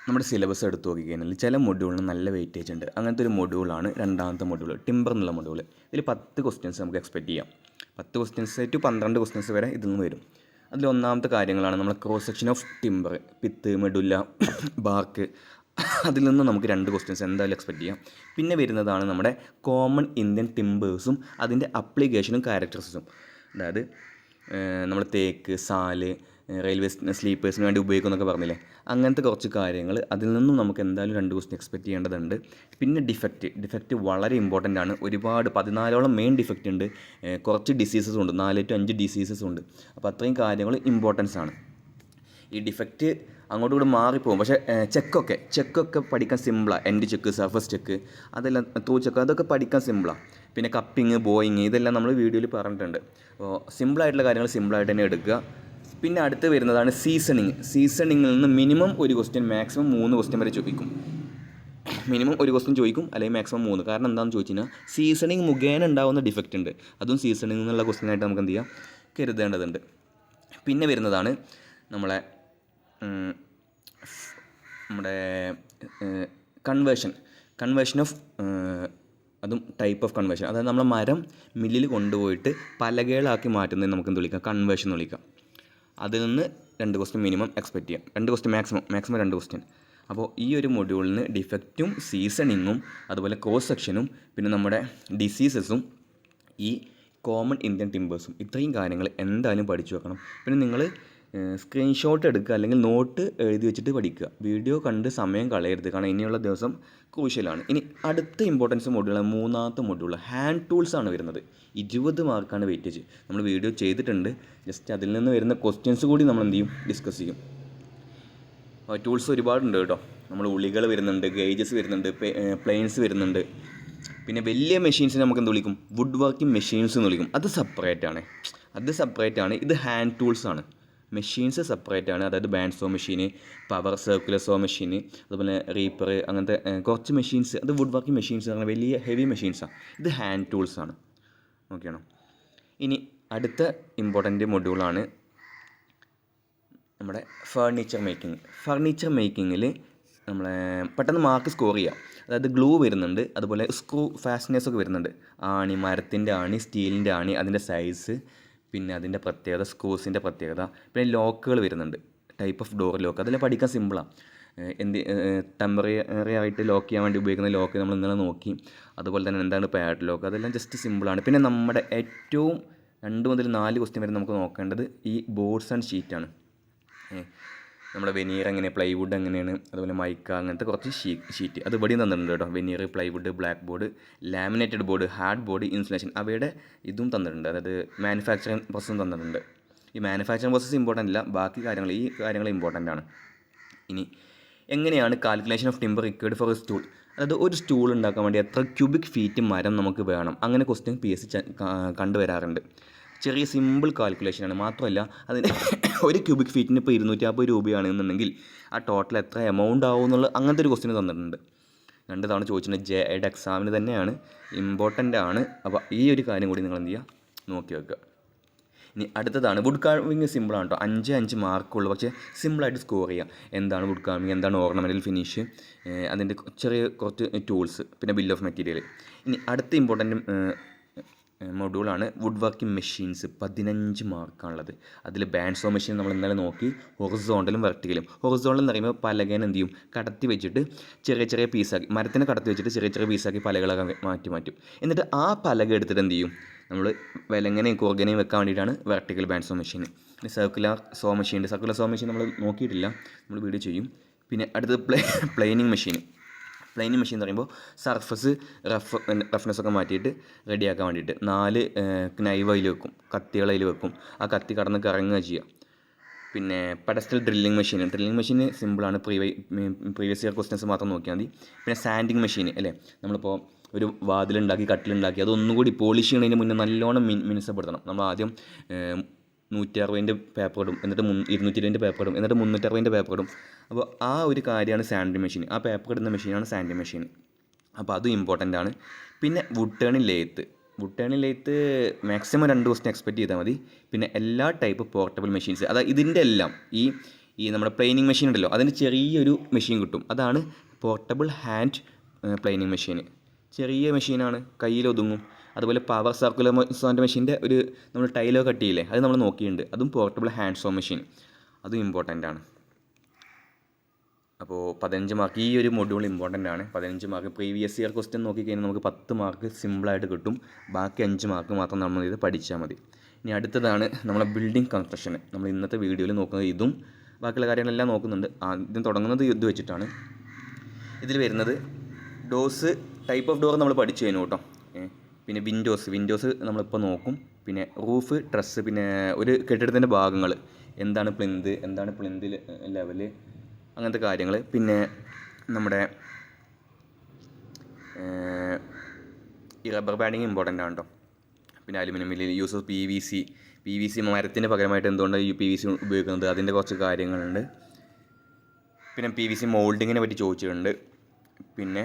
നമ്മുടെ സിലബസ് എടുത്ത് നോക്കിക്കഴിഞ്ഞാൽ ചില മൊഡ്യൂളിന് നല്ല വെയിറ്റേജ് ഉണ്ട്. അങ്ങനത്തെ ഒരു മൊഡ്യൂളാണ് രണ്ടാമത്തെ മൊഡ്യൂൾ, ടിമ്പർ എന്നുള്ള മൊഡ്യൂൾ. ഇതിൽ 10 ക്വസ്റ്റ്യൻസ് നമുക്ക് എക്സ്പെക്റ്റ് ചെയ്യാം. 10 ക്വസ്റ്റ്യൻസ് ടു 12 ക്വസ്റ്റ്യൻസ് വരെ ഇതിൽ നിന്ന് വരും. അതിൽ ഒന്നാമത്തെ കാര്യങ്ങളാണ് നമ്മൾ cross section of timber, pith, medulla, bark. അതിൽ നിന്ന് നമുക്ക് 2 ക്വസ്റ്റ്യൻസ് എന്തായാലും എക്സ്പെക്റ്റ് ചെയ്യാം. പിന്നെ വരുന്നതാണ് നമ്മുടെ കോമൺ ഇന്ത്യൻ ടിമ്പേഴ്സും അതിൻ്റെ അപ്ലിക്കേഷനും ക്യാരക്ടറിസ്റ്റിക്സും. അതായത് നമ്മൾ തേക്ക്, സാല്, റെയിൽവേ സ്ലീപ്പേഴ്സിന് വേണ്ടി ഉപയോഗിക്കുമെന്നൊക്കെ പറഞ്ഞില്ലേ, അങ്ങനത്തെ കുറച്ച് കാര്യങ്ങൾ അതിൽ നിന്നും നമുക്ക് എന്തായാലും 2 ക്വസ്റ്റ്യൻ എക്സ്പെക്റ്റ് ചെയ്യേണ്ടതുണ്ട്. പിന്നെ ഡിഫക്റ്റ് വളരെ ഇമ്പോർട്ടൻ്റ് ആണ്. ഒരുപാട് 14ഓളം മെയിൻ ഡിഫക്റ്റ് ഉണ്ട്. കുറച്ച് ഡിസീസസും ഉണ്ട്, 4 to 5 ഡിസീസസും ഉണ്ട്. അപ്പോൾ അത്രയും കാര്യങ്ങൾ ഇമ്പോർട്ടൻസ് ആണ്. ഈ ഡിഫക്റ്റ് അങ്ങോട്ടും കൂടെ മാറിപ്പോകും. പക്ഷേ ചെക്കൊക്കെ പഠിക്കാൻ സിമ്പിളാണ്. എൻഡ് ചെക്ക്, സർഫസ് ചെക്ക്, അതെല്ലാം ത്രൂ ചെക്ക്, അതൊക്കെ പഠിക്കാൻ സിമ്പിളാണ്. പിന്നെ കപ്പിങ്, ബോയിങ്, ഇതെല്ലാം നമ്മൾ വീഡിയോയിൽ പറഞ്ഞിട്ടുണ്ട്. അപ്പോൾ സിമ്പിളായിട്ടുള്ള കാര്യങ്ങൾ സിമ്പിളായിട്ട് തന്നെ എടുക്കുക. പിന്നെ അടുത്ത് വരുന്നതാണ് സീസണിങ്ങിൽ നിന്ന് മിനിമം 1 ക്വസ്റ്റ്യൻ, മാക്സിമം 3 ക്വസ്റ്റ്യൻ വരെ ചോദിക്കും. മിനിമം 1 ക്വസ്റ്റ്യൻ ചോദിക്കും, അല്ലെങ്കിൽ മാക്സിമം 3. കാരണം എന്താണെന്ന് ചോദിച്ചു കഴിഞ്ഞാൽ സീസണിങ് മുഖേന ഉണ്ടാകുന്ന ഡിഫക്റ്റ് ഉണ്ട്. അതും സീസണിങ് എന്നുള്ള ക്വസ്റ്റ്യനായിട്ട് നമുക്ക് എന്ത് ചെയ്യാം, കരുതേണ്ടതുണ്ട്. പിന്നെ വരുന്നതാണ് നമ്മുടെ കൺവേർഷൻ ഓഫ്, അതും ടൈപ്പ് ഓഫ് കൺവേർഷൻ. അതായത് നമ്മൾ മരം മില്ലിൽ കൊണ്ടുപോയിട്ട് പലകകളാക്കി മാറ്റുന്നതിന് നമുക്ക് എന്ത് വിളിക്കാം, കൺവേർഷൻ എന്ന് വിളിക്കാം. അതിൽ നിന്ന് 2 ക്വസ്റ്റ്യൻ മിനിമം എക്സ്പെക്റ്റ് ചെയ്യാം. 2 ക്വസ്റ്റ്യൻ മാക്സിമം 2 ക്വസ്റ്റ്യൻ. അപ്പോൾ ഈ ഒരു മൊഡ്യൂളിന് ഡിഫക്റ്റും സീസണിങ്ങും അതുപോലെ ക്രോസ് സെക്ഷനും പിന്നെ നമ്മുടെ ഡിസീസസും ഈ കോമൺ ഇന്ത്യൻ ടിമ്പേഴ്സും, ഇത്രയും കാര്യങ്ങൾ എന്തായാലും പഠിച്ചു വെക്കണം. പിന്നെ നിങ്ങൾ സ്ക്രീൻഷോട്ട് എടുക്കുക, അല്ലെങ്കിൽ നോട്ട് എഴുതി വെച്ചിട്ട് പഠിക്കുക. വീഡിയോ കണ്ട് സമയം കളയരുത്, കാരണം ഇനിയുള്ള ദിവസം ക്രൂഷ്യലാണ്. ഇനി അടുത്ത ഇമ്പോർട്ടൻസ് മൊഡ്യൂൾ, മൂന്നാമത്തെ മൊഡ്യൂൾ ഹാൻഡ് ടൂൾസ് ആണ് വരുന്നത്. 20 മാർക്കാണ് വെയിറ്റേജ്. നമ്മൾ വീഡിയോ ചെയ്തിട്ടുണ്ട്. ജസ്റ്റ് അതിൽ നിന്ന് വരുന്ന ക്വസ്റ്റ്യൻസ് കൂടി നമ്മൾ എന്ത് ചെയ്യും, ഡിസ്കസ് ചെയ്യും. ടൂൾസ് ഒരുപാടുണ്ട് കേട്ടോ. നമ്മൾ ഉളികൾ വരുന്നുണ്ട്, ഗേജസ് വരുന്നുണ്ട്, പ്ലെയിൻസ് വരുന്നുണ്ട്. പിന്നെ വലിയ മെഷീൻസിനെ നമുക്ക് എന്ത് വിളിക്കും, വുഡ് വർക്കിംഗ് മെഷീൻസ് എന്ന് വിളിക്കും. അത് സെപ്പറേറ്റ് ആണ്. ഇത് ഹാൻഡ് ടൂൾസ് ആണ്. മെഷീൻസ് സെപ്പറേറ്റ് ആണ്. അതായത് ബാൻഡ് സോ മെഷീന്, പവർ സർക്കുലർ സോ മെഷീന്, അതുപോലെ റീപ്പർ, അങ്ങനത്തെ കുറച്ച് മെഷീൻസ്. അത് വുഡ് വർക്കിംഗ് മെഷീൻസ് ആണ്, വലിയ ഹെവി മെഷീൻസാണ്. ഇത് ഹാൻഡ് ടൂൾസ് ആണ്. ഓക്കെയാണോ? ഇനി അടുത്ത ഇമ്പോർട്ടൻ്റ് മൊഡ്യൂളാണ് നമ്മുടെ ഫർണിച്ചർ മേക്കിങ്ങിൽ നമ്മളെ പെട്ടെന്ന് മാർക്ക് സ്കോർ ചെയ്യാം. അതായത് ഗ്ലൂ വരുന്നുണ്ട്, അതുപോലെ സ്ക്രൂ ഫാസ്റ്റനേഴ്സൊക്കെ വരുന്നുണ്ട്. ആണി, മരത്തിൻ്റെ ആണി, സ്റ്റീലിൻ്റെ ആണി, അതിൻ്റെ സൈസ്, പിന്നെ അതിൻ്റെ പ്രത്യേകത, സ്ക്രൂസിൻ്റെ പ്രത്യേകത. പിന്നെ ലോക്കുകൾ വരുന്നുണ്ട്, ടൈപ്പ് ഓഫ് ഡോർ ലോക്ക്. അതെല്ലാം പഠിക്കാൻ സിമ്പിളാണ്. ടെമ്പററി ആയിട്ട് ലോക്ക് ചെയ്യാൻ വേണ്ടി ഉപയോഗിക്കുന്ന ലോക്ക് നമ്മൾ ഇന്നലെ നോക്കി. അതുപോലെ തന്നെ എന്താണ് പാഡ് ലോക്ക്, അതെല്ലാം ജസ്റ്റ് സിമ്പിളാണ്. പിന്നെ നമ്മുടെ ഏറ്റവും 2 മുതൽ 4 ക്വസ്റ്റ്യൻ വരെ നമുക്ക് നോക്കേണ്ടത് ഈ ബോർഡ്സ് ആൻഡ് ഷീറ്റാണ്. നമ്മുടെ വെനീർ എങ്ങനെ, പ്ലൈവുഡ് എങ്ങനെയാണ്, അതുപോലെ മൈക്ക, അങ്ങനത്തെ കുറച്ച് ഷീറ്റ് അത് ഇവിടെയും തന്നിട്ടുണ്ട് കേട്ടോ. Veneer, plywood, black board, laminated board, hard board, insulation, അവയുടെ ഇതും തന്നിട്ടുണ്ട്. അതായത് മാനുഫാക്ചറിങ് പ്രോസസ്സും തന്നിട്ടുണ്ട്. ഈ മാനുഫാക്ചറിങ് പ്രോസസ്സ് ഇമ്പോർട്ടൻ്റ് അല്ല, ബാക്കി കാര്യങ്ങൾ, ഈ കാര്യങ്ങൾ ഇമ്പോർട്ടൻ്റ് ആണ്. ഇനി എങ്ങനെയാണ് calculation of timber required for A stool, അതായത് ഒരു സ്റ്റൂൾ ഉണ്ടാക്കാൻ വേണ്ടി എത്ര ക്യൂബിക് ഫീറ്റ് മരം നമുക്ക് വേണം, അങ്ങനെ ക്വസ്റ്റ്യൻ PSC കണ്ടുവരാറുണ്ട്. ചെറിയ സിമ്പിൾ കാൽക്കുലേഷനാണ്. മാത്രമല്ല അതിന് ഒരു ക്യൂബിക് ഫീറ്റിന് ഇപ്പോൾ 250 രൂപയാണെന്നുണ്ടെങ്കിൽ ആ ടോട്ടൽ എത്ര എമൗണ്ട് ആവും എന്നുള്ള അങ്ങനത്തെ ഒരു ക്വസ്റ്റ്യൻ തന്നിട്ടുണ്ട്. 2 തവണ ചോദിച്ചിട്ടുണ്ട്. JED എക്സാമിന് തന്നെയാണ്, ഇമ്പോർട്ടൻ്റ് ആണ്. അപ്പോൾ ഈ ഒരു കാര്യം കൂടി നിങ്ങൾ എന്ത് ചെയ്യുക, നോക്കി വെക്കുക. ഇനി അടുത്തതാണ് വുഡ് കാർവിങ്. സിമ്പിളാണ് കേട്ടോ, 5 മാർക്കുള്ളൂ, പക്ഷേ സിമ്പിളായിട്ട് സ്കോർ ചെയ്യുക. എന്താണ് വുഡ് കാർവിങ്, എന്താണ് ഓർണമെൻ്റൽ ഫിനിഷ്, അതിൻ്റെ ചെറിയ കുറച്ച് ടൂൾസ്, പിന്നെ ബിൽ ഓഫ് മെറ്റീരിയൽ. ഇനി അടുത്ത ഇമ്പോർട്ടൻ്റ് മൊഡ്യൂളാണ് വുഡ് വർക്കിംഗ് മെഷീൻസ്. 15 മാർക്കാണുള്ളത്. അതിൽ ബാൻഡ് സോ മെഷീൻ നമ്മൾ ഇന്നലെ നോക്കി, ഹൊറിസോണ്ടലും വെർട്ടിക്കലും. ഹൊറിസോണ്ടൽ എന്ന് പറയുമ്പോൾ പലകേനെ എന്ത് ചെയ്യും, കടത്തി വെച്ചിട്ട് ചെറിയ പീസാക്കി, മരത്തിനെ കടത്തി വെച്ചിട്ട് ചെറിയ പീസാക്കി പലകളൊക്കെ മാറ്റും. എന്നിട്ട് ആ പലക എടുത്തിട്ട് എന്ത് ചെയ്യും, നമ്മൾ വിലങ്ങനെയും കുറുകനെയും വെക്കാൻ വേണ്ടിയിട്ടാണ് വെർട്ടിക്കൽ ബാൻഡ് സോ മെഷീൻ. പിന്നെ സർക്കുലർ സോ മെഷീൻ നമ്മൾ നോക്കിയിട്ടില്ല, നമ്മൾ വീഡിയോ ചെയ്യും. പിന്നെ അടുത്തത് പ്ലെയിനിങ് മെഷീൻ എന്ന് പറയുമ്പോൾ സർഫസ് റഫ്നെസ്സൊക്കെ മാറ്റിയിട്ട് റെഡിയാക്കാൻ വേണ്ടിയിട്ട് 4 നൈവ് അതിൽ വെക്കും, കത്തികൾ അതിൽ വെക്കും. ആ കത്തി കടന്ന് കറങ്ങുക ചെയ്യുക. പിന്നെ പെഡസ്റ്റൽ ഡ്രില്ലിംഗ് മെഷീൻ സിമ്പിളാണ്. പ്രീവിയസ് ഇയർ ക്വസ്റ്റ്യൻസ് മാത്രം നോക്കിയാൽ മതി. പിന്നെ സാൻഡിങ് മെഷീൻ അല്ലേ, നമ്മളിപ്പോൾ ഒരു വാതിലുണ്ടാക്കി, കട്ടിലുണ്ടാക്കി, അതൊന്നുകൂടി പോളിഷ് ചെയ്യുന്നതിന് മുന്നേ നല്ലോണം മിനുസപ്പെടുത്തണം. നമ്മൾ ആദ്യം 160 പേപ്പർ ഇടും, എന്നിട്ട് 220 പേപ്പർ ഇടും, എന്നിട്ട് 360 പേപ്പർ ഇടും. അപ്പോൾ ആ ഒരു കാര്യമാണ് സാൻഡിങ് മെഷീൻ. ആ പേപ്പർ ഇടുന്ന മെഷീനാണ് സാൻഡിങ് മെഷീൻ. അപ്പോൾ അതും ഇമ്പോർട്ടൻ്റ് ആണ്. പിന്നെ wood turning lathe maximum 2 question expect ചെയ്താൽ മതി. പിന്നെ എല്ലാ ടൈപ്പ് പോർട്ടബിൾ മെഷീൻസ്, അതായത് ഇതിൻ്റെ എല്ലാം ഈ ഈ നമ്മുടെ പ്ലെയിനിങ് മെഷീൻ ഉണ്ടല്ലോ, അതിന് ചെറിയൊരു മെഷീൻ കിട്ടും. അതാണ് പോർട്ടബിൾ ഹാൻഡ് പ്ലെയിനിങ് മെഷീൻ. ചെറിയ മെഷീനാണ്, കയ്യിലൊതുങ്ങും. അതുപോലെ പവർ സർക്കുലർ സോൻ്റെ മെഷീൻ്റെ ഒരു നമ്മൾ ടൈലോ കട്ട് ചെയ്യില്ലേ, അത് നമ്മൾ നോക്കിയിട്ടുണ്ട്. അതും പോർട്ടബിൾ ഹാൻഡ് സോ മെഷീൻ, അതും ഇമ്പോർട്ടൻ്റ് ആണ്. അപ്പോൾ 15 മാർക്ക് ഈ ഒരു മൊഡ്യൂൾ ഇമ്പോർട്ടൻ്റ് ആണ്. 15 മാർക്ക് പ്രീവിയസ് ഇയർ ക്വസ്റ്റ്യൻ നോക്കിക്കഴിഞ്ഞാൽ നമുക്ക് 10 മാർക്ക് സിമ്പിളായിട്ട് കിട്ടും. ബാക്കി 5 മാർക്ക് മാത്രം നമ്മൾ ഇത് പഠിച്ചാൽ മതി. ഇനി അടുത്തതാണ് നമ്മളെ ബിൽഡിംഗ് കൺസ്ട്രക്ഷൻ. നമ്മൾ ഇന്നത്തെ വീഡിയോയിൽ നോക്കുന്നത് ഇതും ബാക്കിയുള്ള കാര്യങ്ങളെല്ലാം നോക്കുന്നുണ്ട്. ആദ്യം തുടങ്ങുന്നത് ഇത് വെച്ചിട്ടാണ്. ഇതിൽ വരുന്നത് ഡോസ്, ടൈപ്പ് ഓഫ് ഡോർ നമ്മൾ പഠിച്ചു കഴിഞ്ഞു കേട്ടോ. പിന്നെ വിൻഡോസ് നമ്മളിപ്പോൾ നോക്കും. പിന്നെ റൂഫ്, ട്രസ്, പിന്നെ ഒരു കെട്ടിടത്തിൻ്റെ ഭാഗങ്ങൾ, എന്താണ് പ്ലിന്ത് ലെവല്, അങ്ങനത്തെ കാര്യങ്ങൾ. പിന്നെ നമ്മുടെ ഈ റബ്ബർ ബാൻഡിങ് ഇമ്പോർട്ടൻ്റ് ആണ് കേട്ടോ. പിന്നെ അലുമിനിയം മില്ലിൽ use of P V C മരത്തിൻ്റെ പകരമായിട്ട് എന്തുകൊണ്ടാണ് ഈ PVC ഉപയോഗിക്കുന്നത്, അതിൻ്റെ കുറച്ച് കാര്യങ്ങളുണ്ട്. പിന്നെ PVC മോൾഡിങ്ങിനെ പറ്റി ചോദിച്ചിട്ടുണ്ട്. പിന്നെ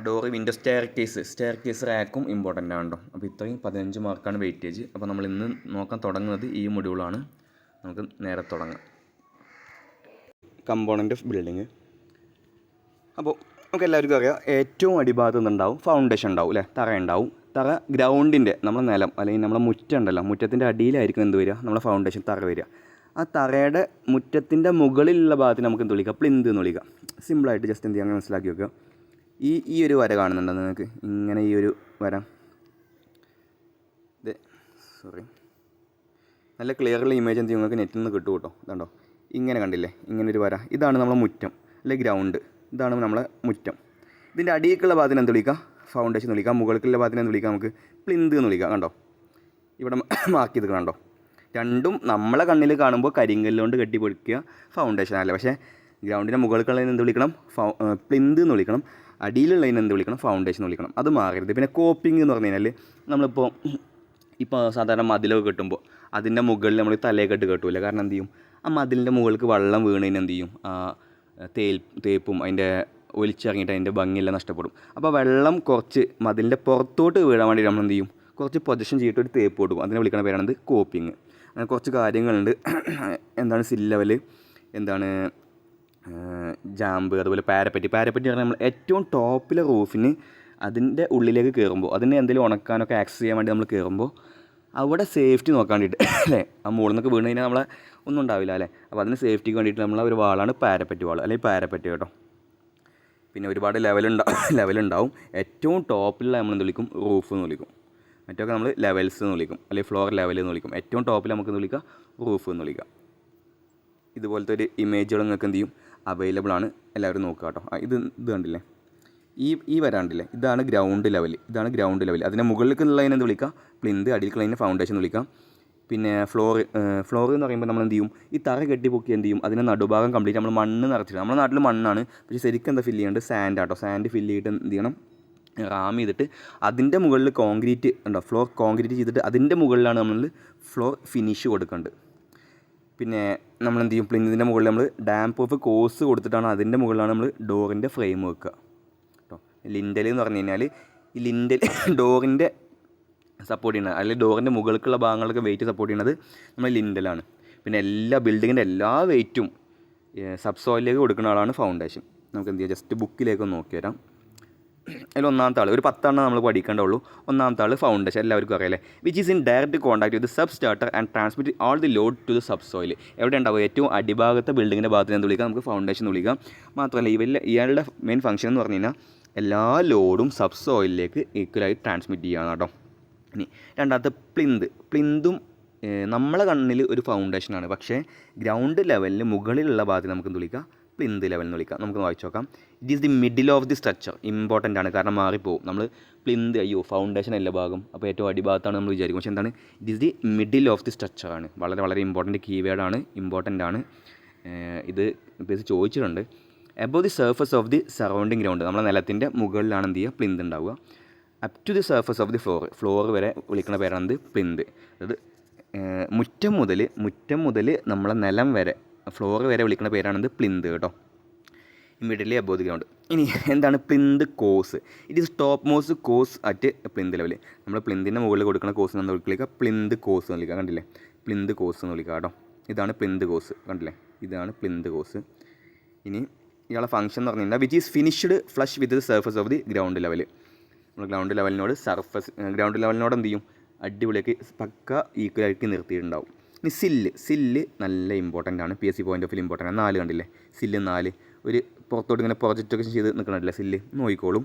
ഡോറ്, വിൻഡോ, സ്റ്റെയർ കേസ് റാക്കും ഇമ്പോർട്ടൻ്റ് ആണ് കേട്ടോ. അപ്പോൾ ഇത്രയും 15 മാർക്കാണ് വെയിറ്റേജ്. അപ്പോൾ നമ്മൾ ഇന്ന് നോക്കാൻ തുടങ്ങുന്നത് ഈ മൊഡ്യൂളാണ്. നമുക്ക് നേരെ തുടങ്ങാം. Component of building. അപ്പോൾ നമുക്ക് എല്ലാവർക്കും അറിയാം, ഏറ്റവും അടിഭാഗത്ത് നിന്നുണ്ടാവും ഫൗണ്ടേഷൻ ഉണ്ടാവും അല്ലേ, തറ ഉണ്ടാവും. തറ ഗ്രൗണ്ടിൻ്റെ, നമ്മുടെ നിലം അല്ലെങ്കിൽ നമ്മുടെ മുറ്റം ഉണ്ടല്ലോ, മുറ്റത്തിൻ്റെ അടിയിലായിരിക്കും എന്ത് വരിക, നമ്മുടെ ഫൗണ്ടേഷൻ തറ വരിക. ആ തറയുടെ മുറ്റത്തിൻ്റെ മുകളിലുള്ള ഭാഗത്തിന് നമുക്ക് എന്ത് വിളിക്കുക, പ്ലിന്ത് എന്ന് വിളിക്കുക. സിമ്പിളായിട്ട് ജസ്റ്റ് എന്ത് ചെയ്യാൻ മനസ്സിലാക്കി വെക്കുക. ഈ ഒരു വര കാണുന്നുണ്ടോ നിങ്ങൾക്ക്, ഇങ്ങനെ ഈ ഒരു വര, നല്ല ക്ലിയറുള്ള ഇമേജ് എന്ത് ചെയ്യും നിങ്ങൾക്ക് നെറ്റിൽ നിന്ന് കിട്ടും കേട്ടോ. ഇതുണ്ടോ, ഇങ്ങനെ കണ്ടില്ലേ, ഇങ്ങനെ ഒരു വര, ഇതാണ് നമ്മളെ മുറ്റം അല്ലെ ഗ്രൗണ്ട്, ഇതാണ് നമ്മളെ മുറ്റം. ഇതിൻ്റെ അടിയിലുള്ള ഭാഗത്തിന് എന്ത് വിളിക്കുക, ഫൗണ്ടേഷൻ എന്ന് വിളിക്കാം. മുകളിലുള്ള ഭാഗത്തിന് എന്ത് വിളിക്കാം, നമുക്ക് പ്ലിന്ത് എന്ന് വിളിക്കാം. കണ്ടോ, ഇവിടെ മാർക്ക് ചെയ്ത് കണ്ടോ. രണ്ടും നമ്മളെ കണ്ണിൽ കാണുമ്പോൾ കരിങ്കല്ലുകൊണ്ട് കെട്ടിപ്പൊടിക്കുക ഫൗണ്ടേഷൻ അല്ലേ. പക്ഷേ ഗ്രൗണ്ടിൻ്റെ മുകളിലുള്ളതിന് എന്ത് വിളിക്കണം, പ്ലിന്ത് എന്ന് വിളിക്കണം. അടിയിലുള്ളതിന് എന്ത് വിളിക്കണം, ഫൗണ്ടേഷൻ എന്ന് വിളിക്കണം. അത് മാറരുത്. പിന്നെ കോപ്പിംഗ് എന്ന് പറഞ്ഞു കഴിഞ്ഞാൽ ഇപ്പോൾ സാധാരണ മതിലൊക്കെ കെട്ടുമ്പോൾ അതിൻ്റെ മുകളിൽ നമ്മൾ തലയെക്കെട്ട് കെട്ടൂല. കാരണം എന്ത് ചെയ്യും, ആ മതിലിൻ്റെ മുകൾക്ക് വെള്ളം വീണതിന് എന്ത് ചെയ്യും, തേപ്പും അതിൻ്റെ ഒലിച്ചിറങ്ങിയിട്ട് അതിൻ്റെ ഭംഗിയെല്ലാം നഷ്ടപ്പെടും. അപ്പോൾ വെള്ളം കുറച്ച് മതിലിൻ്റെ പുറത്തോട്ട് വീഴാൻ വേണ്ടി നമ്മൾ എന്ത് ചെയ്യും, കുറച്ച് പൊസിഷൻ ചെയ്തിട്ട് ഒരു തേപ്പ് കൊടുക്കും. അതിനെ വിളിക്കുന്ന പേരാണ് കോപ്പിങ്. അങ്ങനെ കുറച്ച് കാര്യങ്ങളുണ്ട്. എന്താണ് സിൽ ലെവൽ, എന്താണ് ജാമ്പ്, അതുപോലെ പാരപ്പറ്റി പറഞ്ഞാൽ നമ്മൾ ഏറ്റവും ടോപ്പിലെ റൂഫിന് അതിൻ്റെ ഉള്ളിലേക്ക് കയറുമ്പോൾ, അതിനെ എന്തെങ്കിലും ഉണക്കാനൊക്കെ ആക്സസ് ചെയ്യാൻ വേണ്ടി നമ്മൾ കയറുമ്പോൾ അവിടെ സേഫ്റ്റി നോക്കാൻ വേണ്ടിയിട്ട് അല്ലേ, ആ മുകളിൽ നിന്നൊക്കെ വീണ് കഴിഞ്ഞാൽ നമ്മളെ ഒന്നും ഉണ്ടാവില്ല അല്ലേ. അപ്പോൾ അതിന് സേഫ്റ്റിക്ക് വേണ്ടിയിട്ട് നമ്മളെ ഒരു വാളാണ് പാരപ്പറ്റി വാൾ അല്ലെങ്കിൽ പാരപ്പറ്റി കേട്ടോ. പിന്നെ ഒരുപാട് ലെവലുണ്ടാവും. ഏറ്റവും ടോപ്പിലുള്ള നമ്മൾ എന്ത് വിളിക്കും, റൂഫ് എന്ന് വിളിക്കും. മറ്റൊക്കെ നമ്മൾ ലെവൽസ് എന്ന് വിളിക്കും, അല്ലെങ്കിൽ ഫ്ലോർ ലെവൽ എന്ന് വിളിക്കും. ഏറ്റവും ടോപ്പിൽ നമുക്ക് എന്ത് വിളിക്കാം, റൂഫ് എന്ന് വിളിക്കാം. ഇതുപോലത്തെ ഒരു ഇമേജുകൾ നിങ്ങൾക്ക് എന്ത് ചെയ്യും, അവൈലബിൾ ആണ്, എല്ലാവരും നോക്കുക കേട്ടോ. ഇത് കണ്ടില്ലേ, ഈ വരാണ്ടില്ലേ, ഇതാണ് ഗ്രൗണ്ട് ലെവൽ. അതിൻ്റെ മുകളിലേക്കുള്ളതിനെ എന്ത് വിളിക്കാം, പ്ലിന്ത്, അടിയിലേക്കുള്ളതിനെ ഫൗണ്ടേഷൻ എന്ന് വിളിക്കാം. പിന്നെ ഫ്ലോർ എന്ന് പറയുമ്പോൾ നമ്മൾ എന്ത് ചെയ്യും, ഈ തറ കെട്ടിപ്പൊക്കി എന്ത് ചെയ്യും, അതിൻ്റെ നടുഭാഗം കംപ്ലീറ്റ് നമ്മൾ മണ്ണ് നിറച്ചിട്ട്, നമ്മുടെ നാട്ടിൽ മണ്ണാണ് പക്ഷേ ശരിക്കും എന്താ ഫില്ല് ചെയ്യേണ്ടത്, സാൻഡ് ഫില്ല് ചെയ്തിട്ട് എന്ത് ചെയ്യണം, റാം ചെയ്തിട്ട് അതിൻ്റെ മുകളിൽ കോൺക്രീറ്റ് ഉണ്ടോ, ഫ്ലോർ കോൺക്രീറ്റ് ചെയ്തിട്ട് അതിൻ്റെ മുകളിലാണ് നമ്മൾ ഫ്ലോർ ഫിനിഷ് കൊടുക്കേണ്ടത്. പിന്നെ നമ്മൾ എന്ത് ചെയ്യും, പ്ലിന്തിൻ്റെ മുകളിൽ നമ്മൾ ഡാംപ് ഓഫ് കോഴ്സ് കൊടുത്തിട്ടാണ് അതിൻ്റെ മുകളിലാണ് നമ്മൾ ഡോറിൻ്റെ ഫ്രെയിം വെക്കുക കേട്ടോ. ലിൻഡൽ എന്ന് പറഞ്ഞു കഴിഞ്ഞാൽ ഈ ലിൻഡൽ ഡോറിൻ്റെ സപ്പോർട്ട് ചെയ്യുന്നത്, അല്ലെങ്കിൽ ഡോറിൻ്റെ മുകൾക്കുള്ള ഭാഗങ്ങളൊക്കെ വെയിറ്റ് സപ്പോർട്ട് ചെയ്യുന്നത് നമ്മൾ ലിൻഡലാണ്. പിന്നെ ബിൽഡിങ്ങിൻ്റെ എല്ലാ വെയിറ്റും സബ്സോയിലേക്ക് കൊടുക്കുന്ന ആളാണ് ഫൗണ്ടേഷൻ. നമുക്ക് എന്ത് ചെയ്യാം, ജസ്റ്റ് ബുക്കിലേക്ക് നോക്കി വരാം. അതിൽ ഒന്നാമത്തെ ആൾ, ഒരു 10 എണ്ണം നമ്മൾ പഠിക്കേണ്ടുള്ളൂ. ഒന്നാമത്തെ ആൾ ഫൗണ്ടേഷൻ, എല്ലാവർക്കും അറിയാലേ, which is in direct contact with substrata and transmit all the load to the subsoil. എവിടെ ഉണ്ടാവും, ഏറ്റവും അടിഭാഗത്തെ ബിൽഡിങ്ങിൻ്റെ ഭാഗത്ത് എന്ത് വിളിക്കാം, നമുക്ക് ഫൗണ്ടേഷൻ എന്ന് വിളിക്കാം. മാത്രമല്ല ഇയാളുടെ മെയിൻ ഫംഗ്ഷൻ എന്ന് പറഞ്ഞു കഴിഞ്ഞാൽ എല്ലാ ലോഡും സബ് സോയിലിലേക്ക് ഈക്വലായി ട്രാൻസ്മിറ്റ് ചെയ്യുകയാണ് കേട്ടോ. ഇനി രണ്ടാമത്തെ പ്ലിന്തും നമ്മളെ കണ്ണിൽ ഒരു ഫൗണ്ടേഷനാണ്. പക്ഷേ ഗ്രൗണ്ട് ലെവലിന് മുകളിലുള്ള ഭാഗത്ത് നമുക്ക് എന്ത് വിളിക്കാം, പ്ലിന്ത് ലെവൽ എന്ന് വിളിക്കാം. നമുക്ക് വായിച്ചു നോക്കാം. It is the middle of the structure. Important ആണ്, കാരണം മാറിപ്പോവും. നമ്മൾ പ്ലിന്ത് ഫൗണ്ടേഷൻ അല്ല ഭാഗം, അപ്പോൾ ഏറ്റവും അടിഭാഗത്താണ് നമ്മൾ വിചാരിക്കും. പക്ഷേ എന്താണ്, it is the middle of the structure ആണ്. വളരെ ഇമ്പോർട്ടൻ്റ് കീവേഡാണ്, ഇമ്പോർട്ടൻ്റ് ആണ്. ഇത് ബേസ് ചോദിച്ചിട്ടുണ്ട്. Above the surface of the surrounding ground, നമ്മളെ നിലത്തിൻ്റെ മുകളിലാണ് എന്ത് ചെയ്യുക, പ്ലിന്ത് ഉണ്ടാവുക. Up to the surface of the floor വരെ വിളിക്കുന്ന പേരാണ് പ്ലിന്ത്. അതായത് മുറ്റം മുതൽ നമ്മളെ നിലം വരെ, ഫ്ലോർ വരെ വിളിക്കുന്ന പേരാണ് പ്ലിന്ത് കേട്ടോ. Immediately above the ground. ഇനി എന്താണ് plinth course, it is top most course at plinth level. നമ്മൾ പ്ലിന്തിൻ്റെ മുകളിൽ കൊടുക്കുന്ന കോസ് എന്ന് വിളിക്കുക പ്ലിന്ത് കോസ് എന്ന് വിളിക്കുക. കണ്ടില്ലേ, പ്ലിന്ത് കോസ് എന്ന് വിളിക്കുക കേട്ടോ. ഇതാണ് പ്ലിന്ത് കോസ്, കണ്ടില്ലേ, ഇതാണ് പ്ലിന്ത് കോസ്. ഇനി ഇയാളെ ഫംഗ്ഷൻ എന്ന് പറഞ്ഞു കഴിഞ്ഞാൽ which is finished flush with the surface of the ground level. നമ്മൾ ഗ്രൗണ്ട് ലെവലിനോട് ഗ്രൗണ്ട് ലെവലിനോട് എന്ത് ചെയ്യും, അടിപൊളിയാക്കി പക്ക ഈക്വലാക്കി നിർത്തിയിട്ടുണ്ടാവും. ഇനി സില്ല് നല്ല ഇമ്പോർട്ടൻ്റ് ആണ്, PSC point of view important ആണ്. 4 കണ്ടില്ലേ, സില്ല് 4 ഒരു പുറത്തോട്ട് ഇങ്ങനെ പ്രൊജക്റ്റൊക്കെ ചെയ്ത് നിൽക്കണമല്ലേ സില്ല്, നോക്കിക്കോളും.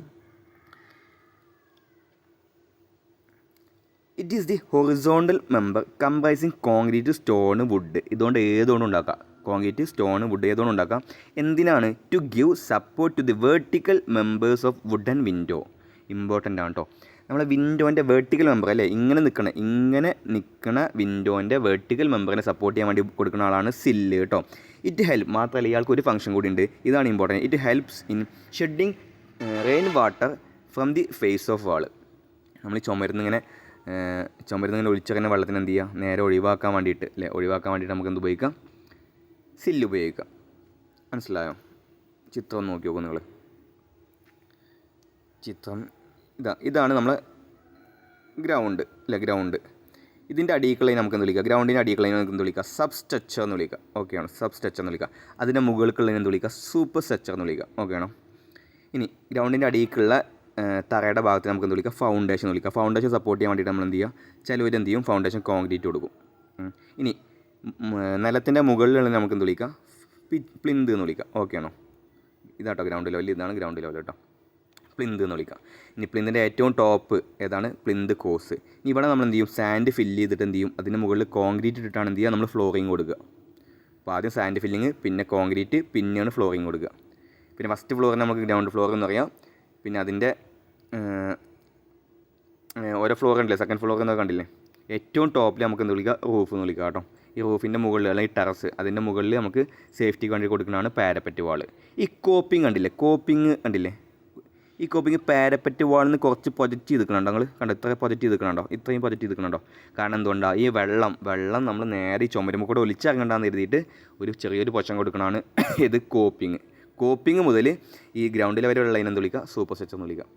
It is the horizontal member comprising concrete, stone, wood. ഇതുകൊണ്ട് ഏതുകൊണ്ടും ഉണ്ടാക്കാം, കോൺക്രീറ്റ്, സ്റ്റോൺ, വുഡ് ഏതുകൊണ്ട് ഉണ്ടാക്കാം. എന്തിനാണ്? To give support to the vertical members of wood and window. Important ആണ് കേട്ടോ. നമ്മളെ വിൻഡോൻ്റെ വെർട്ടിക്കൽ മെമ്പർ അല്ലേ, ഇങ്ങനെ നിൽക്കണ വിൻഡോൻ്റെ വെർട്ടിക്കൽ മെമ്പറിനെ സപ്പോർട്ട് ചെയ്യാൻ വേണ്ടി കൊടുക്കുന്ന ആളാണ് സില്ല് കേട്ടോ. ഇറ്റ് ഹെൽപ്പ് മാത്രമല്ല, ഇയാൾക്ക് ഒരു ഫംഗ്ഷൻ കൂടി ഉണ്ട്, ഇതാണ് important. It helps in shedding rain water from the face of wall. നമ്മൾ ചുമരുന്നിങ്ങനെ ഒഴിച്ചറിയുന്ന വെള്ളത്തിന് എന്ത് ചെയ്യുക, നേരെ ഒഴിവാക്കാൻ വേണ്ടിയിട്ട് നമുക്ക് എന്ത് ഉപയോഗിക്കാം, സില്ല് ഉപയോഗിക്കാം. മനസ്സിലായോ? ചിത്രം നോക്കി നോക്കൂ നിങ്ങൾ. ചിത്രം ഇതാണ് നമ്മളെ ഗ്രൗണ്ട്. ഇതിൻ്റെ അടിയിക്കളയിൽ നമുക്ക് എന്ത് വിളിക്കാം, ഗ്രൗണ്ടിൻ്റെ അടിയിക്കളയിൽ നമുക്ക് എന്ത് വിളിക്കാം, സബ് സ്ട്രക്ചർ എന്ന് വിളിക്കാം. ഓക്കെയാണോ? സബ് സ്ട്രക്ചർ എന്ന് വിളിക്കാം. അതിൻ്റെ മുകൾക്കുള്ളതിന് എന്ത് വിളിക്കാം, സൂപ്പർ സ്ട്രക്ചർ എന്ന് വിളിക്കാം. ഓക്കെയാണോ? ഇനി ഗ്രൗണ്ടിൻ്റെ അടിയിലുള്ള തറയുടെ ഭാഗത്ത് നമുക്ക് എന്ത് വിളിക്കാം, ഫൗണ്ടേഷൻ എന്ന് വിളിക്കാം. ഫൗണ്ടേഷൻ സപ്പോർട്ട് ചെയ്യാൻ വേണ്ടിയിട്ട് നമ്മൾ എന്ത് ചെയ്യുക, ചിലവർ എന്ത് ചെയ്യും, ഫൗണ്ടേഷൻ കോൺക്രീറ്റ് കൊടുക്കും. ഇനി നിലത്തിൻ്റെ മുകളിലുള്ള നമുക്ക് എന്ത് വിളിക്കാം, പ്ലിന്ത് എന്ന് വിളിക്കാം. ഓക്കെയാണോ? ഇതാട്ടോ ഗ്രൗണ്ട് ലെവൽ, ഇതാണ് ഗ്രൗണ്ട് ലെവൽ കേട്ടോ, പ്ലിന്ത് എന്ന് വിളിക്കാം. ഇനി പ്ലിന്തിൻ്റെ ഏറ്റവും ടോപ്പ് ഏതാണ്, പ്ലിന്ത് കോസ്. ഇനി ഇവിടെ നമ്മൾ എന്ത് ചെയ്യും, സാൻഡ് ഫില്ല് ചെയ്തിട്ട് എന്ത് ചെയ്യും, അതിൻ്റെ മുകളിൽ കോൺക്രീറ്റ് ഇട്ടിട്ടാണ് എന്ത് ചെയ്യുക, നമ്മൾ ഫ്ലോറിങ് കൊടുക്കുക. അപ്പോൾ ആദ്യം സാൻഡ് ഫില്ലിങ്, പിന്നെ കോൺക്രീറ്റ്, പിന്നെയാണ് ഫ്ലോറിങ് കൊടുക്കുക. പിന്നെ ഫസ്റ്റ് ഫ്ലോറിന് നമുക്ക് ഗ്രൗണ്ട് ഫ്ലോർ എന്ന് പറയാം. പിന്നെ അതിൻ്റെ ഓരോ ഫ്ലോർ ഉണ്ടല്ലേ, സെക്കൻഡ് ഫ്ലോർ എന്നൊക്കെ കണ്ടില്ലേ, ഏറ്റവും ടോപ്പിൽ നമുക്ക് എന്ത് വിളിക്കുക, റൂഫ് എന്ന് വിളിക്കുക കേട്ടോ. ഈ റൂഫിൻ്റെ മുകളിൽ അല്ലെങ്കിൽ ടെറസ്, അതിൻ്റെ മുകളിൽ നമുക്ക് സേഫ്റ്റിക്ക് വേണ്ടി കൊടുക്കുന്നതാണ് പാരപ്പറ്റ് വാൾ. ഈ കോപ്പിംഗ് കണ്ടില്ലേ, ഈ കോപ്പിംഗ് പാരപ്പറ്റ് വാളിൽ നിന്ന് കുറച്ച് പ്രൊജക്റ്റ് ചെയ്തിരിക്കണുണ്ടോ, നിങ്ങൾ കണ്ടോ, ഇത്രയും പ്രൊജക്റ്റ് ചെയ്തിരിക്കണുണ്ടോ. കാരണം എന്തുകൊണ്ടാണ്, ഈ വെള്ളം നമ്മൾ നേരെ ഈ ചുമരുമ്പോൾ കൂടെ ഒലിച്ചിറങ്ങണ്ടെന്ന് എഴുതിയിട്ട് ഒരു ചെറിയൊരു പൊച്ചം കൊടുക്കണതാണ് ഇത് കോപ്പിംഗ് മുതൽ ഈ ഗ്രൗണ്ട് ലെവലുള്ള ലൈൻ എന്ത് വിളിക്കുക, സൂപ്പർ സ്ട്രക്ചർ എന്ന് വിളിക്കുക.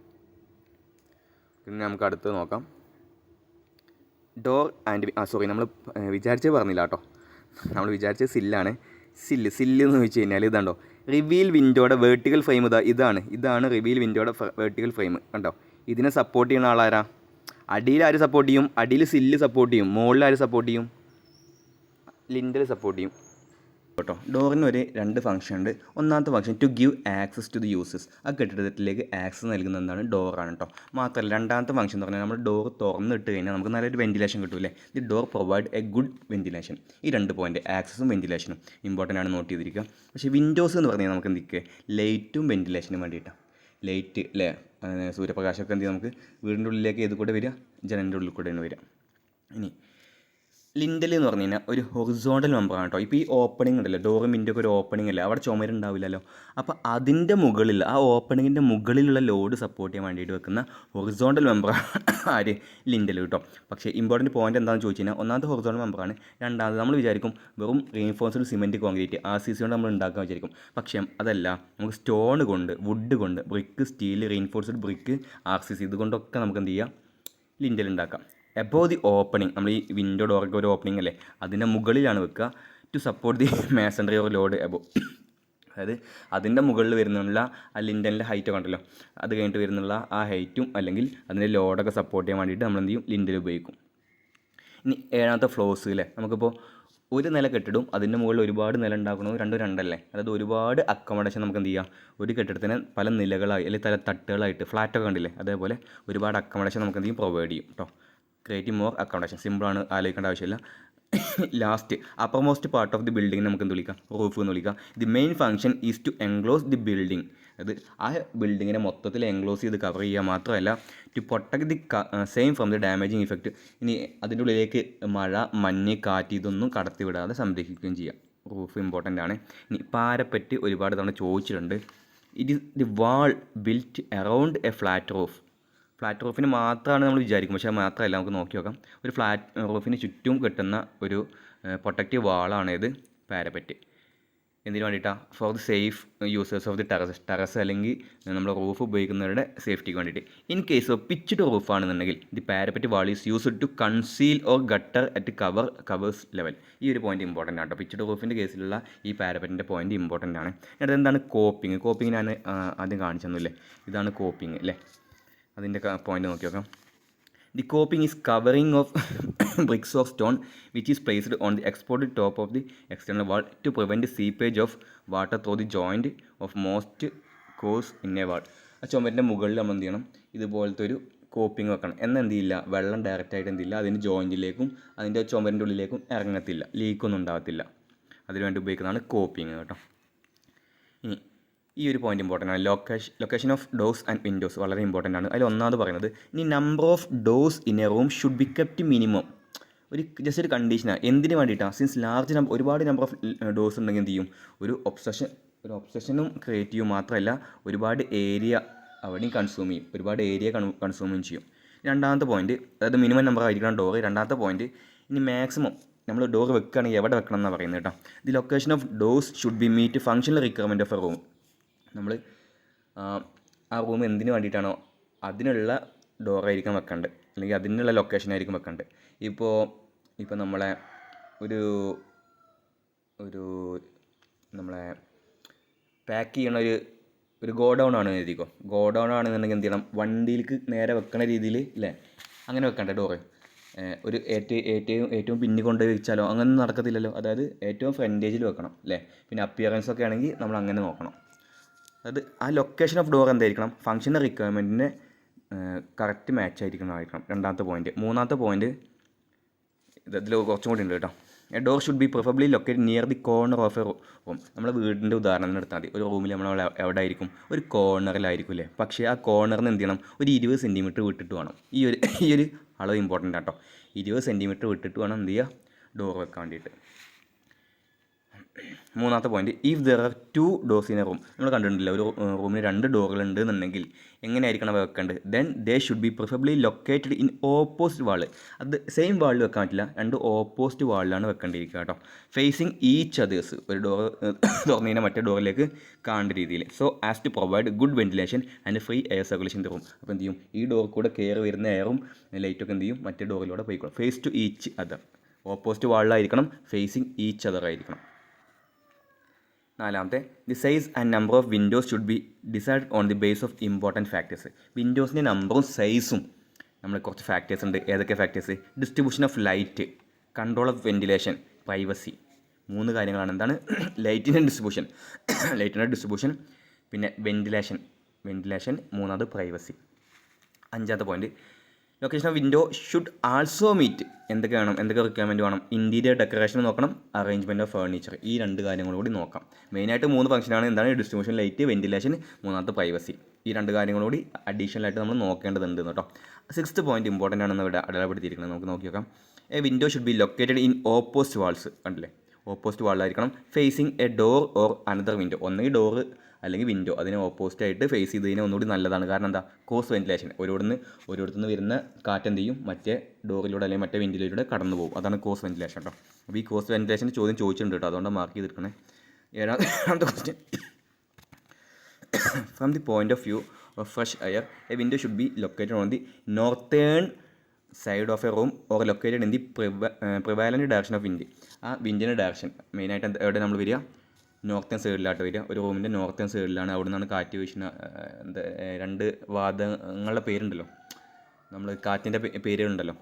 പിന്നെ നമുക്ക് അടുത്ത് നോക്കാം, ഡോർ ആൻഡ് നമ്മൾ വിചാരിച്ചത് പറഞ്ഞില്ല കേട്ടോ, നമ്മൾ വിചാരിച്ചത് സില്ലാണ്. സില്ല് എന്ന് വെച്ച് കഴിഞ്ഞാൽ ഇതാണ്ടോ, റിവീൽ വിൻഡോയുടെ വേർട്ടിക്കൽ ഫ്രെയിം ഇതാണ് റിവീൽ വിൻഡോയുടെ വേർട്ടിക്കൽ ഫ്രെയിം. കണ്ടോ, ഇതിനെ സപ്പോർട്ട് ചെയ്യുന്ന ആളാരാ, അടിയിൽ ആര് സപ്പോർട്ട് ചെയ്യും, അടിയിൽ സില്ല് സപ്പോർട്ട് ചെയ്യും, മുകളിൽ ആര് സപ്പോർട്ട് ചെയ്യും, ലിൻഡൽ സപ്പോർട്ട് ചെയ്യും കേട്ടോ. ഡോറിന് ഒരു 2 ഫംഗ്ഷൻ ഉണ്ട്. ഒന്നാമത്തെ function to give access to the users, ആ കെട്ടിടത്തിലേക്ക് ആക്സസ് നൽകുന്ന എന്താണ്, ഡോറാണ് കേട്ടോ. മാത്രമല്ല രണ്ടാമത്തെ ഫംഗ്ഷൻ എന്ന് പറഞ്ഞാൽ നമ്മൾ ഡോർ തുറന്നിട്ട് കഴിഞ്ഞാൽ നമുക്ക് നല്ലൊരു വെന്റിലേഷൻ കിട്ടുമല്ലേ. The door provide a good ventilation. ഈ 2 പോയിൻറ്റ്, ആക്സസും വെന്റിലേഷനും ഇമ്പോർട്ടൻ്റ് ആണ്, നോട്ട് ചെയ്തിരിക്കുക. പക്ഷേ വിൻഡോസ് എന്ന് പറഞ്ഞാൽ നമുക്ക് എന്തൊക്കെ, ലൈറ്റും വെന്റിലേഷനും വേണ്ടിയിട്ടാണ്. ലൈറ്റ് അല്ലേ, സൂര്യപ്രകാശമൊക്കെ എന്ത് ചെയ്യും, നമുക്ക് വീടിൻ്റെ ഉള്ളിലേക്ക് ഏത് കൂടെ വരിക, ജനലിൻ്റെ ഉള്ളിൽ കൂടെയാണ് വരിക. ഇനി ലിൻഡൽ എന്ന് പറഞ്ഞു കഴിഞ്ഞാൽ ഒരു ഹൊറിസോണ്ടൽ മെമ്പറാണ് കേട്ടോ. ഇപ്പോൾ ഈ ഓപ്പണിംഗ് ഉണ്ടല്ലോ, ഡോറും വിൻഡോക്ക് ഒരു ഓപ്പണിംഗ് അല്ലേ, അവിടെ ചുമരുണ്ടാവില്ലല്ലോ. അപ്പോൾ അതിൻ്റെ മുകളിൽ, ആ ഓപ്പണിങ്ങിൻ്റെ മുകളിലുള്ള ലോഡ് സപ്പോർട്ട് ചെയ്യാൻ വേണ്ടിയിട്ട് വെക്കുന്ന ഹൊറിസോണ്ടൽ മെമ്പറാണ് ആര്, ലിൻഡൽ കേട്ടോ. പക്ഷേ ഇമ്പോർട്ടൻറ്റ് പോയിന്റ് എന്താണെന്ന് ചോദിച്ചു കഴിഞ്ഞാൽ, ഒന്നാമത്തെ ഹൊറിസോണ്ടൽ മെമ്പറാണ്. രണ്ടാമത് നമ്മൾ വിചാരിക്കും വെറും റീഇൻഫോഴ്സ്ഡ് സിമെൻറ്റ് കോൺക്രീറ്റ് RCC കൊണ്ട് നമ്മൾ ഉണ്ടാക്കാൻ വിചാരിക്കും. പക്ഷേ അതല്ല, നമുക്ക് സ്റ്റോൺ കൊണ്ട്, വുഡ് കൊണ്ട്, brick, steel, reinforced brick, RCC ഇതുകൊണ്ടൊക്കെ നമുക്ക് എന്ത് ചെയ്യാം, ലിൻഡൽ ഉണ്ടാക്കാം. എബോവ് ദി ഓപ്പണിംഗ്, നമ്മൾ ഈ വിൻഡോ ഡോറൊക്കെ ഒരു ഓപ്പണിംഗ് അല്ലേ, അതിൻ്റെ മുകളിലാണ് വെക്കുക. To support the masonry or load above, അതായത് അതിൻ്റെ മുകളിൽ വരുന്നുള്ള ആ ലിൻഡലിൻ്റെ ഹൈറ്റ് കണ്ടല്ലോ, അത് കഴിഞ്ഞിട്ട് വരുന്നുള്ള ആ ഹൈറ്റും അല്ലെങ്കിൽ അതിൻ്റെ ലോഡൊക്കെ സപ്പോർട്ട് ചെയ്യാൻ വേണ്ടിയിട്ട് നമ്മൾ എന്ത് ചെയ്യും, ലിൻഡൽ ഉപയോഗിക്കും. ഇനി 7ാമത്തെ ഫ്ലോസ് അല്ലേ, നമുക്കിപ്പോൾ ഒരു നില കെട്ടിടും, അതിൻ്റെ മുകളിൽ ഒരുപാട് നില ഉണ്ടാക്കുന്നത് 2 അതായത് ഒരുപാട് അക്കോമഡേഷൻ നമുക്ക് എന്ത് ചെയ്യാം, ഒരു കെട്ടിടത്തിന് പല നിലകളായി അല്ലെങ്കിൽ പല തട്ടുകളായിട്ട്, ഫ്ലാറ്റൊക്കെ കണ്ടില്ലേ, അതേപോലെ ഒരുപാട് അക്കോമഡേഷൻ നമുക്ക് എന്ത് ചെയ്യും, പ്രൊവൈഡ് ചെയ്യും കേട്ടോ. ക്രിയേറ്റിംഗ് മോർ അക്കോമഡേഷൻ, സിമ്പിളാണ്, ആലോചിക്കേണ്ട ആവശ്യമില്ല. Last upper most part of the building നമുക്ക് എന്ത് വിളിക്കാം, റൂഫ് എന്ന് വിളിക്കാം. The main function is to enclose the building, അത് ആ ബിൽഡിങ്ങിനെ മൊത്തത്തിൽ എൻക്ലോസ് ചെയ്ത് കവർ ചെയ്യുക മാത്രമല്ല, to protect the same from the damaging effect. ഇനി അതിൻ്റെ ഉള്ളിലേക്ക് മഴ, മഞ്ഞ്, കാറ്റ് ഇതൊന്നും കടത്തിവിടാതെ സംരക്ഷിക്കുകയും ചെയ്യാം. റൂഫ് ഇമ്പോർട്ടൻ്റ് ആണ്. ഇനി പാരപ്പറ്റ് ഒരുപാട് തവണ ചോദിച്ചിട്ടുണ്ട്. It is the wall built around a flat റൂഫിന് മാത്രമാണ് നമ്മൾ വിചാരിക്കും, പക്ഷേ മാത്രമല്ല, നമുക്ക് നോക്കി നോക്കാം. ഒരു ഫ്ലാറ്റ് റൂഫിന് ചുറ്റും കെട്ടുന്ന ഒരു പ്രൊട്ടക്റ്റീവ് വാളാണ് ഇത് പാരപ്പറ്റ്. എന്തിനു വേണ്ടിയിട്ടാണ്? For the safe users of the terrace അല്ലെങ്കിൽ നമ്മൾ റൂഫ് ഉപയോഗിക്കുന്നവരുടെ സേഫ്റ്റിക്ക് വേണ്ടിയിട്ട്. In case of pitched roof ആണെന്നുണ്ടെങ്കിൽ the parapet wall is used to conceal or gutter at covers level. ഈ ഒരു പോയിന്റ് ഇമ്പോർട്ടൻ്റ് ആണ് കേട്ടോ. പിച്ച്ഡ് റൂഫിൻ്റെ കേസിലുള്ള ഈ പാരപ്പറ്റിൻ്റെ പോയിന്റ് ഇമ്പോർട്ടൻ്റ് ആണ്. എന്നിട്ട് എന്താണ് കോപ്പിംഗ്? കോപ്പിംഗ് ഞാൻ ആദ്യം കാണിച്ചൊന്നുമില്ലേ, ഇതാണ് കോപ്പിംഗ് അല്ലേ. അതിൻ്റെ പോയിന്റ് നോക്കി നോക്കാം. The coping is covering of bricks of stone which is placed on the exposed top of the external wall to prevent seepage of water through the joint of most course in a wall. ആ ചുമരിൻ്റെ മുകളിൽ നമ്മൾ എന്ത് ചെയ്യണം? ഇതുപോലത്തെ ഒരു coping വെക്കണം. എന്നാൽ എന്ത് ചെയ്യില്ല, വെള്ളം ഡയറക്റ്റായിട്ട് എന്ത് ചെയ്യില്ല അതിൻ്റെ ജോയിൻറ്റിലേക്കും അതിൻ്റെ ചുമരിൻ്റെ ഉള്ളിലേക്കും ഇറങ്ങത്തില്ല, ലീക്കൊന്നും ഉണ്ടാകത്തില്ല. അതിനുവേണ്ടി ഉപയോഗിക്കുന്നതാണ് കോപ്പിംഗ് കേട്ടോ. ഇനി ഈ ഒരു പോയിന്റ് ഇമ്പോർട്ടൻ്റ് ആണ്. Location of doors and Windows വളരെ ഇമ്പോർട്ടൻ്റ് ആണ്. അതിൽ ഒന്നാമത് പറയുന്നത് ഇനി number of doors in A room should be kept minimum. ഒരു ജസ്റ്റ് ഒരു കണ്ടീഷനാണ്. എന്തിനു വേണ്ടിയിട്ടാണ്? സിൻസ് ഒരുപാട് നമ്പർ ഓഫ് ഡോർസ് ഉണ്ടെങ്കിൽ എന്ത് ചെയ്യും, ഒരു ഒബ്സഷനും ക്രിയേറ്റ് ചെയ്യും. മാത്രമല്ല ഒരുപാട് ഏരിയ അവിടെയും കൺസ്യൂം ചെയ്യും, ഒരുപാട് ഏരിയ കൺസ്യൂമും ചെയ്യും. രണ്ടാമത്തെ പോയിന്റ്, അതായത് മിനിമം നമ്പർ ആയിരിക്കണം ഡോർ. രണ്ടാമത്തെ പോയിന്റ്, ഇനി മാക്സിമം നമ്മൾ ഡോർ വെക്കുകയാണെങ്കിൽ എവിടെ വെക്കണം എന്നാണ് പറയുന്നത് കേട്ടോ. The location of doors should be meet functional requirement of a room. നമ്മൾ ആ റൂം എന്തിനു വേണ്ടിയിട്ടാണോ അതിനുള്ള ഡോറായിരിക്കും വെക്കേണ്ടത്, അല്ലെങ്കിൽ അതിനുള്ള ലൊക്കേഷനായിരിക്കും വെക്കേണ്ടത്. ഇപ്പോൾ നമ്മളെ നമ്മളെ പാക്ക് ചെയ്യണ ഒരു ഗോഡൗൺ ആണ് എഴുതിക്കോ. ഗോഡൗൺ ആണെന്നുണ്ടെങ്കിൽ എന്ത് ചെയ്യണം, വണ്ടിയിലേക്ക് നേരെ വെക്കണ രീതിയിൽ അല്ലേ, അങ്ങനെ വെക്കണ്ടേ ഡോറ്. ഒരു ഏറ്റവും പിന്നി കൊണ്ടുപോയി വെച്ചാലോ അങ്ങനെ നടക്കത്തില്ലല്ലോ. അതായത് ഏറ്റവും ഫ്രണ്ടേജിൽ വെക്കണം അല്ലേ. പിന്നെ അപ്പിയറൻസ് ഒക്കെ ആണെങ്കിൽ നമ്മൾ അങ്ങനെ നോക്കണം. അത് ആ ലൊക്കേഷൻ ഓഫ് ഡോർ എന്തായിരിക്കണം, ഫങ്ഷണൽ റിക്വയർമെൻറ്റിന് കറക്റ്റ് മാച്ച് ആയിരിക്കണം. രണ്ടാമത്തെ പോയിന്റ്. മൂന്നാമത്തെ പോയിന്റ് ഇതിൽ കുറച്ചും കൂടി ഉണ്ട് കേട്ടോ. A door should be preferably locate near the corner of a room. നമ്മളെ വീടിൻ്റെ ഉദാഹരണം എടുത്താൽ മതി. ഒരു റൂമിൽ നമ്മൾ എവിടെ ആയിരിക്കും, ഒരു കോർണറിലായിരിക്കും അല്ലേ. പക്ഷേ ആ കോർണറിന് എന്ത് ചെയ്യണം, ഒരു 20 സെൻറ്റിമീറ്റർ വിട്ടിട്ട് വേണം. ഈ ഒരു അളവ് ഇമ്പോർട്ടൻ്റ് ആട്ടോ. 20 സെൻറ്റിമീറ്റർ വിട്ടിട്ട് വേണം എന്ത് ചെയ്യുക, ഡോർ വെക്കാൻ വേണ്ടിയിട്ട്. മൂന്നാമത്തെ point, if there are 2 doors in A room. നമ്മൾ കണ്ടിട്ടില്ല, ഒരു റൂമിന് 2 ഡോറുകൾ ഉണ്ട് എന്നുണ്ടെങ്കിൽ എങ്ങനെയായിരിക്കണം വെക്കേണ്ടത്? Then they should be preferably located in opposite wall. അത് സെയിം വാളിൽ വെക്കാൻ പറ്റില്ല, 2 ഓപ്പോസിറ്റ് വാളിലാണ് വെക്കേണ്ടിയിരിക്കുക കേട്ടോ. ഫേസിങ് ഈച്ച് അതേഴ്സ്, ഒരു ഡോർ തുറന്നതിനെ മറ്റേ ഡോറിലേക്ക് കാണേണ്ട രീതിയിൽ. So as to provide good ventilation and free air circulation in the room. അപ്പോൾ എന്ത് ചെയ്യും, ഈ ഡോർ കൂടെ കയറി വരുന്ന എയറും ലൈറ്റൊക്കെ എന്ത് ചെയ്യും, മറ്റേ ഡോറിലൂടെ പോയിക്കോളും. Face to each other, opposite വാളിലായിരിക്കണം, ഫേസിങ് ഈച്ച് അതർ ആയിരിക്കണം. നാലാമത്തെ, the size and number of windows should be decide on the base of important factors. വിൻഡോസിൻ്റെ നമ്പറും സൈസും നമ്മൾ കുറച്ച് ഫാക്ടേഴ്സ് ഉണ്ട്. ഏതൊക്കെ factors? Distribution of light, control of ventilation, privacy. 3 കാര്യങ്ങളാണ്. എന്താണ്? ലൈറ്റിൻ്റെ ഡിസ്ട്രിബ്യൂഷൻ, പിന്നെ വെന്റിലേഷൻ, മൂന്നാമത് പ്രൈവസി. അഞ്ചാമത്തെ point, location of window should also meet എന്തൊക്കെ റിക്വയർമെൻറ്റ് വേണം? ഇൻറ്റീരിയർ ഡെക്കറേഷൻ നോക്കണം, അറേഞ്ച്മെൻറ്റ് ഓഫ് ഫർണിച്ചർ. ഈ 2 കാര്യങ്ങൾ കൂടി നോക്കാം. മെയിനായിട്ട് 3 ഫംഗ്ഷനാണ്. എന്താണ്? ഡിസ്ട്രിബ്യൂഷൻ, ലൈറ്റ്, വെന്റിലേഷൻ, മൂന്നാമത്തെ പ്രൈവസി. ഈ 2 കാര്യങ്ങളൂടി അഡീഷണലായിട്ട് നമ്മൾ നോക്കേണ്ടതുണ്ട് കേട്ടോ. 6th പോയിന്റ് ഇമ്പോർട്ടൻ്റ് ആണെന്ന് ഇവിടെ അടയാളപ്പെടുത്തിയിരിക്കുന്നത്. നമുക്ക് നോക്കി നോക്കാം. A window should be located in opposite walls. കണ്ടില്ലേ, ഓപ്പോസിറ്റ് വാളിലായിരിക്കണം. Facing a door or another window. ഒന്നെങ്കിൽ ഡോറ് അല്ലെങ്കിൽ വിൻഡോ അതിന് ഓപ്പോസിറ്റ് ആയിട്ട് ഫേസ് ചെയ്തതിന് ഒന്നുകൂടി നല്ലതാണ്. കാരണം എന്താ? Cross ventilation. ഒരിടത്തുനിന്ന് വരുന്ന കാറ്റ് എന്ത് ചെയ്യും, മറ്റേ ഡോറിലൂടെ അല്ലെങ്കിൽ മറ്റേ വിൻഡോയിലൂടെ കടന്നു പോകും. അതാണ് ക്രോസ് വെന്റിലേഷൻ കേട്ടോ. അപ്പോൾ ഈ ക്രോസ് വെന്റിലേഷൻ ചോദ്യം ചോദിച്ചിട്ടുണ്ട് കേട്ടോ, അതുകൊണ്ട് മാർക്ക് ചെയ്തിരിക്കണേ. ഏഴാമത്തെ question, from the point of view of fresh air a window should be located on the northern side of a room or located in the prevalent direction of wind. ആ വിൻഡിൻ്റെ direction മെയിനായിട്ട് എവിടെ നമ്മൾ വരിക, northern സൈഡിലായിട്ട് വരിക. ഒരു റൂമിൻ്റെ നോർത്തേൺ സൈഡിലാണ്. അവിടെ നിന്നാണ് കാറ്റ് വീശുന്ന 2 വാദങ്ങളുടെ പേരുണ്ടല്ലോ, നമ്മൾ കാറ്റിൻ്റെ പേരുണ്ടല്ലോ,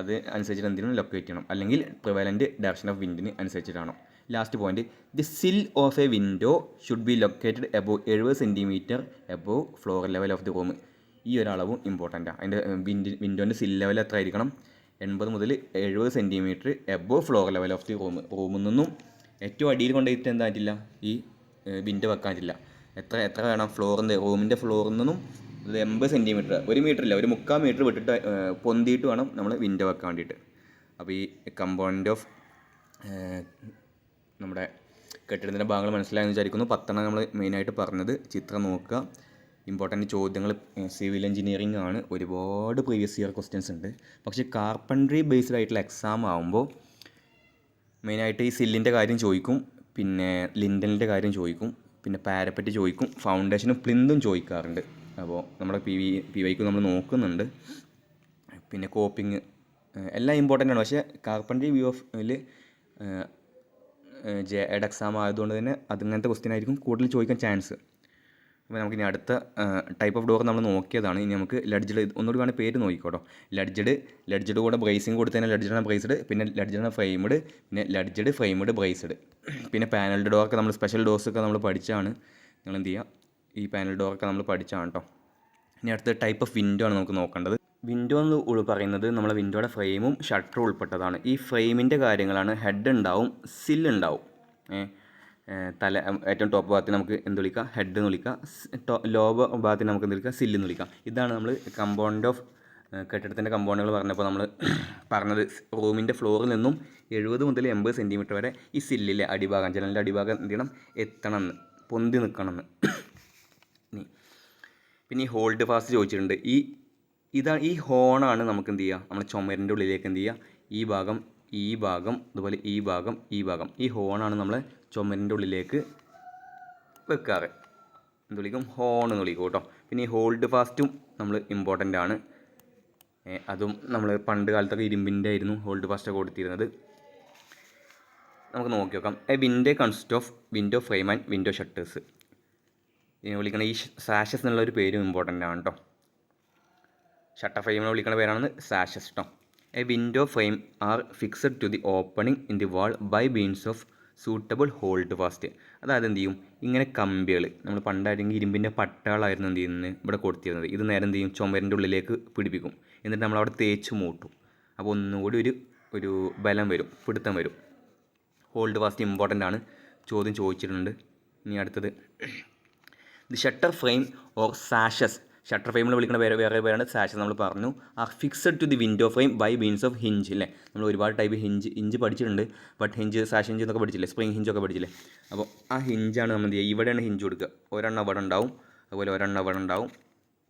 അത് അനുസരിച്ചിട്ട് എന്തിനും ലൊക്കേറ്റ് ചെയ്യണം, അല്ലെങ്കിൽ പ്രിവാലൻ്റ് ഡയറക്ഷൻ ഓഫ് വിൻഡിന് അനുസരിച്ചിട്ടാണോ. Last point, the sill of a window should be located above 70 centimetre above floor level of the room. ഈ ഒരളവും ഇമ്പോർട്ടൻ്റാണ്. അതിൻ്റെ വിൻഡോൻ്റെ സിൽ ലെവൽ എത്ര ആയിരിക്കണം? 80 മുതൽ 70 centimetre above floor level of the റൂമിൽ നിന്നും ഏറ്റവും അടിയിൽ കൊണ്ടുപോയിട്ട് എന്താ പറ്റില്ല, ഈ വിൻഡോ വെക്കാൻ പറ്റില്ല. എത്ര വേണം? റൂമിൻ്റെ ഫ്ലോറിൽ നിന്നും 80 സെൻറ്റിമീറ്റർ, 1 മീറ്റർ ഇല്ല, 1/4 മീറ്റർ വിട്ടിട്ട് പൊന്തിയിട്ട് വേണം നമ്മൾ വിൻഡോ വെക്കാൻ വേണ്ടിയിട്ട്. അപ്പോൾ ഈ കമ്പോണൻ്റ് ഓഫ് നമ്മുടെ കെട്ടിടത്തിൻ്റെ ഭാഗങ്ങൾ മനസ്സിലായെന്ന് വിചാരിക്കുന്നു. 10 നമ്മൾ മെയിനായിട്ട് പറഞ്ഞത്. ചിത്രം നോക്കുക. ഇമ്പോർട്ടൻ്റ് ചോദ്യങ്ങൾ സിവിൽ എഞ്ചിനീയറിംഗ് ആണ്. ഒരുപാട് പ്രീവിയസ് ഇയർ ക്വസ്റ്റ്യൻസ് ഉണ്ട്. പക്ഷേ കാർപ്പൻട്രി ബേസ്ഡ് ആയിട്ടുള്ള എക്സാം ആകുമ്പോൾ മെയിനായിട്ട് ഈ സില്ലിൻ്റെ കാര്യം ചോദിക്കും, പിന്നെ ലിൻഡലിൻ്റെ കാര്യം ചോദിക്കും, പിന്നെ പാരപ്പറ്റ് ചോദിക്കും, ഫൗണ്ടേഷനും പ്ലിന്തും ചോദിക്കാറുണ്ട്. അപ്പോൾ നമ്മുടെ പി വൈക്ക് നമ്മൾ നോക്കുന്നുണ്ട്. പിന്നെ കോപ്പിങ് എല്ലാം ഇമ്പോർട്ടൻ്റ് ആണ്. പക്ഷേ carpentry view of Ed exam ആയതുകൊണ്ട് തന്നെ അങ്ങനത്തെ ക്വസ്റ്റ്യൻ ആയിരിക്കും കൂടുതൽ ചോദിക്കാൻ ചാൻസ്. അപ്പോൾ നമുക്ക് ഇനി അടുത്ത ടൈപ്പ് ഓഫ് ഡോർ നമ്മൾ നോക്കിയതാണ്. ഇനി നമുക്ക് ലഡ്ജഡ് ഒന്നുകൂടി വേണമെങ്കിൽ പേര് നോക്കിക്കോട്ടോ. ലഡ്ജഡ് കൂടെ ബ്രേസിങ് കൊടുത്തതിന് ലഡ്ജഡ് ബ്രേസ്ഡ്, പിന്നെ ലഡ്ജഡ് ഫ്രെയിംഡ്, പിന്നെ ലഡ്ജഡ് ഫ്രെയിംഡ് ബ്രേസ്ഡ്. പിന്നെ പാനൽഡ് ഡോറൊക്കെ നമ്മൾ സ്പെഷ്യൽ ഡോർസൊക്കെ നമ്മൾ പഠിച്ചാണ്. നിങ്ങൾ എന്ത് ചെയ്യുക, ഈ പാനൽ ഡോറൊക്കെ നമ്മൾ പഠിച്ചാണ് കേട്ടോ. ഇനി അടുത്ത ടൈപ്പ് ഓഫ് വിൻഡോ ആണ് നമുക്ക് നോക്കേണ്ടത്. വിൻഡോ എന്ന് പറയുന്നത് നമ്മളെ വിൻഡോയുടെ ഫ്രെയിമും ഷട്ടറും ഉൾപ്പെട്ടതാണ്. ഈ ഫ്രെയിമിൻ്റെ കാര്യങ്ങളാണ് ഹെഡ് ഉണ്ടാവും, സില്ലുണ്ടാവും. ഏറ്റവും ടോപ്പ് ഭാഗത്തിന് നമുക്ക് എന്ത് വിളിക്കാം, ഹെഡ് എന്ന് വിളിക്കാം. ലോ ഭാഗത്തിന് നമുക്ക് എന്ത് വിളിക്കാം, സില്ല് എന്ന് വിളിക്കാം. ഇതാണ് നമ്മൾ കമ്പോണൻ്റ് ഓഫ് കെട്ടിടത്തിൻ്റെ കമ്പോണുകൾ പറഞ്ഞപ്പോൾ നമ്മൾ പറഞ്ഞത്. റൂമിൻ്റെ ഫ്ലോറിൽ നിന്നും 70 മുതൽ 80 സെൻറ്റിമീറ്റർ വരെ ഈ സില്ലിലെ അടിഭാഗം, ജനലിൻ്റെ അടിഭാഗം എന്ത് ചെയ്യണം, എത്തണമെന്ന്, പൊന്തി നിൽക്കണമെന്ന്. പിന്നെ ഈ ഹോൾഡ് ഫാസ്റ്റ് ചോദിച്ചിട്ടുണ്ട്. ഈ ഹോണാണ് നമുക്ക് എന്ത് ചെയ്യുക, നമ്മൾ ചുമരിൻ്റെ ഉള്ളിലേക്ക് എന്ത് ചെയ്യുക, ഈ ഭാഗം അതുപോലെ ഈ ഭാഗം ഈ ഹോണാണ് നമ്മൾ ചുമരിൻ്റെ ഉള്ളിലേക്ക് വെക്കാറ്. എന്ത് വിളിക്കും, ഹോൺ എന്ന് വിളിക്കും കേട്ടോ. പിന്നെ ഈ ഹോൾഡ് ഫാസ്റ്റും നമ്മൾ ഇമ്പോർട്ടൻ്റ് ആണ്. അതും നമ്മൾ പണ്ട് കാലത്തൊക്കെ ഇരുമ്പിൻ്റെ ആയിരുന്നു ഹോൾഡ് ഫാസ്റ്റൊക്കെ കൊടുത്തിരുന്നത്. നമുക്ക് നോക്കി നോക്കാം. Window consist of window frame and window shutters. ഇതിനെ വിളിക്കണ ഈ സാഷസ് എന്നുള്ളൊരു പേരും ഇമ്പോർട്ടൻ്റ് ആണ് കേട്ടോ. ഷട്ടർ ഫ്രെയിമിനെ വിളിക്കുന്ന പേരാണ് സാഷസ് കേട്ടോ. A window frame are fixed to the opening in the wall by means of suitable hold fast. അതായത് എന്ത് ചെയ്യും, ഇങ്ങനെ കമ്പികൾ നമ്മൾ പണ്ടായിരുന്നെങ്കിൽ ഇരുമ്പിൻ്റെ പട്ടകളായിരുന്നു എന്ത് ചെയ്യുന്നത് ഇവിടെ കൊടുത്തിരുന്നത്. ഇത് നേരെ എന്ത് ചെയ്യും, ചുമരിൻ്റെ ഉള്ളിലേക്ക് പിടിപ്പിക്കും. എന്നിട്ട് നമ്മളവിടെ തേച്ച് മൂട്ടും. അപ്പോൾ ഒന്നുകൂടി ഒരു ബലം വരും, പിടുത്തം വരും. ഹോൾഡ് ഫാസ്റ്റ് ഇമ്പോർട്ടൻ്റ് ആണ്, ചോദ്യം ചോദിച്ചിട്ടുണ്ട്. ഇനി അടുത്തത് the shutter frame or sashes. Shutter ഫ്രെയിമിൽ വിളിക്കുന്ന വേറെ പേരാണ് സാഷസ്. നമ്മൾ പറഞ്ഞു are fixed to the window frame by means of hinge. അല്ലേ, നമ്മൾ ഒരുപാട് ടൈപ്പ് ഹിഞ്ച് പഠിച്ചിട്ടുണ്ട്. ബട്ട് സാഷ് ഹിഞ്ച് എന്നൊക്കെ പഠിച്ചില്ലേ, സ്പ്രിങ് ഹിഞ്ചൊക്കെ പഠിച്ചില്ലേ. അപ്പോൾ ആ ഹിഞ്ചാണ് നമ്മൾ എന്ത് ചെയ്യുക, ഇവിടെയാണ് ഹിഞ്ച് കൊടുക്കുക. ഒരെണ്ണം അവിടെ ഉണ്ടാവും, അതുപോലെ ഒരെണ്ണം അവിടെ ഉണ്ടാവും,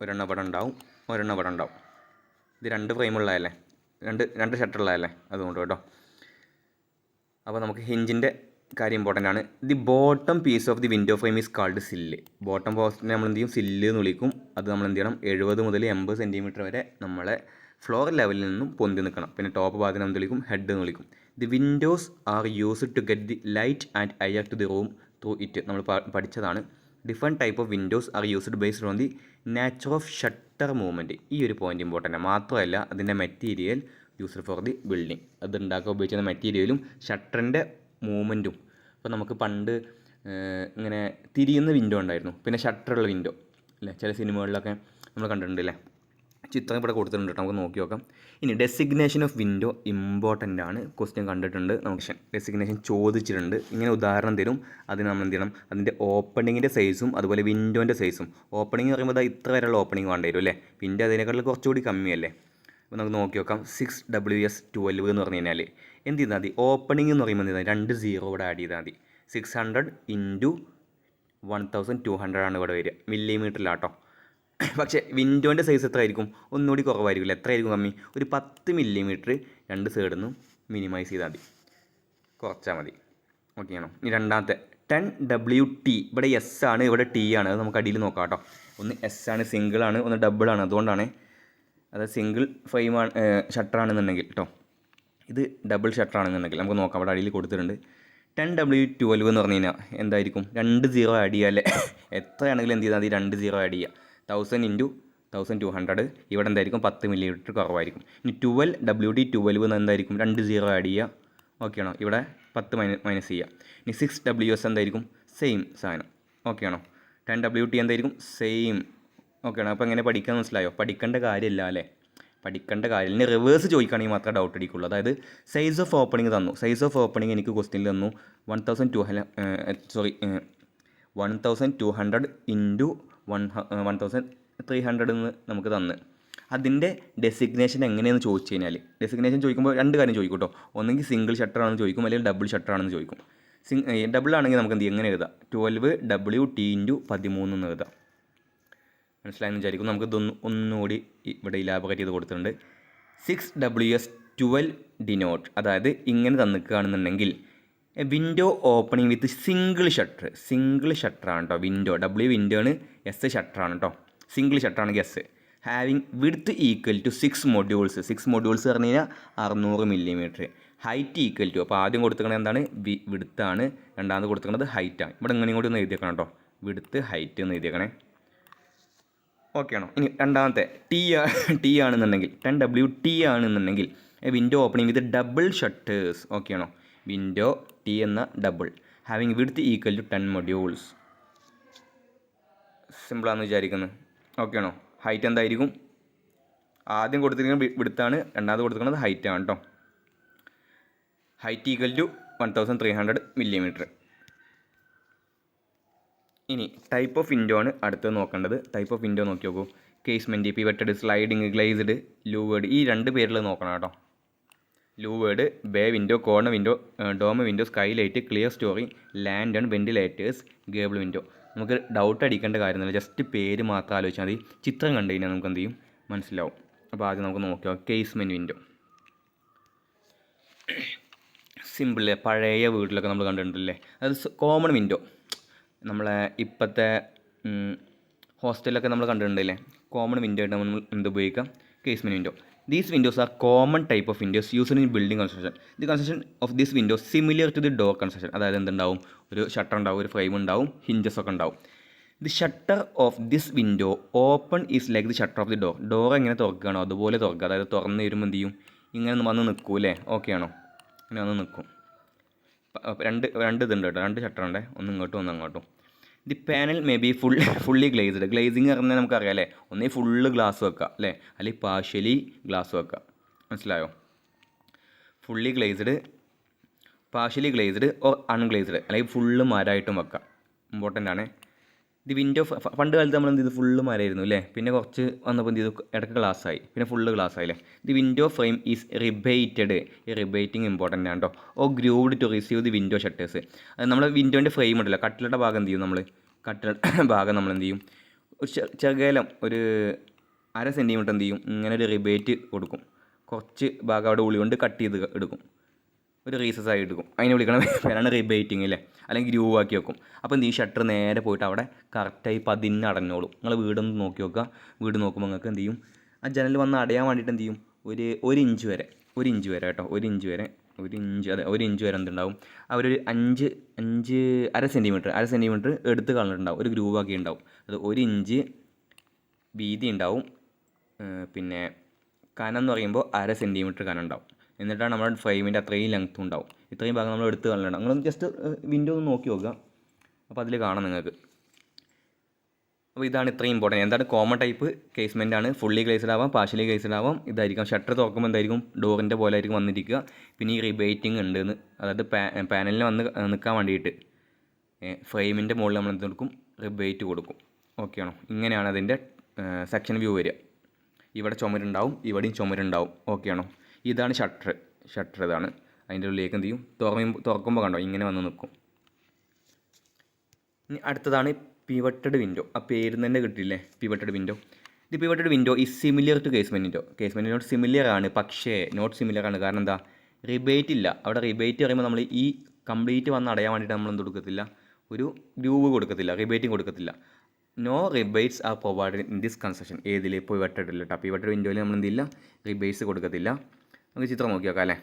ഒരെണ്ണം അവിടെ ഉണ്ടാവും, ഒരെണ്ണം അവിടെ ഉണ്ടാവും. ഇത് 2 ഫ്രെയിമുള്ളതല്ലേ, രണ്ട് ഷട്ടറുള്ളതല്ലേ, അതുകൊണ്ട് കേട്ടോ. അപ്പോൾ നമുക്ക് ഹിഞ്ചിൻ്റെ കാര്യം ഇമ്പോർട്ടൻ്റ് ആണ്. The bottom piece of the window frame is called sill. Bottom പോസ്റ്റിനെ നമ്മൾ എന്ത് ചെയ്യും, സില്ല് എന്ന് വിളിക്കും. അത് നമ്മൾ എന്ത് ചെയ്യണം, 70 മുതൽ 80 സെൻറ്റിമീറ്റർ വരെ നമ്മളെ ഫ്ലോർ ലെവലിൽ നിന്നും പൊന്തി നിൽക്കണം. പിന്നെ ടോപ്പ് ഭാഗത്തിന് എന്ത് വിളിക്കും, ഹെഡ് എന്ന് വിളിക്കും. The windows are used to get the light and air to the room through it. നമ്മൾ പഠിച്ചതാണ്. Different type of windows are used based on the nature of shutter movement. ഈ ഒരു പോയിൻറ്റ് ഇമ്പോർട്ടൻ്റ് ആണ്. മാത്രമല്ല അതിൻ്റെ material used for the building. അത് ഉണ്ടാക്കാൻ ഉപയോഗിക്കുന്ന മെറ്റീരിയലും ഷട്ടറിൻ്റെ മൂവ്മെൻറ്റും. അപ്പോൾ നമുക്ക് പണ്ട് ഇങ്ങനെ തിരിയുന്ന വിൻഡോ ഉണ്ടായിരുന്നു, പിന്നെ ഷട്ടറുള്ള വിൻഡോ അല്ലേ, ചില സിനിമകളിലൊക്കെ നമ്മൾ കണ്ടിട്ടുണ്ട് അല്ലേ. ചിത്രം ഇവിടെ കൊടുത്തിട്ടുണ്ട്, നമുക്ക് നോക്കി നോക്കാം. ഇനി ഡെസിഗ്നേഷൻ ഓഫ് വിൻഡോ ഇമ്പോർട്ടൻ്റ് ആണ്, ക്വസ്റ്റ്യൻ കണ്ടിട്ടുണ്ട്. നമുക്ക് ഡെസിഗ്നേഷൻ ചോദിച്ചിട്ടുണ്ട്. ഇങ്ങനെ ഉദാഹരണം തരും, അതിന് നമ്മൾ എന്ത് ചെയ്യണം, അതിൻ്റെ ഓപ്പണിങ്ങിൻ്റെ സൈസും അതുപോലെ വിൻഡോൻ്റെ സൈസും. ഓപ്പണിംഗ് എന്ന് പറയുമ്പോൾ ഇത്ര വരെയുള്ള ഓപ്പണിംഗ് വേണ്ടി വരും അല്ലേ, വിൻഡോ അതിനേക്കാൾ കുറച്ചുകൂടി കമ്മിയല്ലേ. അപ്പോൾ നമുക്ക് നോക്കി നോക്കാം. 6WS12 എന്ന് പറഞ്ഞു കഴിഞ്ഞാൽ എന്ത് ചെയ്താൽ മതി, ഓപ്പണിംഗ് എന്ന് പറയുമ്പോൾ എന്ത് ചെയ്താൽ 2 0 ഇവിടെ ആഡ് ചെയ്താൽ മതി. 600 × 1200 ആണ് ഇവിടെ വരിക, മില്ലിമീറ്ററിലാട്ടോ. പക്ഷേ വിൻഡോൻ്റെ സൈസ് എത്ര ആയിരിക്കും, ഒന്നുകൂടി കുറവായിരിക്കില്ല. എത്ര ആയിരിക്കും കമ്മി, ഒരു 10 മില്ലിമീറ്റർ 2 സൈഡിൽ നിന്നും മിനിമൈസ് ചെയ്താൽ മതി, കുറച്ചാൽ മതി. ഓക്കെ ആണോ. ഇനി രണ്ടാമത്തെ 10WT. ഇവിടെ S ആണ്, ഇവിടെ T ആണ്. അത് നമുക്ക് അടിയിൽ നോക്കാം കേട്ടോ. ഒന്ന് S ആണ്, സിംഗിളാണ്, ഒന്ന് ഡബിളാണ്. അതുകൊണ്ടാണ് അത് സിംഗിൾ ഫ്രെയിമാണ് ഷട്ടറാണെന്നുണ്ടെങ്കിൽ കേട്ടോ. ഇത് ഡബിൾ ഷട്ടറാണെന്നുണ്ടെങ്കിൽ നമുക്ക് നോക്കാം, അവിടെ അടിയിൽ കൊടുത്തിട്ടുണ്ട്. 10W12 എന്ന് പറഞ്ഞു കഴിഞ്ഞാൽ എന്തായിരിക്കും, 2 0 ആഡ് ചെയ്യുക അല്ലേ. എത്രയാണെങ്കിലും എന്ത് ചെയ്താൽ മതി, 2 0 ആഡ് ചെയ്യുക. 1000 × 1200. ഇവിടെ എന്തായിരിക്കും, 10 മില്ലിമീറ്റർ കുറവായിരിക്കും. ഇനി 12WT12 എന്ന് എന്തായിരിക്കും, 2 0 ആഡ് ചെയ്യുക. ഓക്കെ ആണോ. ഇവിടെ 10 മൈനസ് ചെയ്യുക. ഇനി 6WS എന്തായിരിക്കും, സെയിം സാധനം. ഓക്കെ ആണോ. 10WT എന്തായിരിക്കും, സെയിം. ഓക്കെ ആണോ. അപ്പോൾ എങ്ങനെ പഠിക്കാൻ മനസ്സിലായോ, പഠിക്കേണ്ട കാര്യമില്ല അല്ലേ, പഠിക്കേണ്ട കാര്യം. ഇനി റിവേഴ്സ് ചോദിക്കുകയാണെങ്കിൽ മാത്രമേ ഡൗട്ട് അടിക്കുള്ളൂ. അതായത് സൈസ് ഓഫ് ഓപ്പണിംഗ് തന്നു. സൈസ് ഓഫ് ഓപ്പണിംഗ് എനിക്ക് ക്വസ്റ്റ്യനിൽ തന്നു 1200 × 1300 എന്ന് നമുക്ക് തന്ന്. അതിൻ്റെ ഡെസിഗ്നേഷൻ എങ്ങനെയെന്ന് ചോദിച്ചു കഴിഞ്ഞാൽ, ഡെസിഗ്നേഷൻ ചോദിക്കുമ്പോൾ 2 കാര്യം ചോദിക്കും കേട്ടോ. ഒന്നെങ്കിൽ സിംഗിൾ ഷട്ടറാണെന്ന് ചോദിക്കും, അല്ലെങ്കിൽ ഡബിൾ ഷട്ടറാണെന്ന് ചോദിക്കും. ഡബിൾ ആണെങ്കിൽ നമുക്ക് എന്ത് എങ്ങനെ എഴുതാം, 12WT × 13 എന്ന് എഴുതാം. മനസ്സിലായെന്ന് വിചാരിക്കും. നമുക്ക് ഒന്നുകൂടി ഇവിടെ ഇലാബറേറ്റ് ചെയ്ത് കൊടുത്തിട്ടുണ്ട്. 6WS12 denote. അതായത് ഇങ്ങനെ തന്നിക്കുകയാണെന്നുണ്ടെങ്കിൽ a window opening with single ഷട്ടറാണ് കേട്ടോ. വിൻഡോ ആണ്, എസ് ഷട്ടറാണ് കേട്ടോ. സിംഗിൾ ഷട്ടറാണെങ്കിൽ S. Having width equal to 6 modules പറഞ്ഞു കഴിഞ്ഞാൽ 600 മില്ലിമീറ്റർ. ഹൈറ്റ് ഈക്വൽ ടു, അപ്പോൾ ആദ്യം കൊടുത്തിരിക്കുന്നത് എന്താണ്, വിഡ്ത്താണ്. രണ്ടാമത് കൊടുത്തിരിക്കുന്നത് ഹൈറ്റാണ്. ഇവിടെ ഇങ്ങനെ കൂടി ഒന്ന് എഴുതിയേക്കണം കേട്ടോ, വിഡ്ത്ത് ഹൈറ്റ് എന്ന് എഴുതിയേക്കണേ. ഓക്കെ ആണോ? ഇനി രണ്ടാമത്തെ ടി ആണെന്നുണ്ടെങ്കിൽ 10W ആണെന്നുണ്ടെങ്കിൽ window opening with double shutters. Okay ആണോ? വിൻഡോ ടി എന്ന double, having width equal to 10 modules. സിമ്പിളാണെന്ന് വിചാരിക്കുന്നത്. ഓക്കെ ആണോ? ഹൈറ്റ് എന്തായിരിക്കും? ആദ്യം കൊടുത്തിരിക്കുന്നത് വിഡ്ത്താണ്, രണ്ടാമത് കൊടുത്തിരിക്കുന്നത് ഹൈറ്റാണ് കേട്ടോ. Height equal to 1300 millimetre. ഇനി ടൈപ്പ് ഓഫ് വിൻഡോ ആണ് അടുത്തത് നോക്കേണ്ടത്. ടൈപ്പ് ഓഫ് വിൻഡോ നോക്കി നോക്കൂ. Casement, pivoted, sliding, glazed, louvered, ഈ 2 പേരിൽ നോക്കണം കേട്ടോ. Louvered, bay window, corner window, dome window, skylight, clerestory, lantern, ventilators, gable window. നമുക്ക് ഡൗട്ട് അടിക്കേണ്ട കാര്യമൊന്നുമില്ല, ജസ്റ്റ് പേര് മാത്രം ആലോചിച്ചാൽ മതി. ചിത്രം കണ്ടു കഴിഞ്ഞാൽ നമുക്ക് എന്ത് ചെയ്യും, മനസ്സിലാവും. അപ്പോൾ ആദ്യം നമുക്ക് നോക്കാം കേസ്മെൻറ്റ് വിൻഡോ. സിമ്പിൾ, പഴയ വീട്ടിലൊക്കെ നമ്മൾ കണ്ടിട്ടുണ്ടല്ലേ, അത് കോമൺ വിൻഡോ. നമ്മളെ ഇപ്പോഴത്തെ ഹോസ്റ്റലിലൊക്കെ നമ്മൾ കണ്ടിട്ടുണ്ടല്ലേ, കോമൺ വിൻഡോ ആയിട്ട് നമ്മൾ എന്ത് ഉപയോഗിക്കാം, casement window. These windows are common type of windows used in building construction. The construction of this window similar to the door construction. അതായത് എന്തുണ്ടാവും, ഒരു ഷട്ടർ ഉണ്ടാവും, ഒരു ഫ്രെയിം ഉണ്ടാവും, ഹിഞ്ചസ് ഒക്കെ ഉണ്ടാവും. The shutter of this window open is like the shutter of the door. Door എങ്ങനെ തുറക്കുകയാണോ അതുപോലെ തുറക്കുക. അതായത് തുറന്ന് വരുമ്പോൾ എന്ത് ചെയ്യും, ഇങ്ങനെ വന്ന് നിൽക്കും അല്ലേ. ഓക്കെ ആണോ? ഇങ്ങനെ വന്ന് നിൽക്കും. രണ്ട് ഇതുണ്ട് കേട്ടോ, 2 ഷട്ടർ ഉണ്ട്, ഒന്ന് ഇങ്ങോട്ടും ഒന്ന് അങ്ങോട്ടും. The panel may be fully glazed. Glazing പറഞ്ഞാൽ നമുക്കറിയാം അല്ലേ, ഒന്നേ ഫുള്ള് ഗ്ലാസ് വെക്കുക അല്ലേ, അല്ലെങ്കിൽ പാർഷ്യലി ഗ്ലാസ് വെക്കുക. മനസ്സിലായോ? Fully glazed, partially glazed or unglazed, അല്ലെങ്കിൽ ഫുള്ള് മരമായിട്ടും വെക്കാം. ഇമ്പോർട്ടൻ്റ് ആണ്. ദി വിൻഡോ, പണ്ട് കാലത്ത് നമ്മൾ എന്ത് ചെയ്തു, ഫുള്ള് മരമായിരുന്നു അല്ലേ, പിന്നെ കുറച്ച് വന്നപ്പോൾ എന്ത് ചെയ്തു, ഇടയ്ക്ക് ഗ്ലാസ്സായി, പിന്നെ ഫുള്ള് ഗ്ലാസ് ആയില്ലേ. The window frame is rebated. ഈ റിബേറ്റിംഗ് ഇമ്പോർട്ടൻ്റ് ആണ് കേട്ടോ. Or grooved to receive the window shutters. അത് നമ്മൾ വിൻഡോൻ്റെ ഫ്രെയിം ഉണ്ടല്ലോ, കട്ടിലയുടെ ഭാഗം എന്ത് ചെയ്യും, കട്ടിലയുടെ ഭാഗം നമ്മൾ എന്ത് ചെയ്യും, ഒരു ചെറുകേലം ഒരു 1/2 സെൻറ്റിമീറ്റർ എന്ത് ചെയ്യും, ഇങ്ങനെ ഒരു റിബേറ്റ് കൊടുക്കും. കുറച്ച് ഭാഗം അവിടെ ഉള്ളി കൊണ്ട് കട്ട് ചെയ്ത് എടുക്കും, ഒരു റീസസ് ആയി എടുക്കും. അതിനെ വിളിക്കണം പേരാണ് റിബേറ്റിംഗ് അല്ലേ, അല്ലെങ്കിൽ ഗ്രൂവ് ആക്കി വെക്കും. അപ്പോൾ എന്ത് ഈ ഷട്ടർ നേരെ പോയിട്ട് അവിടെ കറക്റ്റായി അടഞ്ഞോളും. നിങ്ങൾ വീടൊന്ന് നോക്കി നോക്കുക. വീട് നോക്കുമ്പോൾ നിങ്ങൾക്ക് എന്ത് ചെയ്യും, ആ ജനൽ വന്ന് അടയാൻ വേണ്ടിയിട്ട് എന്ത് ചെയ്യും, ഒരു ഇഞ്ച് വരെ കേട്ടോ, ഒരു ഇഞ്ച് വരെ എന്തുണ്ടാവും, അവരൊരു 1/2 സെൻറ്റിമീറ്റർ എടുത്ത് കളഞ്ഞിട്ടുണ്ടാവും, ഒരു ഗ്രൂവ് ആക്കി ഉണ്ടാവും. അത് 1 ഇഞ്ച് വീതി ഉണ്ടാവും. പിന്നെ കനം എന്ന് പറയുമ്പോൾ 1/2 സെൻറ്റിമീറ്റർ കനം ഉണ്ടാവും. എന്നിട്ടാണ് നമ്മുടെ ഫ്രെയിമിൻ്റെ അത്രയും ലെങ്ത്തും ഉണ്ടാവും. ഇത്രയും ഭാഗം നമ്മൾ എടുത്ത് കളഞ്ഞിട്ടുണ്ട്. നിങ്ങളൊന്ന് ജസ്റ്റ് വിൻഡോ ഒന്ന് നോക്കി നോക്കുക, അപ്പോൾ അതിൽ കാണാം നിങ്ങൾക്ക്. അപ്പോൾ ഇതാണ് ഇത്രയും ഇമ്പോർട്ടൻറ്റ്. എന്താണ് കോമൺ ടൈപ്പ് കേസ്മെൻ്റ് ആണ്. ഫുള്ളി ഗ്ലേസ്ഡ് ആവാം, പാർഷ്യലി ഗ്ലേസ്ഡ് ആവാം. ഇതായിരിക്കും ഷട്ടർ തുറക്കുമ്പോൾ എന്തായിരിക്കും, ഡോറിൻ്റെ പോലെ ആയിരിക്കും വന്നിരിക്കുക. പിന്നെ ഈ റിബേറ്റിംഗ് ഉണ്ട് എന്ന്, അതായത് പാനലിന് വന്ന് നിൽക്കാൻ വേണ്ടിയിട്ട് ഫ്രെയിമിൻ്റെ മുകളിൽ നമ്മൾ എന്ത് കൊടുക്കും, റിബേറ്റ് കൊടുക്കും. ഓക്കെ ആണോ? ഇങ്ങനെയാണ് അതിൻ്റെ സെക്ഷൻ വ്യൂ വരിക. ഇവിടെ ചുമരുണ്ടാവും, ഇവിടെയും ചുമരുണ്ടാവും. ഓക്കെ ആണോ? ഇതാണ് ഷട്ടർ ഇതാണ്. അതിൻ്റെ ഉള്ളിലേക്ക് എന്ത് ചെയ്യും, തുറക്കുമ്പോൾ കണ്ടോ ഇങ്ങനെ വന്ന് നിൽക്കും. ഇനി അടുത്തതാണ് പിവറ്റഡ് വിൻഡോ. ആ പേര് തന്നെ കിട്ടിയില്ലേ, pivoted window. The pivoted window is similar to കേസ്മെൻറ്റിനോട് സിമിലർ ആണ്, പക്ഷേ നോട്ട് സിമിലർ ആണ്. കാരണം എന്താ, റിബേറ്റ് ഇല്ല. അവിടെ റിബേറ്റ് പറയുമ്പോൾ നമ്മൾ ഈ കംപ്ലീറ്റ് വന്ന് അടയാൻ വേണ്ടിയിട്ട് നമ്മൾ എന്ത് കൊടുക്കത്തില്ല, ഒരു ഗ്രൂവ് കൊടുക്കത്തില്ല, റിബേറ്റിംഗ് കൊടുക്കത്തില്ല. No rebates are provided in this construction. ഏതിൽ, പിവറ്റഡില്ല കേട്ടോ. പിവറ്റഡ് വിൻഡോയിൽ നമ്മൾ എന്തില്ല, റിബേറ്റ്സ് കൊടുക്കത്തില്ല. നമുക്ക് ചിത്രം നോക്കി നോക്കാം അല്ലേ.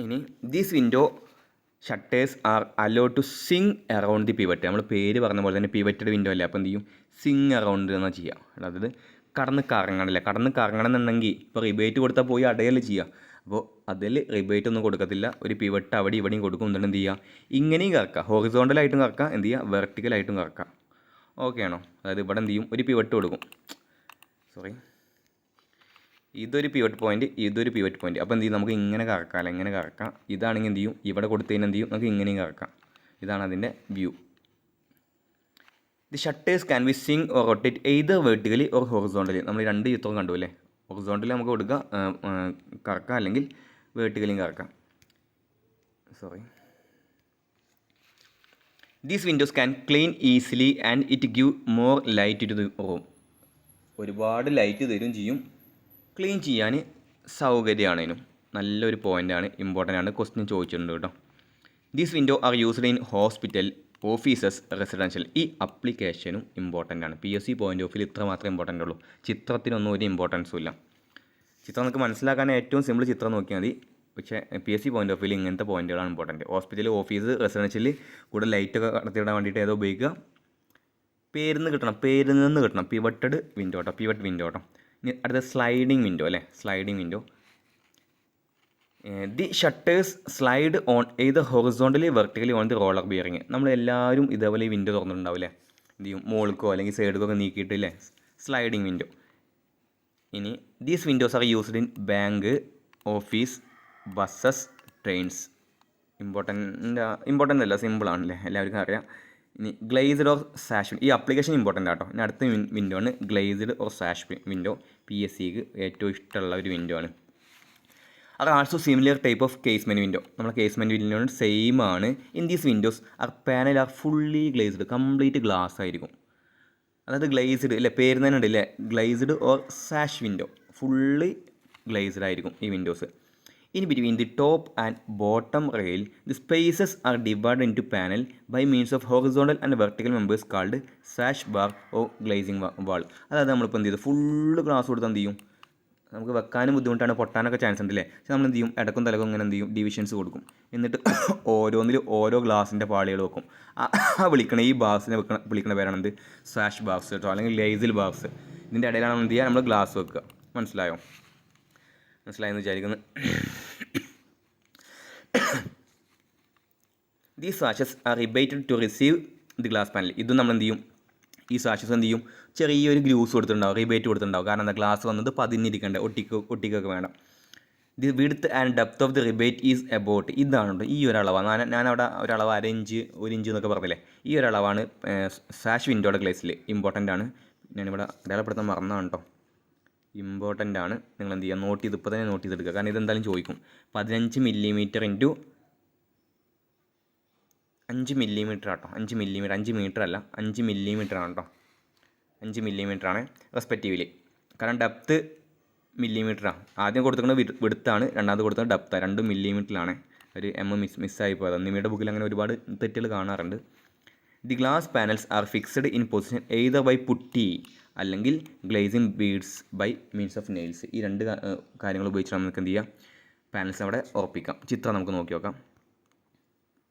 ഇനി this window shutters are allowed to swing around the pivot. നമ്മൾ പേര് പറഞ്ഞ പോലെ തന്നെ പിവറ്റഡ് വിൻഡോ അല്ലേ, അപ്പോൾ എന്ത് ചെയ്യും, സിങ് അറൗണ്ട് എന്നാൽ ചെയ്യുക. അതായത് കടന്ന് കറങ്ങണം എന്നുണ്ടെങ്കിൽ ഇപ്പോൾ റിബേറ്റ് കൊടുത്താൽ പോയി അടയല്ലേ ചെയ്യുക. അപ്പോൾ അതിൽ റിബേറ്റ് ഒന്നും കൊടുക്കത്തില്ല. ഒരു പിവറ്റ് അവിടെ ഇവിടെയും കൊടുക്കും. എന്നിട്ട് എന്ത് ചെയ്യുക, ഇങ്ങനെയും കറക്കുക, ഹൊറിസോണ്ടലായിട്ടും കറക്കുക, എന്ത് ചെയ്യുക, വെർട്ടിക്കലായിട്ടും കറക്കുക. ഓക്കെ ആണോ? അതായത് ഇവിടെ എന്ത് ചെയ്യും, ഒരു പിവറ്റ് കൊടുക്കും. ഇതൊരു പിവറ്റ് പോയിൻറ്റ്, ഇതൊരു പിവറ്റ് പോയിൻറ്റ്. അപ്പോൾ എന്ത് ചെയ്യും, നമുക്ക് ഇങ്ങനെ കറക്കാം, ഇങ്ങനെ കറക്കാം. ഇതാണെങ്കിൽ എന്ത് ചെയ്യും, ഇവിടെ കൊടുത്തതിന് എന്ത് ചെയ്യും, നമുക്ക് ഇങ്ങനെയും കറക്കാം. ഇതാണ് അതിൻ്റെ view. The shutters can B Singh or rotate either vertically or horizontally. നമ്മൾ 2 ചിത്രവും കണ്ടു അല്ലേ. ഹൊറിസോണ്ടലി നമുക്ക് കൊടുക്കുക, കറക്കാം, അല്ലെങ്കിൽ വെർട്ടിക്കലിയും കറക്കാം. These windows can clean easily and it give more light to the room. ഒരുപാട് ലൈറ്റ് തരും ചെയ്യും, ക്ലീൻ ചെയ്യാൻ സൗകര്യമാണേനും. നല്ലൊരു പോയിൻ്റാണ്, ഇമ്പോർട്ടൻ്റ് ആണ്, ക്വസ്റ്റ്യൻ ചോദിച്ചിട്ടുണ്ട് കേട്ടോ. These window are used in hospital, offices, residential. ഈ അപ്ലിക്കേഷനും ഇമ്പോർട്ടൻ്റ് ആണ്. PSC പോയിൻ്റ് ഓഫ് വ്യൂ ഇത്ര മാത്രമേ ഇമ്പോർട്ടൻ്റ് ഉള്ളൂ. ചിത്രത്തിനൊന്നും ഒരു ഇമ്പോർട്ടൻസും ഇല്ല. ചിത്രം നമുക്ക് മനസ്സിലാക്കാൻ ഏറ്റവും സിമ്പിൾ ചിത്രം നോക്കിയാൽ മതി. പക്ഷേ PSC പോയിൻ്റ് ഓഫ് വ്യൂ ഇങ്ങനത്തെ പോയിന്റുകളാണ് ഇമ്പോർട്ടൻറ്റ്. ഹോസ്പിറ്റൽ, ഓഫീസ്, റെസിഡൻഷ്യൽ കൂടെ ലൈറ്റൊക്കെ കടത്തിയിടാൻ വേണ്ടിയിട്ട് ഏതോ ഉപയോഗിക്കുക. പേരിൽ നിന്ന് കിട്ടണം. പിവട്ടഡ് വിൻഡോ കേട്ടോ, പിവട്ട് വിൻഡോ കേട്ടോ. ഇനി അടുത്ത സ്ലൈഡിങ് വിൻഡോ അല്ലേ, sliding window. The shutters slide on either horizontally vertically on the roller bearing. നമ്മളെല്ലാവരും ഇതേപോലെ ഈ വിൻഡോ തുറന്നിട്ടുണ്ടാവില്ലേ, എന്ത് ചെയ്യും, മോൾക്കോ അല്ലെങ്കിൽ സൈഡിലോ ഒക്കെ നീക്കിയിട്ടില്ലേ, സ്ലൈഡിങ് വിൻഡോ. ഇനി these windows are used in bank, office, buses, trains. Important അല്ല, സിമ്പിളാണല്ലേ, എല്ലാവർക്കും അറിയാം. ഇനി ഗ്ലേസ്ഡ് ഓർ സാഷ്, ഈ ആപ്ലിക്കേഷൻ ഇമ്പോർട്ടൻ്റ് ആട്ടോ. ഇനി അടുത്ത വിൻഡോ ആണ് ഗ്ലേസ്ഡ് ഓർ സാഷ് വിൻഡോ. PSCക്ക് ഏറ്റവും ഇഷ്ടമുള്ള ഒരു വിൻഡോ ആണ്. അത് also similar type of casement window. നമ്മുടെ കേസ്മെൻറ്റ് വിൻഡോയോട് സെയിം ആണ്. In these windows are panel are fully glazed, complete glass ആയിരിക്കും. അതായത് ഗ്ലേസ്ഡ് അല്ലേ, പേര് തന്നെ ഉണ്ടല്ലേ, glazed or sash window, fully glazed ആയിരിക്കും ഈ windows. In between the top and bottom rail, the spaces are divided into panel by means of horizontal and vertical members called sash bar or glazing wall. അതായത് നമ്മളിപ്പോൾ എന്ത് ചെയ്തു, full glass കൊടുത്താൽ എന്ത് ചെയ്യും, നമുക്ക് വെക്കാനും ബുദ്ധിമുട്ടാണ്, പൊട്ടാനൊക്കെ ചാൻസ് ഉണ്ടല്ലേ. പക്ഷെ നമ്മൾ എന്ത് ചെയ്യും, ഇടക്കും തലക്കും ഇങ്ങനെ എന്ത് ചെയ്യും, ഡിവിഷൻസ് കൊടുക്കും. എന്നിട്ട് ഓരോന്നിലും ഓരോ ഗ്ലാസിൻ്റെ പാളികൾ വെക്കും. ഈ ബാർസിനെ വിളിക്കുന്ന പേരാണ് എന്ത്, സാഷ് ബാർസ് കേട്ടോ, അല്ലെങ്കിൽ ഗ്ലേസിൽ ബാർസ്. ഇതിൻ്റെ ഇടയിലാണ് എന്ത് ചെയ്യുക, നമ്മൾ ഗ്ലാസ് വെക്കുക. മനസ്സിലായെന്ന് വിചാരിക്കുന്നു. These sashes are rebated to receive the glass panel. ഇതും നമ്മൾ എന്ത് ചെയ്യും, ഈ സാഷസ് എന്ത് ചെയ്യും, ചെറിയൊരു ഗ്രൂസ് കൊടുത്തിട്ടുണ്ടാവും, റിബേറ്റ് കൊടുത്തിട്ടുണ്ടാവും. കാരണം എന്താ, ഗ്ലാസ് വന്നത് പതിഞ്ഞിരിക്കേണ്ട, ഒട്ടിക്കൊക്കെ വേണം. The width and depth of the rebate is about, ഇതാണ് ഈ ഒരളവാണ്. ഞാനവിടെ ഒരളവ് 1 ഇഞ്ച് എന്നൊക്കെ പറഞ്ഞില്ലേ, ഈ ഒരളവാണ് സാഷ് വിൻഡോയുടെ ഗ്ലേസിൽ ഇമ്പോർട്ടൻ്റ് ആണ്. ഞാനിവിടെ അടയാളപ്പെടുത്താൻ മറന്നതാണ് കേട്ടോ, ഇമ്പോർട്ടൻ്റ് ആണ്. നിങ്ങൾ എന്ത് ചെയ്യുക, നോട്ട് ചെയ്ത് ഇപ്പോൾ തന്നെ നോട്ട് ചെയ്തെടുക്കുക, കാരണം ഇതെന്തായാലും ചോദിക്കും. 15 മില്ലിമീറ്റർ ഇൻറ്റു 5 മില്ലിമീറ്റർ ആട്ടോ, 5 മില്ലിമീറ്റർ, 5 മീറ്റർ അല്ല, 5 മില്ലിമീറ്റർ ആണ് കേട്ടോ, 5 മില്ലിമീറ്റർ ആണ് റെസ്പെക്റ്റീവ്ലി. കാരണം ഡെപ്ത്ത് മില്ലിമീറ്ററാണ്, ആദ്യം കൊടുത്തിരിക്കുന്നത് വിഡ്ത്താണ്, രണ്ടാമത് കൊടുത്തത് ഡെപ്താണ്, 2 മില്ലിമീറ്ററിലാണ്. ഒരു മിസ്സായി പോയത്. നിമിയുടെ ബുക്കിൽ അങ്ങനെ ഒരുപാട് തെറ്റുകൾ കാണാറുണ്ട്. The glass panels are fixed in position either by putty അല്ലെങ്കിൽ glazing beads by means of nails. ഈ രണ്ട് കാര്യങ്ങൾ ഉപയോഗിച്ചാണ് നമുക്ക് എന്ത് ചെയ്യാം, പാനൽസ് അവിടെ ഉറപ്പിക്കാം. ചിത്രം നമുക്ക് നോക്കി നോക്കാം.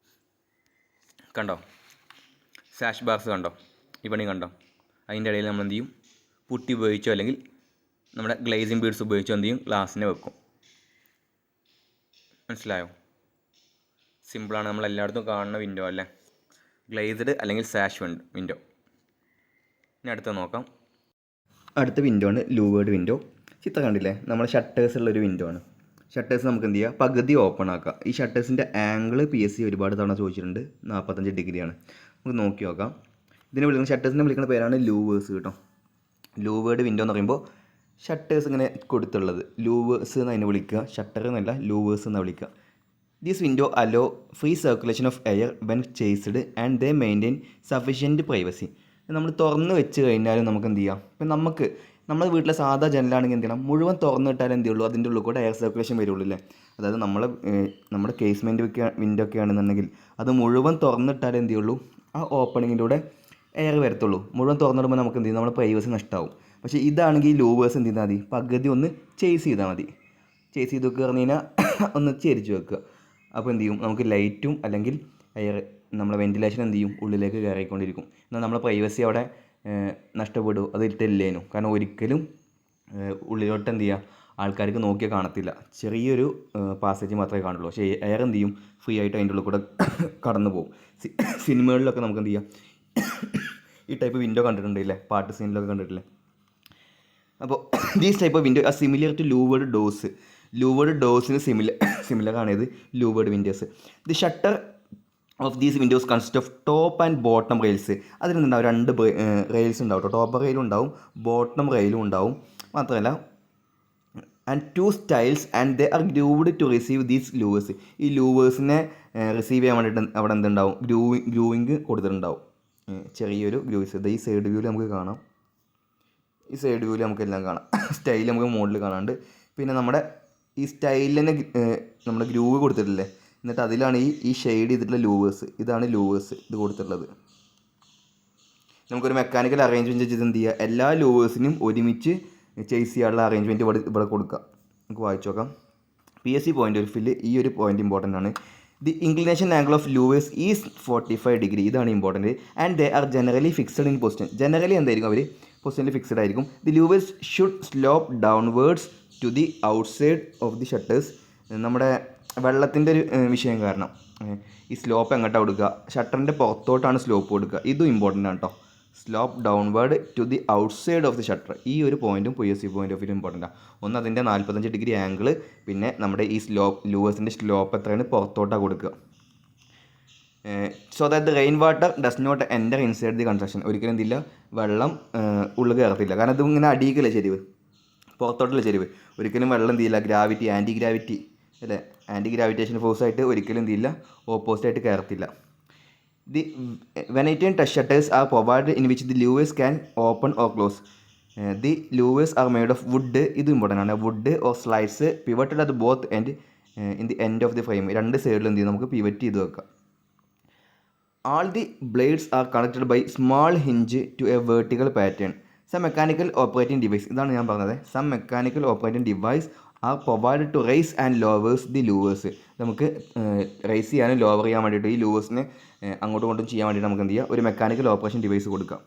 കണ്ടോ, സാഷ് ബാർസ് കണ്ടോ, ഈ കണ്ടോ. അതിൻ്റെ ഇടയിൽ നമ്മൾ എന്ത് ചെയ്യും, പുട്ടി ഉപയോഗിച്ചോ അല്ലെങ്കിൽ നമ്മുടെ ഗ്ലേസിങ് ബീഡ്സ് ഉപയോഗിച്ചോ എന്ത് ചെയ്യും, ഗ്ലാസ്സിനെ വെക്കും. മനസ്സിലായോ? സിമ്പിളാണ്, നമ്മൾ എല്ലായിടത്തും കാണുന്ന വിൻഡോ അല്ലേ, ഗ്ലേസ്ഡ് അല്ലെങ്കിൽ സാഷ് വിൻഡോ. ഇനി അടുത്ത് നോക്കാം. അടുത്ത വിൻഡോ ആണ് ലൂവേർഡ് വിൻഡോ. ചിത്രം കണ്ടില്ലേ, നമ്മൾ ഷട്ടേഴ്സ് ഉള്ളൊരു വിൻഡോ ആണ്. ഷട്ടേഴ്സ് നമുക്ക് എന്ത് ചെയ്യുക, പകുതി ഓപ്പൺ ആക്കുക. ഈ ഷട്ടേഴ്സിൻ്റെ ആംഗിൾ PSC ഒരുപാട് തവണ ചോദിച്ചിട്ടുണ്ട്, 45 ഡിഗ്രിയാണ്. നമുക്ക് നോക്കി നോക്കാം. ഷട്ടേഴ്സിനെ വിളിക്കുന്ന പേരാണ് ലൂവേഴ്സ് കേട്ടോ. ലൂവേർഡ് വിൻഡോ എന്ന് പറയുമ്പോൾ ഷട്ടേഴ്സ് ഇങ്ങനെ കൊടുത്തുള്ളത്, ലൂവേഴ്സ് എന്ന് അതിനെ വിളിക്കുക, ഷട്ടർ എന്നല്ല, ലൂവേഴ്സ് എന്നാണ് വിളിക്കുക. This window hello free circulation of air when chased and they maintain sufficient privacy. നമ്മൾ തുറന്ന് വെച്ച് കഴിഞ്ഞാലും നമുക്ക് എന്ത് ചെയ്യാം, ഇപ്പം നമ്മുടെ വീട്ടിലെ സാധാ ജനലാണെങ്കിൽ എന്ത് ചെയ്യണം, മുഴുവൻ തുറന്നിട്ടാൽ എന്ത് ചെയ്യുള്ളൂ, അതിൻ്റെ ഉള്ളിൽ കൂടെ എയർ സർക്കുലേഷൻ വരുള്ളൂ അല്ലേ. അതായത് നമ്മുടെ കേസ്മെൻറ്റ് വിൻഡോ ഒക്കെ ആണെന്നുണ്ടെങ്കിൽ അത് മുഴുവൻ തുറന്നിട്ടാൽ എന്ത് ചെയ്യുള്ളൂ, ആ ഓപ്പണിങ്ങിലൂടെ എയർ വരത്തുള്ളൂ. മുഴുവൻ തുറന്നിടുമ്പോൾ നമുക്ക് എന്ത് ചെയ്യും, നമ്മുടെ പ്രൈവസി നഷ്ടമാവും. പക്ഷേ ഇതാണെങ്കിൽ ഈ ലൂവേഴ്സ് എന്ത് ചെയ്താൽ മതി, പകുതി ഒന്ന് ചേസ് ചെയ്താൽ മതി. ചേസ് ചെയ്ത് വെക്കുക പറഞ്ഞു കഴിഞ്ഞാൽ ഒന്ന് ചെരിച്ച് വെക്കുക. അപ്പോൾ എന്ത് ചെയ്യും, നമുക്ക് ലൈറ്റും അല്ലെങ്കിൽ എയർ, നമ്മുടെ വെൻറ്റിലേഷൻ എന്ത് ചെയ്യും, ഉള്ളിലേക്ക് കയറിക്കൊണ്ടിരിക്കും. എന്നാൽ നമ്മുടെ പ്രൈവസി അവിടെ നഷ്ടപ്പെടും, അത് ഇട്ടില്ലേനു. കാരണം ഒരിക്കലും ഉള്ളിലോട്ട് എന്ത് ചെയ്യുക, ആൾക്കാർക്ക് നോക്കിയാൽ കാണത്തില്ല, ചെറിയൊരു പാസേജ് മാത്രമേ കാണുള്ളൂ. പക്ഷേ എയർ എന്ത് ചെയ്യും, ഫ്രീ ആയിട്ട് അതിൻ്റെ ഉള്ളിൽ കൂടെ കടന്നു പോകും. സിനിമകളിലൊക്കെ നമുക്ക് എന്ത് ചെയ്യാം, ഈ ടൈപ്പ് വിൻഡോ കണ്ടിട്ടുണ്ടല്ലേ, പാട്ട് സീനിലൊക്കെ കണ്ടിട്ടില്ലേ. അപ്പോൾ these type of window are similar to louvered doors. Louvered ഡോസിന് സിമിലർ ആണിത് louvered windows. The shutter of these windows consist of top and bottom rails. അതിനുണ്ടാവും 2 റെയിൽസ് ഉണ്ടാവും കേട്ടോ, ടോപ്പ് റെയിലും ഉണ്ടാവും, ബോട്ടം റെയിലും ഉണ്ടാവും. മാത്രമല്ല and 2 styles and they are grooved to receive these louvers. ഈ ലൂവേഴ്സിനെ റിസീവ് ചെയ്യാൻ വേണ്ടിയിട്ട് അവിടെ എന്തുണ്ടാവും, ഗ്രൂവിങ് കൊടുത്തിട്ടുണ്ടാവും, ചെറിയൊരു ഗ്രൂവ്സ്. ഈ സൈഡ് വ്യൂവിൽ നമുക്ക് കാണാം, ഈ സൈഡ് വ്യൂവിൽ നമുക്കെല്ലാം കാണാം, സ്റ്റൈൽ നമുക്ക് മുകളിൽ കാണാണ്ട്. പിന്നെ നമ്മുടെ ഈ സ്റ്റൈലിൽ തന്നെ നമ്മുടെ ഗ്രൂവ് കൊടുത്തിട്ടില്ലേ, എന്നിട്ട് അതിലാണ് ഈ ഷെയ്ഡ് ചെയ്തിട്ടുള്ള ലൂവേഴ്സ്, ഇതാണ് ലൂവേഴ്സ് ഇത് കൊടുത്തിട്ടുള്ളത്. നമുക്കൊരു മെക്കാനിക്കൽ അറേഞ്ച്മെൻറ്റ് ചെയ്ത് എന്ത് ചെയ്യുക, എല്ലാ ലൂവേഴ്സിനും ഒരുമിച്ച് ചേസ് ചെയ്യാനുള്ള അറേഞ്ച്മെൻറ്റ് ഇവിടെ കൊടുക്കുക. നമുക്ക് വായിച്ചു നോക്കാം. PSC പോയിൻ്റ് ഓഫ് വ്യൂവിൽ ഈ ഒരു പോയിൻ്റ് ഇമ്പോർട്ടൻ്റ് ആണ്. The inclination angle of louvers is 45 degree, ഇതാണ് important. And they are generally fixed in position, generally എന്തായിരിക്കും അവർ പൊസിഷനിൽ ഫിക്സഡ് ആയിരിക്കും. The louvers should slope downwards to the outside of the shutters. നമ്മുടെ വെള്ളത്തിൻ്റെ ഒരു വിഷയം കാരണം ഈ സ്ലോപ്പ് എങ്ങോട്ടാണ് കൊടുക്കുക, ഷട്ടറിൻ്റെ പുറത്തോട്ടാണ് സ്ലോപ്പ് കൊടുക്കുക. ഇതും ഇമ്പോർട്ടൻ്റ് ആണ് കേട്ടോ. Slope downward to the outside of the shutter, ഈ ഒരു പോയിൻറ്റും PSC point of view important ആണ്. ഒന്ന് അതിൻ്റെ 45 ഡിഗ്രി ആംഗിൾ, പിന്നെ നമ്മുടെ ഈ ലൂവേഴ്സിൻ്റെ സ്ലോപ്പ് എത്രയാണ്, പുറത്തോട്ടാണ് കൊടുക്കുക. So that the rain water does not enter inside the construction, ഒരിക്കലും എന്തില്ല വെള്ളം ഉള്ളിൽ കയറത്തില്ല. കാരണം ഇത് ഇങ്ങനെ അടിയിക്കല്ലേ ചെരിവ്, പുറത്തോട്ടുള്ള ചെരിവ്, ഒരിക്കലും വെള്ളം എന്തില്ല ഗ്രാവിറ്റി ആൻറ്റി ഗ്രാവിറ്റി അല്ലേ, ആൻറ്റി ഗ്രാവിറ്റേഷൻ ഫോഴ്സായിട്ട് ഒരിക്കലും എന്തില്ല ഓപ്പോസിറ്റായിട്ട് കയറത്തില്ല. The Venetian touch shutters are provided in which the louvers can open or close. The louvers are made of wood, ഇത് ഇമ്പോർട്ടൻ്റ് ആണ്, wood or slides pivoted at both end in the end of the frame, രണ്ട് സൈഡിലും എന്ത് ചെയ്യും നമുക്ക് pivot ചെയ്ത് വെക്കാം. All the blades are connected by small hinge to a vertical pattern. Some mechanical operating device, ഇതാണ് ഞാൻ പറഞ്ഞത്, some mechanical operating device are provided to raise and lowers the louvers. നമുക്ക് റൈസ് ചെയ്യാനും ലോവർ ചെയ്യാൻ വേണ്ടിയിട്ട് ഈ ലൂവേഴ്സിനെ അങ്ങോട്ടും ഇങ്ങോട്ടും ചെയ്യാൻ വേണ്ടിയിട്ട് നമുക്ക് എന്ത് ചെയ്യുക, ഒരു മെക്കാനിക്കൽ ഓപ്പറേഷൻ ഡിവൈസ് കൊടുക്കാം.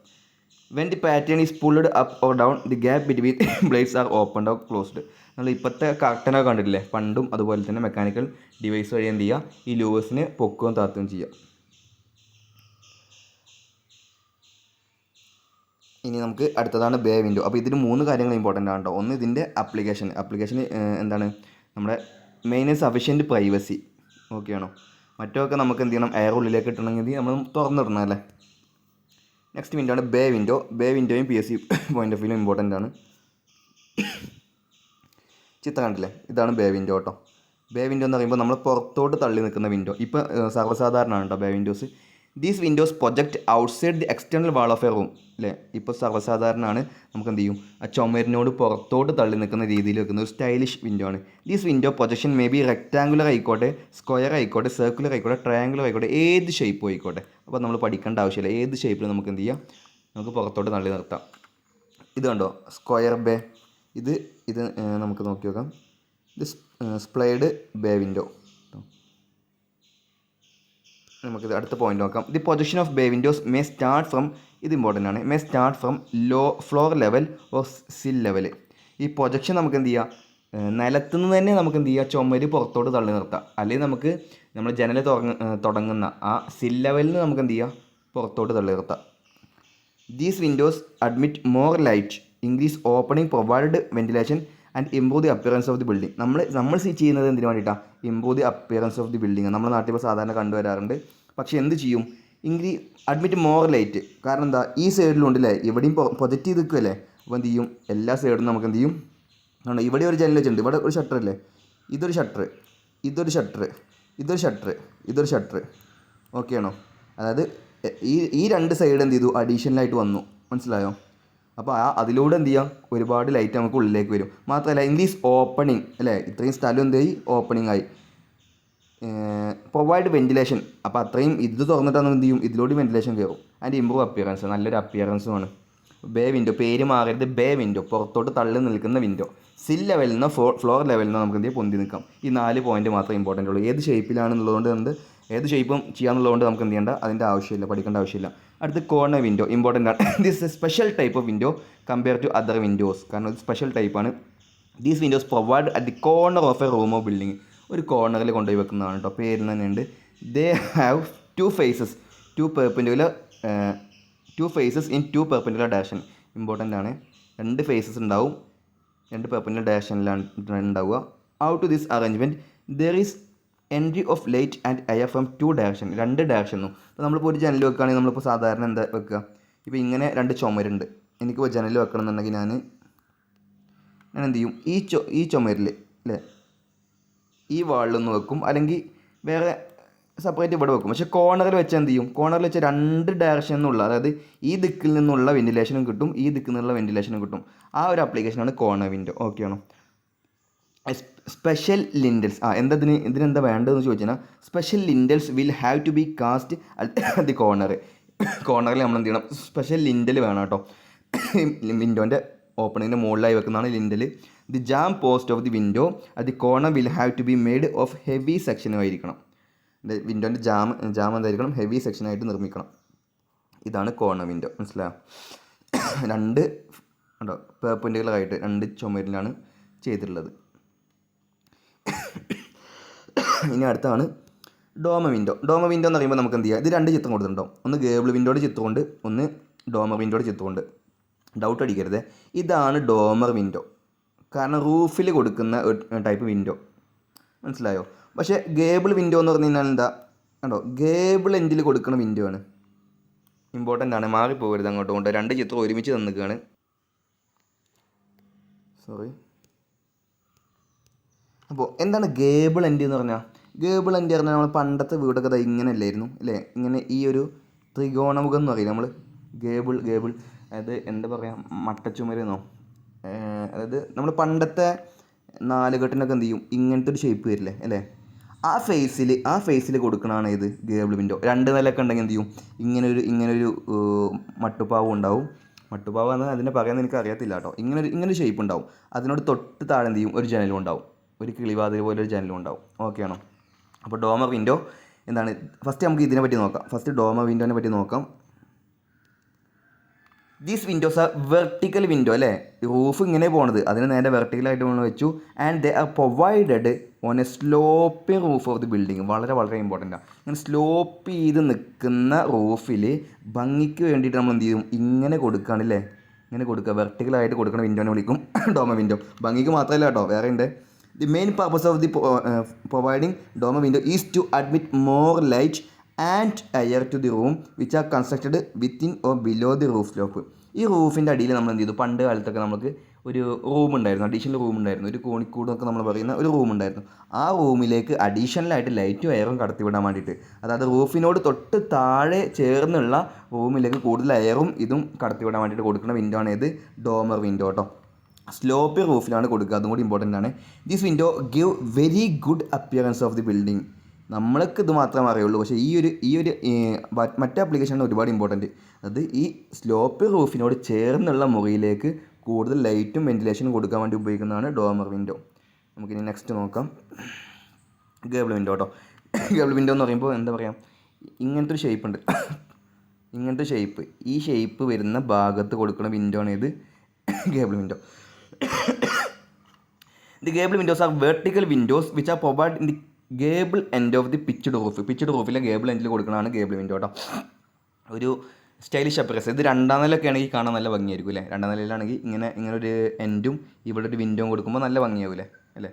When the pattern is pulled up or down the gap between blades are opened or closed. നമ്മൾ ഇപ്പോഴത്തെ കർട്ടനൊക്കെ കണ്ടിട്ടില്ലേ പണ്ടും, അതുപോലെ തന്നെ മെക്കാനിക്കൽ ഡിവൈസ് വഴി എന്ത് ചെയ്യുക, ഈ ലൂവേഴ്സിനെ പൊക്കുകയും താത്തുകയും ചെയ്യുക. ഇനി നമുക്ക് അടുത്തതാണ് ബേ വിൻഡോ. അപ്പോൾ ഇതിന് 3 കാര്യങ്ങൾ ഇമ്പോർട്ടൻ്റ് ആണ് കേട്ടോ. ഒന്ന് ഇതിൻ്റെ അപ്ലിക്കേഷൻ എന്താണ്, നമ്മുടെ മെയിൻ സഫിഷ്യൻറ്റ് പ്രൈവസി ഓക്കെ ആണോ. മറ്റൊക്കെ നമുക്ക് എന്ത് ചെയ്യണം, എയർ ഉള്ളിലേക്ക് കിട്ടണമെങ്കിൽ നമ്മൾ തുറന്നിടണം അല്ലേ. നെക്സ്റ്റ് വിൻഡോ ആണ് ബേ വിൻഡോ. ബേ വിൻഡോയും PSC പോയിൻ്റ് ഓഫ് വ്യൂവിലും ഇമ്പോർട്ടൻ്റ് ആണ്. ചിത്രം കണ്ടില്ലേ, ഇതാണ് ബേ വിൻഡോ കേട്ടോ. ബേ വിൻഡോ എന്ന് പറയുമ്പോൾ നമ്മൾ പുറത്തോട്ട് തള്ളി നിൽക്കുന്ന വിൻഡോ. ഇപ്പോൾ സർവ്വസാധാരണമാണ് കേട്ടോ bay Windows. These Windows project outside the external wall of a room അല്ലേ. ഇപ്പോൾ സർവ്വസാധാരണമാണ്, നമുക്ക് എന്ത് ചെയ്യും, ആ ചുമരിനോട് പുറത്തോട്ട് തള്ളി നിൽക്കുന്ന രീതിയിൽ വെക്കുന്ന ഒരു സ്റ്റൈലിഷ് വിൻഡോ ആണ്. These window projection may be rectangular ആയിക്കോട്ടെ, സ്ക്വയർ ആയിക്കോട്ടെ, സർക്കുലർ ആയിക്കോട്ടെ, ട്രയാങ്കുലർ ആയിക്കോട്ടെ, ഏത് ഷേപ്പും ആയിക്കോട്ടെ. അപ്പോൾ നമ്മൾ പഠിക്കേണ്ട ആവശ്യമില്ല, ഏത് ഷേപ്പിൽ നമുക്ക് എന്ത് ചെയ്യാം, നമുക്ക് പുറത്തോട്ട് തള്ളി നിർത്താം. ഇത് കണ്ടോ സ്ക്വയർ ബേ, ഇത് നമുക്ക് നോക്കി നോക്കാം. ഇത് സ്പ്ലൈഡ് ബേ വിൻഡോ. നമുക്കിത് അടുത്ത പോയിന്റ് നോക്കാം. The position of bay windows may start from, ഇത് ഇമ്പോർട്ടൻ്റ് ആണ്, may start from floor level or sill level. ഈ പ്രൊജക്ഷൻ നമുക്ക് എന്ത് ചെയ്യാം, നിലത്തുനിന്ന് തന്നെ നമുക്ക് എന്ത് ചെയ്യാം, ചുമര് പുറത്തോട്ട് തള്ളി നിർത്താം. അല്ലെങ്കിൽ നമുക്ക് നമ്മൾ ജനൽ തുടങ്ങുന്ന ആ സിൽ ലെവലിൽ നിന്ന് നമുക്ക് എന്ത് ചെയ്യാം, പുറത്തോട്ട് തള്ളി നിർത്താം. These windows admit more light, increase opening, provide ventilation and improve the appearance of the building. നമ്മൾ ചെയ്യുന്നത് എന്തിനു വേണ്ടിയിട്ടാണ്, improve the appearance of the building. നമ്മുടെ നാട്ടിൽ ഇപ്പോൾ സാധാരണ കണ്ടുവരാറുണ്ട്. പക്ഷേ എന്ത് ചെയ്യും, അഡ്മിറ്റ് മോർ ലൈറ്റ്. കാരണം എന്താ, ഈ സൈഡിലുണ്ട് അല്ലേ, ഇവിടെയും പ്രൊജക്റ്റ് ചെയ്ത് നിൽക്കുമല്ലേ. അപ്പോൾ എന്ത് ചെയ്യും, എല്ലാ സൈഡിലും നമുക്ക് എന്ത് ചെയ്യും, ഇവിടെ ഒരു ജനൽ വെച്ചിട്ടുണ്ട്, ഇവിടെ ഒരു ഷട്ടർ അല്ലേ, ഇതൊരു ഷട്ടർ, ഇതൊരു ഷട്ടർ, ഇതൊരു ഷട്ടർ, ഇതൊരു ഷട്ടർ ഓക്കെ ആണോ. അതായത് ഈ 2 സൈഡ് എന്ത് ചെയ്തു, അഡീഷണലായിട്ട് വന്നു, മനസ്സിലായോ. അപ്പോൾ അതിലൂടെ എന്ത് ചെയ്യാം, ഒരുപാട് ലൈറ്റ് നമുക്ക് ഉള്ളിലേക്ക് വരും. മാത്രമല്ല ഇംഗ്ലീഷ് ഓപ്പണിങ് അല്ലേ, ഇത്രയും സ്ഥലം എന്ത് ചെയ്യും, ഓപ്പണിംഗ് ആയി. പ്രൊവൈഡ് വെന്റിലേഷൻ, അപ്പോൾ അത്രയും ഇത് തുറന്നിട്ടാണ് എന്ത് ചെയ്യും, ഇതിലൂടെ വെന്റിലേഷൻ കയറും. ആൻഡ് ഇമ്പ്രൂവ് അപ്പിയറൻസ്, നല്ലൊരു അപ്പിയറൻസുമാണ്. ബേ വിൻഡോ, പേര് മാറരുത്, ബേ വിൻഡോ, പുറത്തോട്ട് തള്ളി നിൽക്കുന്ന വിൻഡോ. സിൽ ലെവലിൽ നിന്ന് ഫ്ലോർ ലെവലിൽ നിന്ന് നമുക്ക് എന്ത് ചെയ്യും, പൊന്തി നിൽക്കാം. ഈ 4 പോയിന്റ് മാത്രമേ ഇമ്പോർട്ടൻ്റ് ഉള്ളൂ. ഏത് ഷേപ്പിലാണെന്നുള്ളതുകൊണ്ട് എന്ത്, ഏത് ഷേപ്പും ചെയ്യാന്നുള്ളതുകൊണ്ട് നമുക്ക് എന്ത് ചെയ്യേണ്ട, അതിൻ്റെ ആവശ്യമില്ല, പഠിക്കേണ്ട ആവശ്യമില്ല. അടുത്ത് കോർണർ വിൻഡോ ഇമ്പോർട്ടൻ്റ് ആണ്. This a special type of window compare to other windows. കാരണം ഇത് സ്പെഷ്യൽ ടൈപ്പാണ്. These windows provide at the corner of a room of building, ഒരു കോർണറിൽ കൊണ്ടുപോയി വെക്കുന്നതാണ് കേട്ടോ, പേര് തന്നെ ഉണ്ട്. They have 2 faces, 2 faces in 2 perpendicular direction. Important ആണ്, 2 ഫേസസ് ഉണ്ടാവും, 2 പെർപെൻഡിക്കുലർ ഡയറക്ഷനിലാണ് ഉണ്ടാവുക. Out to this arrangement there is entry of light and air from 2 direction, 2 ഡയറക്ഷനും. ഇപ്പോൾ നമ്മളിപ്പോൾ ഒരു ജനൽ വെക്കുകയാണെങ്കിൽ നമ്മളിപ്പോൾ സാധാരണ എന്താ വെക്കുക, ഇപ്പോൾ ഇങ്ങനെ 2 ചുമരുണ്ട്, എനിക്കിപ്പോൾ ജനൽ വെക്കണം എന്നുണ്ടെങ്കിൽ ഞാൻ എന്ത് ചെയ്യും, ഈ ചുമരിൽ അല്ലേ, ഈ വാളിലൊന്ന് വെക്കും, അല്ലെങ്കിൽ വേറെ സെപ്പറേറ്റ് ഇവിടെ വെക്കും. പക്ഷേ കോർണറിൽ വെച്ചാൽ എന്ത് ചെയ്യും, കോർണറിൽ വെച്ചാൽ 2 ഡയറക്ഷൻ എന്നുള്ള, അതായത് ഈ ദിക്കിൽ നിന്നുള്ള വെന്റിലേഷനും കിട്ടും, ഈ ദിക്കിൽ നിന്നുള്ള വെന്റിലേഷനും കിട്ടും. ആ ഒരു ആപ്ലിക്കേഷനാണ് കോർണർ വിൻഡോ ഓക്കെ ആണോ. സ്പെഷ്യൽ ലിൻഡൽസ് എന്താ ഇതിനെന്താ വേണ്ടതെന്ന് ചോദിച്ചാൽ special lintels will have to be cast at the കോർണറിൽ നമ്മൾ എന്ത് ചെയ്യണം, സ്പെഷ്യൽ ലിൻഡൽ വേണം കേട്ടോ. വിൻഡോൻ്റെ ഓപ്പണിങ്ങിൻ്റെ മുകളിലായി വെക്കുന്നതാണ് lintel. The jamb post of the window at the corner will have to be made of heavy സെക്ഷനുമായിരിക്കണം. വിൻഡോൻ്റെ ജാം എന്തായിരിക്കണം, ഹെവി സെക്ഷനായിട്ട് നിർമ്മിക്കണം. ഇതാണ് കോർണർ വിൻഡോ, മനസ്സിലായോ? രണ്ട് ഉണ്ടോ പെർപെൻഡിക്കുലറായിട്ട് രണ്ട് ചുമരിലാണ് ചെയ്തിട്ടുള്ളത്. ഇനി അടുത്താണ് ഡോമർ വിൻഡോ. ഡോമർ വിൻഡോ എന്ന് പറയുമ്പോൾ നമുക്ക് എന്ത് ചെയ്യാം, ഇത് രണ്ട് ചിത്രം കൊടുത്തിട്ടുണ്ടാവും. ഒന്ന് ഗേബിൾ വിൻഡോയുടെ ചിത്രമുണ്ട്, ഒന്ന് ഡോമർ വിൻഡോയുടെ ചിത്രമുണ്ട്. ഡൗട്ട് അടിക്കരുത്, ഇതാണ് ഡോമർ വിൻഡോ. കാരണം റൂഫിൽ കൊടുക്കുന്ന ടൈപ്പ് വിൻഡോ, മനസ്സിലായോ? പക്ഷേ ഗേബിൾ വിൻഡോ എന്ന് പറഞ്ഞു കഴിഞ്ഞാൽ എന്താ കണ്ടോ, ഗേബിൾ എൻഡിൽ കൊടുക്കുന്ന വിൻഡോ ആണ്. ഇമ്പോർട്ടൻ്റ് ആണ്, മാറിപ്പോകരുത് അങ്ങോട്ടും കൊണ്ട്. രണ്ട് ചിത്രം ഒരുമിച്ച് തന്നിക്കുകയാണ്. സോറി. അപ്പോൾ എന്താണ് ഗേബിൾ എൻഡ് എന്ന് പറഞ്ഞാൽ? ഗേബിൾ എൻഡ് പറഞ്ഞാൽ നമ്മൾ പണ്ടത്തെ വീടൊക്കെ ഇങ്ങനെ അല്ലായിരുന്നു അല്ലേ, ഇങ്ങനെ ഈ ഒരു ത്രികോണമുഖം എന്ന് പറയില്ല നമ്മൾ. ഗേബിൾ അതായത് എന്താ പറയുക, മട്ടച്ചുമരെന്നോ, അതായത് നമ്മൾ പണ്ടത്തെ നാലുകെട്ടിനൊക്കെ എന്ത് ചെയ്യും, ഇങ്ങനത്തെ ഒരു ഷേപ്പ് വരില്ലേ അല്ലേ, ആ ഫേസിൽ കൊടുക്കണതാണ് ഇത് ഗേബിൾ വിൻഡോ. രണ്ട് നിലയൊക്കെ ഉണ്ടെങ്കിൽ എന്ത് ചെയ്യും, ഇങ്ങനൊരു മട്ടുപ്പാവും ഉണ്ടാവും. മട്ടുപ്പാവ് എന്ന് അതിനെ പറയാൻ എനിക്ക് അറിയത്തില്ല കേട്ടോ. ഇങ്ങനൊരു ഷേപ്പ് ഉണ്ടാവും. അതിനോട് തൊട്ട് താഴെ എന്ത് ചെയ്യും, ഒരു ജനലും ഉണ്ടാവും, ഒരു കിളിവാതിൽ പോലെ ഒരു ജനലും ഉണ്ടാവും. ഓക്കെ ആണോ? അപ്പോൾ ഡോമർ വിൻഡോ എന്താണ്, ഫസ്റ്റ് നമുക്ക് ഇതിനെ പറ്റി നോക്കാം. ഫസ്റ്റ് ഡോമർ വിൻഡോനെ പറ്റി നോക്കാം. These windows are vertical window അല്ലേ, റൂഫ് ഇങ്ങനെ പോണത് അതിന് നേരെ വെർട്ടിക്കലായിട്ട് നമ്മൾ വെച്ചു. And they are provided on a sloping roof of the building. വളരെ വളരെ ഇമ്പോർട്ടൻ്റാണ്. ഇങ്ങനെ സ്ലോപ്പ് ചെയ്ത് നിൽക്കുന്ന റൂഫിൽ ഭംഗിക്ക് വേണ്ടിയിട്ട് നമ്മൾ എന്ത് ചെയ്യും, ഇങ്ങനെ കൊടുക്കുകയാണല്ലേ, ഇങ്ങനെ കൊടുക്കുക, വെർട്ടിക്കലായിട്ട് കൊടുക്കുന്ന വിൻഡോനെ വിളിക്കും ഡോമർ വിൻഡോ. ഭംഗിക്ക് മാത്രമല്ല കേട്ടോ, വേറെ ഉണ്ട്. The main purpose of the providing dormer window is to admit more light and air to the room which are constructed within or below the roof slope. ഈ റൂഫിൻ്റെ അടിയിൽ നമ്മൾ എന്ത് ചെയ്തു, പണ്ട് കാലത്തൊക്കെ നമുക്ക് ഒരു റൂം ഉണ്ടായിരുന്നു, അഡീഷണൽ റൂം ഉണ്ടായിരുന്നു, ഒരു കോണിക്കൂട് എന്നൊക്കെ നമ്മൾ പറയുന്ന ഒരു റൂം ഉണ്ടായിരുന്നു. ആ റൂമിലേക്ക് അഡീഷണലായിട്ട് ലൈറ്റും എയറും കടത്തിവിടാൻ വേണ്ടിയിട്ട്, അതായത് റൂഫിനോട് തൊട്ട് താഴെ ചേർന്നുള്ള റൂമിലേക്ക് കൂടുതൽ എയറും ഇതും കടത്തിവിടാൻ വേണ്ടിയിട്ട് കൊടുക്കുന്ന വിൻഡോ ആണ് ഇത് ഡോമർ വിൻഡോ കേട്ടോ. സ്ലോപ്പി റൂഫിലാണ് കൊടുക്കുക, അതും കൂടി ഇമ്പോർട്ടൻ്റ് ആണ്. This window give very good appearance of the building. നമ്മൾക്ക് ഇത് മാത്രമേ അറിയുള്ളൂ, പക്ഷേ ഈ ഒരു മറ്റേ ആപ്ലിക്കേഷനാണ് ഒരുപാട് ഇമ്പോർട്ടൻറ്റ്. അത് ഈ സ്ലോപ്പി റൂഫിനോട് ചേർന്നുള്ള മുറിയിലേക്ക് കൂടുതൽ ലൈറ്റും വെൻറ്റിലേഷനും കൊടുക്കാൻ വേണ്ടി ഉപയോഗിക്കുന്നതാണ് ഡോമർ വിൻഡോ. നമുക്കിനി നെക്സ്റ്റ് നോക്കാം, ഗേബിൾ വിൻഡോ കേട്ടോ. ഗേബിൾ വിൻഡോ എന്ന് പറയുമ്പോൾ എന്താ പറയുക, ഇങ്ങനത്തെ ഒരു ഷേപ്പ് ഉണ്ട്, ഇങ്ങനത്തെ ഷേപ്പ്, ഈ ഷേപ്പ് വരുന്ന ഭാഗത്ത് കൊടുക്കുന്ന വിൻഡോ ആണ് ഇത് gable window. The gable windows are vertical windows which are provide in the gable end of the pitched roof. Pitched റൂഫിലെ ഗേബിൾ എൻഡിൽ കൊടുക്കുന്നതാണ് ഗേബിൾ വിൻഡോ കേട്ടോ. ഒരു സ്റ്റൈലിഷ് അപ്പിയറൻസ്. ഇത് രണ്ടാം നിലയൊക്കെ ആണെങ്കിൽ കാണാൻ നല്ല ഭംഗിയായിരിക്കും അല്ലേ. രണ്ടാം നിലയിലാണെങ്കിൽ ഇങ്ങനെ ഒരു എൻഡും ഇവിടെ ഒരു വിൻഡോയും കൊടുക്കുമ്പോൾ നല്ല ഭംഗിയാവില്ലേ അല്ലേ.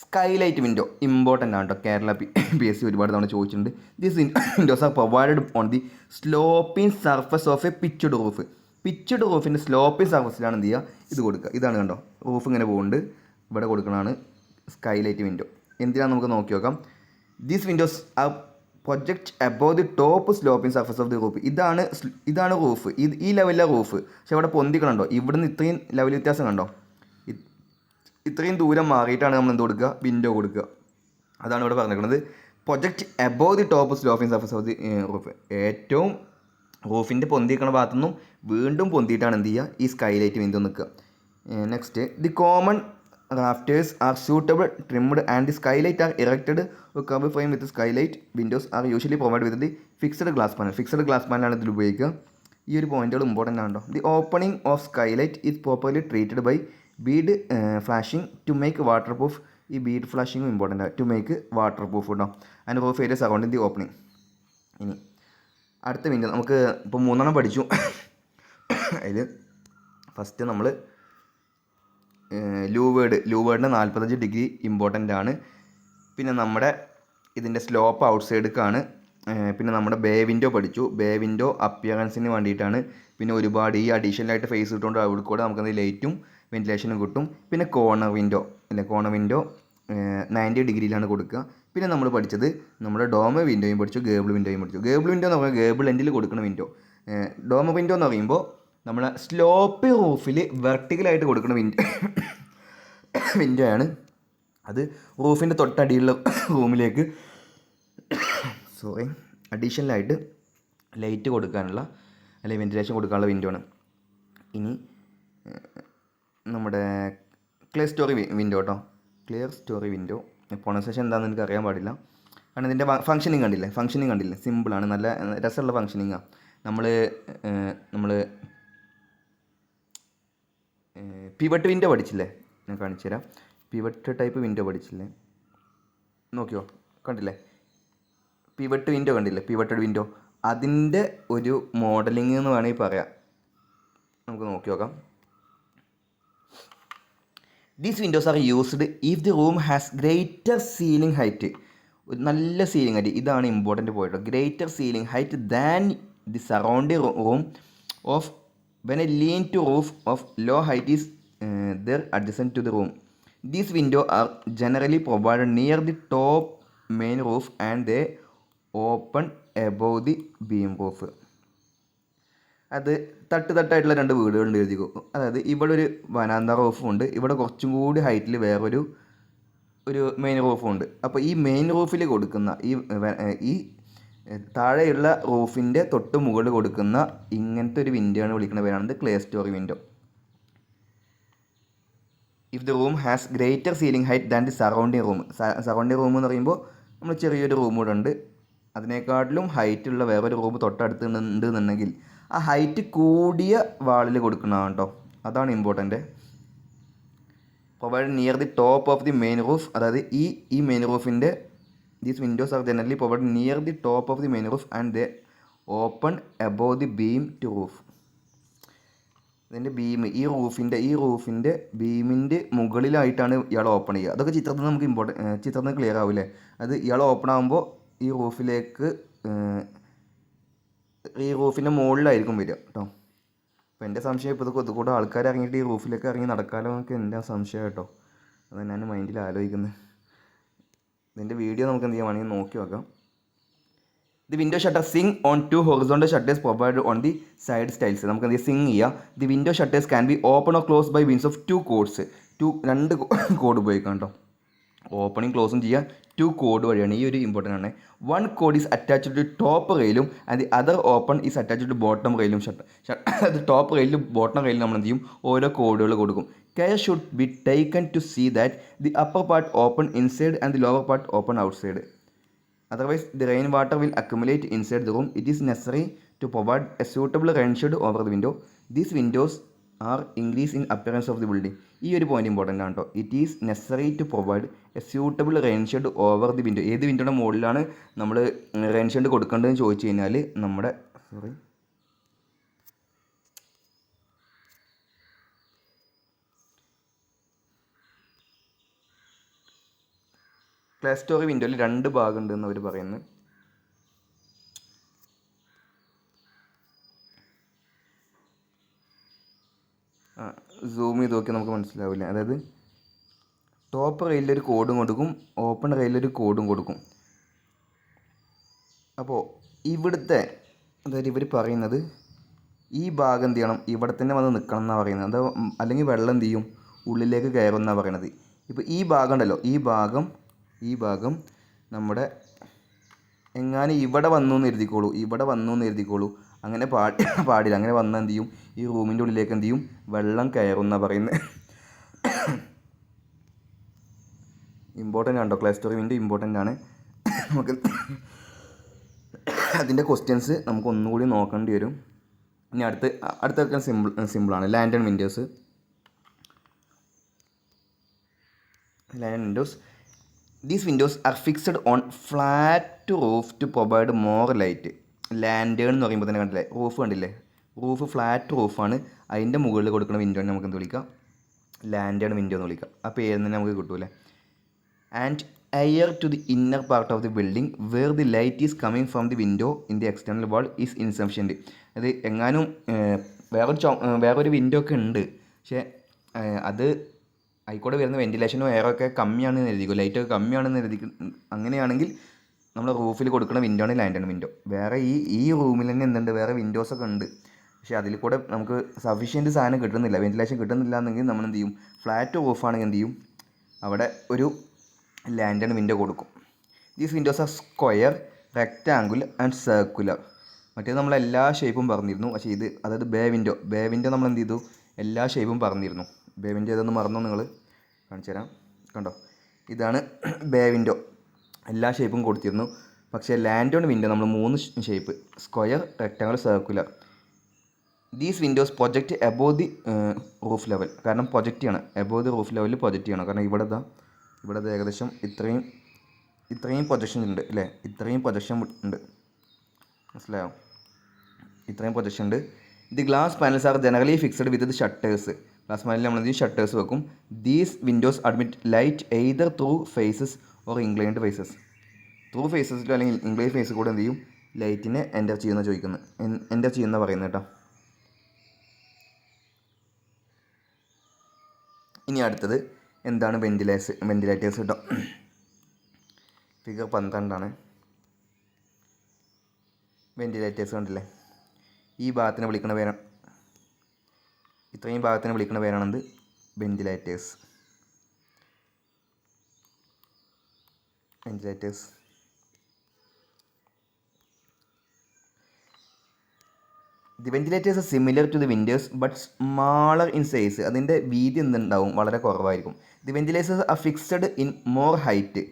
സ്കൈലൈറ്റ് വിൻഡോ ഇമ്പോർട്ടൻ്റ് ആണ് കേട്ടോ. കേരള PSC ഒരുപാട് തവണ ചോദിച്ചിട്ടുണ്ട്. These windows are provided on the sloping surface of a pitched roof. Pitched റൂഫിൻ്റെ സ്ലോപ്പിംഗ് സർഫസിലാണ് എന്ത് ചെയ്യുക, ഇത് കൊടുക്കുക. ഇതാണ് കണ്ടോ, റൂഫ് ഇങ്ങനെ പോകുന്നുണ്ട്, ഇവിടെ കൊടുക്കണതാണ് സ്കൈലൈറ്റ് വിൻഡോ. എന്തിനാണ് നമുക്ക് നോക്കി നോക്കാം. These windows are project above the top sloping surface of the roof. ഇതാണ് റൂഫ്, ഈ ലെവലിലെ റൂഫ്. പക്ഷെ ഇവിടെ പൊന്തിക്കണുണ്ടോ, ഇവിടുന്ന് ഇത്രയും ലെവൽ വ്യത്യാസം കണ്ടോ, ഇത്രയും ദൂരം മാറിയിട്ടാണ് നമ്മൾ എന്ത് കൊടുക്കുക, വിൻഡോ കൊടുക്കുക. അതാണ് ഇവിടെ പറഞ്ഞിരിക്കുന്നത്. Project above the top sloping surface of the roof. ഏറ്റവും റൂഫിൻ്റെ പൊന്തിക്കണ ഭാഗത്തുനിന്നും വീണ്ടും പൊന്തിയിട്ടാണ് എന്ത് ചെയ്യുക, ഈ സ്കൈലൈറ്റ് വിൻഡോ നിൽക്കുക. Next, the common rafters are suitable trimmed and the skylight are erected with cover frame with the skylight. Windows are usually provided with the fixed glass panel. Fixed glass panel ആണ് ഇതിൽ ഉപയോഗിക്കുക. ഈ ഒരു പോയിന്റുകൾ important ആണല്ലോ. The opening of skylight is properly treated by bead flashing to make water proof. ഈ bead ഫ്ലാഷിങ്ങും important ആണ്, ടു മേക്ക് വാട്ടർ പ്രൂഫ് കേട്ടോ. And roof areas around the opening. ഇനി അടുത്ത വിൻഡോ നമുക്ക് ഇപ്പോൾ 3 പഠിച്ചു. അതിൽ ഫസ്റ്റ് നമ്മൾ ലൂവേർഡിന് 45 ഡിഗ്രി ഇമ്പോർട്ടൻ്റ് ആണ്. പിന്നെ നമ്മുടെ ഇതിൻ്റെ സ്ലോപ്പ് ഔട്ട് സൈഡിലേക്കാണ്. പിന്നെ നമ്മുടെ ബേ വിൻഡോ പഠിച്ചു. ബേ വിൻഡോ അപ്പിയറൻസിന് വേണ്ടിയിട്ടാണ്. പിന്നെ ഒരുപാട് ഈ അഡീഷണലായിട്ട് ഫേസ് കിട്ടുകൊണ്ട് അവിടെ കൂടെ നമുക്കത് ലൈറ്റും വെൻറ്റിലേഷനും കിട്ടും. പിന്നെ കോർണർ വിൻഡോ അല്ലേ, കോർണർ വിൻഡോ 90 ഡിഗ്രിയിലാണ് കൊടുക്കുക. പിന്നെ നമ്മൾ പഠിച്ചത് നമ്മുടെ ഡോമർ വിൻഡോയും പഠിച്ചു, ഗേബിൾ വിൻഡോയും പഠിച്ചു. ഗേബിൾ വിൻഡോ എന്ന് പറയുമ്പോൾ ഗേബിൾ എൻഡിൽ കൊടുക്കുന്ന വിൻഡോ. ഡോമർ വിൻഡോ എന്ന് പറയുമ്പോൾ നമ്മൾ സ്ലോപ്പ് റൂഫിൽ വെർട്ടിക്കലായിട്ട് കൊടുക്കുന്ന വിൻഡോ ആണ് അത് റൂഫിൻ്റെ തൊട്ടടിയുള്ള റൂമിലേക്ക് അഡീഷണലായിട്ട് ലൈറ്റ് കൊടുക്കാനുള്ള അല്ലെങ്കിൽ വെൻറ്റിലേഷൻ കൊടുക്കാനുള്ള വിൻഡോ ആണ്. ഇനി നമ്മുടെ ക്ലിയർ സ്റ്റോറി വിൻഡോ കേട്ടോ. ക്ലിയർ സ്റ്റോറി വിൻഡോ പ്രൊണൗൺസിയേഷൻ എന്താണെന്ന് എനിക്ക് അറിയാൻ പാടില്ല. കാരണം ഇതിൻ്റെ ഫംഗ്ഷനിങ് കണ്ടില്ലേ, സിമ്പിളാണ്, നല്ല രസമുള്ള ഫംഗ്ഷനിങ്ങാണ്. നമ്മൾ പിവട്ട് വിൻഡോ പഠിച്ചില്ലേ, ഞാൻ കാണിച്ചു തരാം. പിവട്ട് ടൈപ്പ് വിൻഡോ പഠിച്ചില്ലേ, നോക്കിയോ, കണ്ടില്ലേ പിവട്ട് വിൻഡോ കണ്ടില്ലേ, പിവട്ടഡ് വിൻഡോ, അതിൻ്റെ ഒരു മോഡലിംഗ് എന്ന് വേണമെങ്കിൽ പറയാം. നമുക്ക് നോക്കി നോക്കാം. These windows are used if the room has greater ceiling height. ഒരു നല്ല സീലിംഗ് ഹൈറ്റ്, ഇതാണ് ഇമ്പോർട്ടൻ്റ് പോയിട്ട്, greater ceiling height than the surrounding room of when a lean to roof of low height is there adjacent to the room. These window are generally provided near the top main roof and they open above the beam roof. അത് തട്ടായിട്ടുള്ള 2 വീടുകളുണ്ട് എഴുതിക്കോ. അതായത് ഇവിടെ ഒരു വനാന്ത റൂഫും ഉണ്ട്, ഇവിടെ കുറച്ചും കൂടി ഹൈറ്റിൽ വേറൊരു മെയിൻ റൂഫും ഉണ്ട്. അപ്പോൾ ഈ മെയിൻ റൂഫിൽ കൊടുക്കുന്ന ഈ താഴെയുള്ള റൂഫിൻ്റെ തൊട്ട് മുകളിൽ കൊടുക്കുന്ന ഇങ്ങനത്തെ ഒരു വിൻഡോ ആണ് വിളിക്കുന്ന പേരാണ് clear storey window. If the room has greater ceiling height than the surrounding room. Surrounding room എന്ന് പറയുമ്പോൾ നമ്മൾ ചെറിയൊരു റൂം കൂടെ ഉണ്ട്, അതിനേക്കാട്ടിലും ഹൈറ്റുള്ള വേറൊരു റൂം തൊട്ടടുത്ത് ഉണ്ടെന്നുണ്ടെങ്കിൽ ആ ഹൈറ്റ് കൂടിയ വാളിൽ കൊടുക്കുന്നതാണ് കേട്ടോ, അതാണ് important. Provide near the top of the main roof. അതായത് ഈ മെയിൻ റൂഫിൻ്റെ these windows are generally provide near the top of the main roof and they open above the beam to roof. ഇതിൻ്റെ beam ഈ റൂഫിൻ്റെ ബീമിൻ്റെ മുകളിലായിട്ടാണ് ഇയാൾ open ചെയ്യുക. അതൊക്കെ ചിത്രത്തിൽ നമുക്ക് ചിത്രത്തിൽ ക്ലിയർ ആവില്ലേ. അത് ഇയാൾ ഓപ്പൺ ആകുമ്പോൾ ഈ റൂഫിൻ്റെ മുകളിലായിരിക്കും വരിക കേട്ടോ. അപ്പോൾ എൻ്റെ സംശയം ഇപ്പോൾ ഇതുകൂടെ ആൾക്കാർ ഇറങ്ങിയിട്ട് ഈ റൂഫിലേക്ക് ഇറങ്ങി നടക്കാമല്ലോ എന്നൊക്കെ എൻ്റെ സംശയം കേട്ടോ. അതാണ് ഞാൻ മൈൻഡിൽ ആലോചിക്കുന്നത്. ഇതിൻ്റെ വീഡിയോ നമുക്ക് എന്ത് ചെയ്യുവാണെങ്കിൽ നോക്കി നോക്കാം. The window shutter swing on 2 horizontal shutters provide on the side stiles. നമുക്ക് എന്ത് സിങ് ചെയ്യാം. The window shutters can be open or close by means of 2 cords. 2 cord ഉപയോഗിക്കാം കേട്ടോ. ഓപ്പണിങ് ക്ലോസും ചെയ്യാം 2 കോഡ് വഴിയാണ്. ഈ ഒരു ഇമ്പോർട്ടൻ്റ് ആണ്. 1 cord is attached to top റെയിലും and the other open is attached to bottom റെയിലും. അത് ടോപ്പ് റെയിലും ബോട്ടം റെയിലും നമ്മൾ എന്ത് ചെയ്യും, ഓരോ കോഡുകൾ കൊടുക്കും. Care should be taken to see that the upper part open inside and the lower part open outside. Otherwise the rain water will accumulate inside the room. It is necessary to provide a suitable rain shed over the window. These windows are increase in appearance of the building. ഈ ഒരു point important ആണ് കേട്ടോ. It is necessary to provide a suitable rain shed over the window. ഏത് വിൻഡോയുടെ മുകളിലാണ് നമ്മൾ rain shed കൊടുക്കേണ്ടതെന്ന് ചോദിച്ചു കഴിഞ്ഞാൽ നമ്മുടെ ക്ലിയർ സ്റ്റോറി വിൻഡോയിൽ 2 ഭാഗം ഉണ്ടെന്ന് അവർ പറയുന്നത്. സൂം ചെയ്ത് നോക്കി നമുക്ക് മനസ്സിലാവില്ല. അതായത് ടോപ്പ് റെയിലൊരു കോഡും കൊടുക്കും, ഓപ്പൺ റെയിലൊരു കോഡും കൊടുക്കും. അപ്പോൾ അതായത് ഇവർ പറയുന്നത് ഈ ഭാഗം എന്ത് ചെയ്യണം, ഇവിടെ തന്നെ വന്ന് നിൽക്കണം എന്നാണ് പറയുന്നത്. അത് അല്ലെങ്കിൽ വെള്ളം എന്ത് ചെയ്യും, ഉള്ളിലേക്ക് കയറും എന്നാണ് പറയണത്. ഇപ്പോൾ ഈ ഭാഗം ഉണ്ടല്ലോ, ഈ ഭാഗം നമ്മുടെ എങ്ങാനും ഇവിടെ വന്നു എന്ന് എഴുതിക്കോളൂ. അങ്ങനെ പാടില്ല. അങ്ങനെ വന്നാൽ എന്ത് ചെയ്യും, ഈ റൂമിൻ്റെ ഉള്ളിലേക്ക് എന്ത് ചെയ്യും, വെള്ളം കയറും എന്നാണ് പറയുന്നത്. ഇമ്പോർട്ടൻ്റ് ആണോ ക്ലിയർ സ്റ്റോറി വിൻഡോ, ഇമ്പോർട്ടൻ്റ് ആണ്. നമുക്ക് അതിൻ്റെ ക്വസ്റ്റ്യൻസ് നമുക്ക് ഒന്നുകൂടി നോക്കേണ്ടി വരും. ഇനി അടുത്തൊക്കെ സിമ്പിളാണ്. Lantern windows. These windows are fixed on flat roof to provide more light. Lantern എന്ന് പറയുമ്പോൾ തന്നെ കണ്ടില്ലേ, റൂഫ് കണ്ടില്ലേ, റൂഫ് ഫ്ലാറ്റ് റൂഫാണ്. അതിൻ്റെ മുകളിൽ കൊടുക്കുന്ന വിൻഡോനെ നമുക്ക് എന്ത് വിളിക്കാം, ലാൻഡേൺ വിൻഡോ എന്ന് വിളിക്കാം. ആ പേര് തന്നെ നമുക്ക് കിട്ടൂലേ. And air to the inner part of the building where the light is coming from the window in the external wall is insufficient. അത് എങ്ങാനും വേറൊരു വിൻഡോ ഒക്കെ ഉണ്ട്, പക്ഷേ അത് ആയിക്കോടെ വരുന്ന വെൻറ്റിലേഷനോ എയറൊക്കെ കമ്മിയാണെന്ന് എഴുതിക്കും, ലൈറ്റൊക്കെ കമ്മിയാണെന്ന് എഴുതിക്കും. അങ്ങനെയാണെങ്കിൽ നമ്മൾ റൂഫിൽ കൊടുക്കുന്ന വിൻഡോ ആണ് ലാൻഡേൺ വിൻഡോ. വേറെ ഈ റൂമിൽ തന്നെ എന്തുണ്ട്, വേറെ വിൻഡോസൊക്കെ ഉണ്ട്, പക്ഷേ അതിൽ കൂടെ നമുക്ക് സഫീഷ്യൻറ്റ് സാധനം കിട്ടുന്നില്ല, വെൻറ്റിലേഷൻ കിട്ടുന്നില്ല എന്നെങ്കിൽ നമ്മൾ എന്ത് ചെയ്യും, ഫ്ലാറ്റ് റൂഫാണെങ്കിൽ എന്ത് ചെയ്യും, അവിടെ ഒരു ലാൻഡൺ വിൻഡോ കൊടുക്കും. These windows are square, rectangular and circular. മറ്റേത് നമ്മൾ എല്ലാ ഷേപ്പും പറഞ്ഞിരുന്നു. പക്ഷേ ഇത് അതായത് ബേ വിൻഡോ നമ്മൾ എന്ത് ചെയ്തു, എല്ലാ ഷേപ്പും പറഞ്ഞിരുന്നു. ബേ വിൻഡോ ഏതൊന്ന് മറന്നോ നിങ്ങൾ? കാണിച്ചു തരാം. കണ്ടോ, ഇതാണ് ബേ വിൻഡോ, എല്ലാ ഷേപ്പും കൊടുത്തിരുന്നു. പക്ഷേ ലാൻഡൺ വിൻഡോ നമ്മൾ 3 shape, square, rectangular, circular. These Windows project above the roof level. കാരണം പ്രൊജക്റ്റ് ചെയ്യണം, എബോവ് ദി റൂഫ് ലെവലിൽ പ്രൊജക്റ്റ് ചെയ്യണം. കാരണം ഇവിടെ ഏകദേശം ഇത്രയും പ്രൊജക്ഷൻ ഉണ്ട് അല്ലേ, ഇത്രയും പ്രൊജക്ഷൻ ഉണ്ട്, മനസ്സിലായോ? ഇത്രയും പ്രൊജക്ഷൻ ഉണ്ട്. The glass panels are generally fixed with the shutters. Glass പാനലിൽ നമ്മൾ എന്ത് ചെയ്യും, ഷട്ടേഴ്സ് വെക്കും. These windows admit light either through faces or inclined faces. Through ഫേസസിലോ അല്ലെങ്കിൽ ഇൻക്ലൈൻഡ് ഫേസ് കൂടെ എന്ത് ചെയ്യും, ലൈറ്റിനെ എൻ്റർ ചെയ്യുന്ന പറയുന്നത് കേട്ടോ. ഇനി അടുത്തത് എന്താണ് വെന്റിലേറ്റേഴ്സ് കേട്ടോ. ഫിഗർ 12 വെന്റിലേറ്റേഴ്സ് കണ്ടില്ലേ. ഈ ഭാഗത്തിനെ വിളിക്കുന്ന പേരാണ്, ഇത്രയും ഭാഗത്തിനെ വിളിക്കുന്ന പേരാണെന്ത്, ventilators. The ventilators are similar to the windows but smaller in size. അതിൻ്റെ വീതി എന്തുണ്ടാവും, വളരെ കുറവായിരിക്കും. The ventilators are fixed in more height.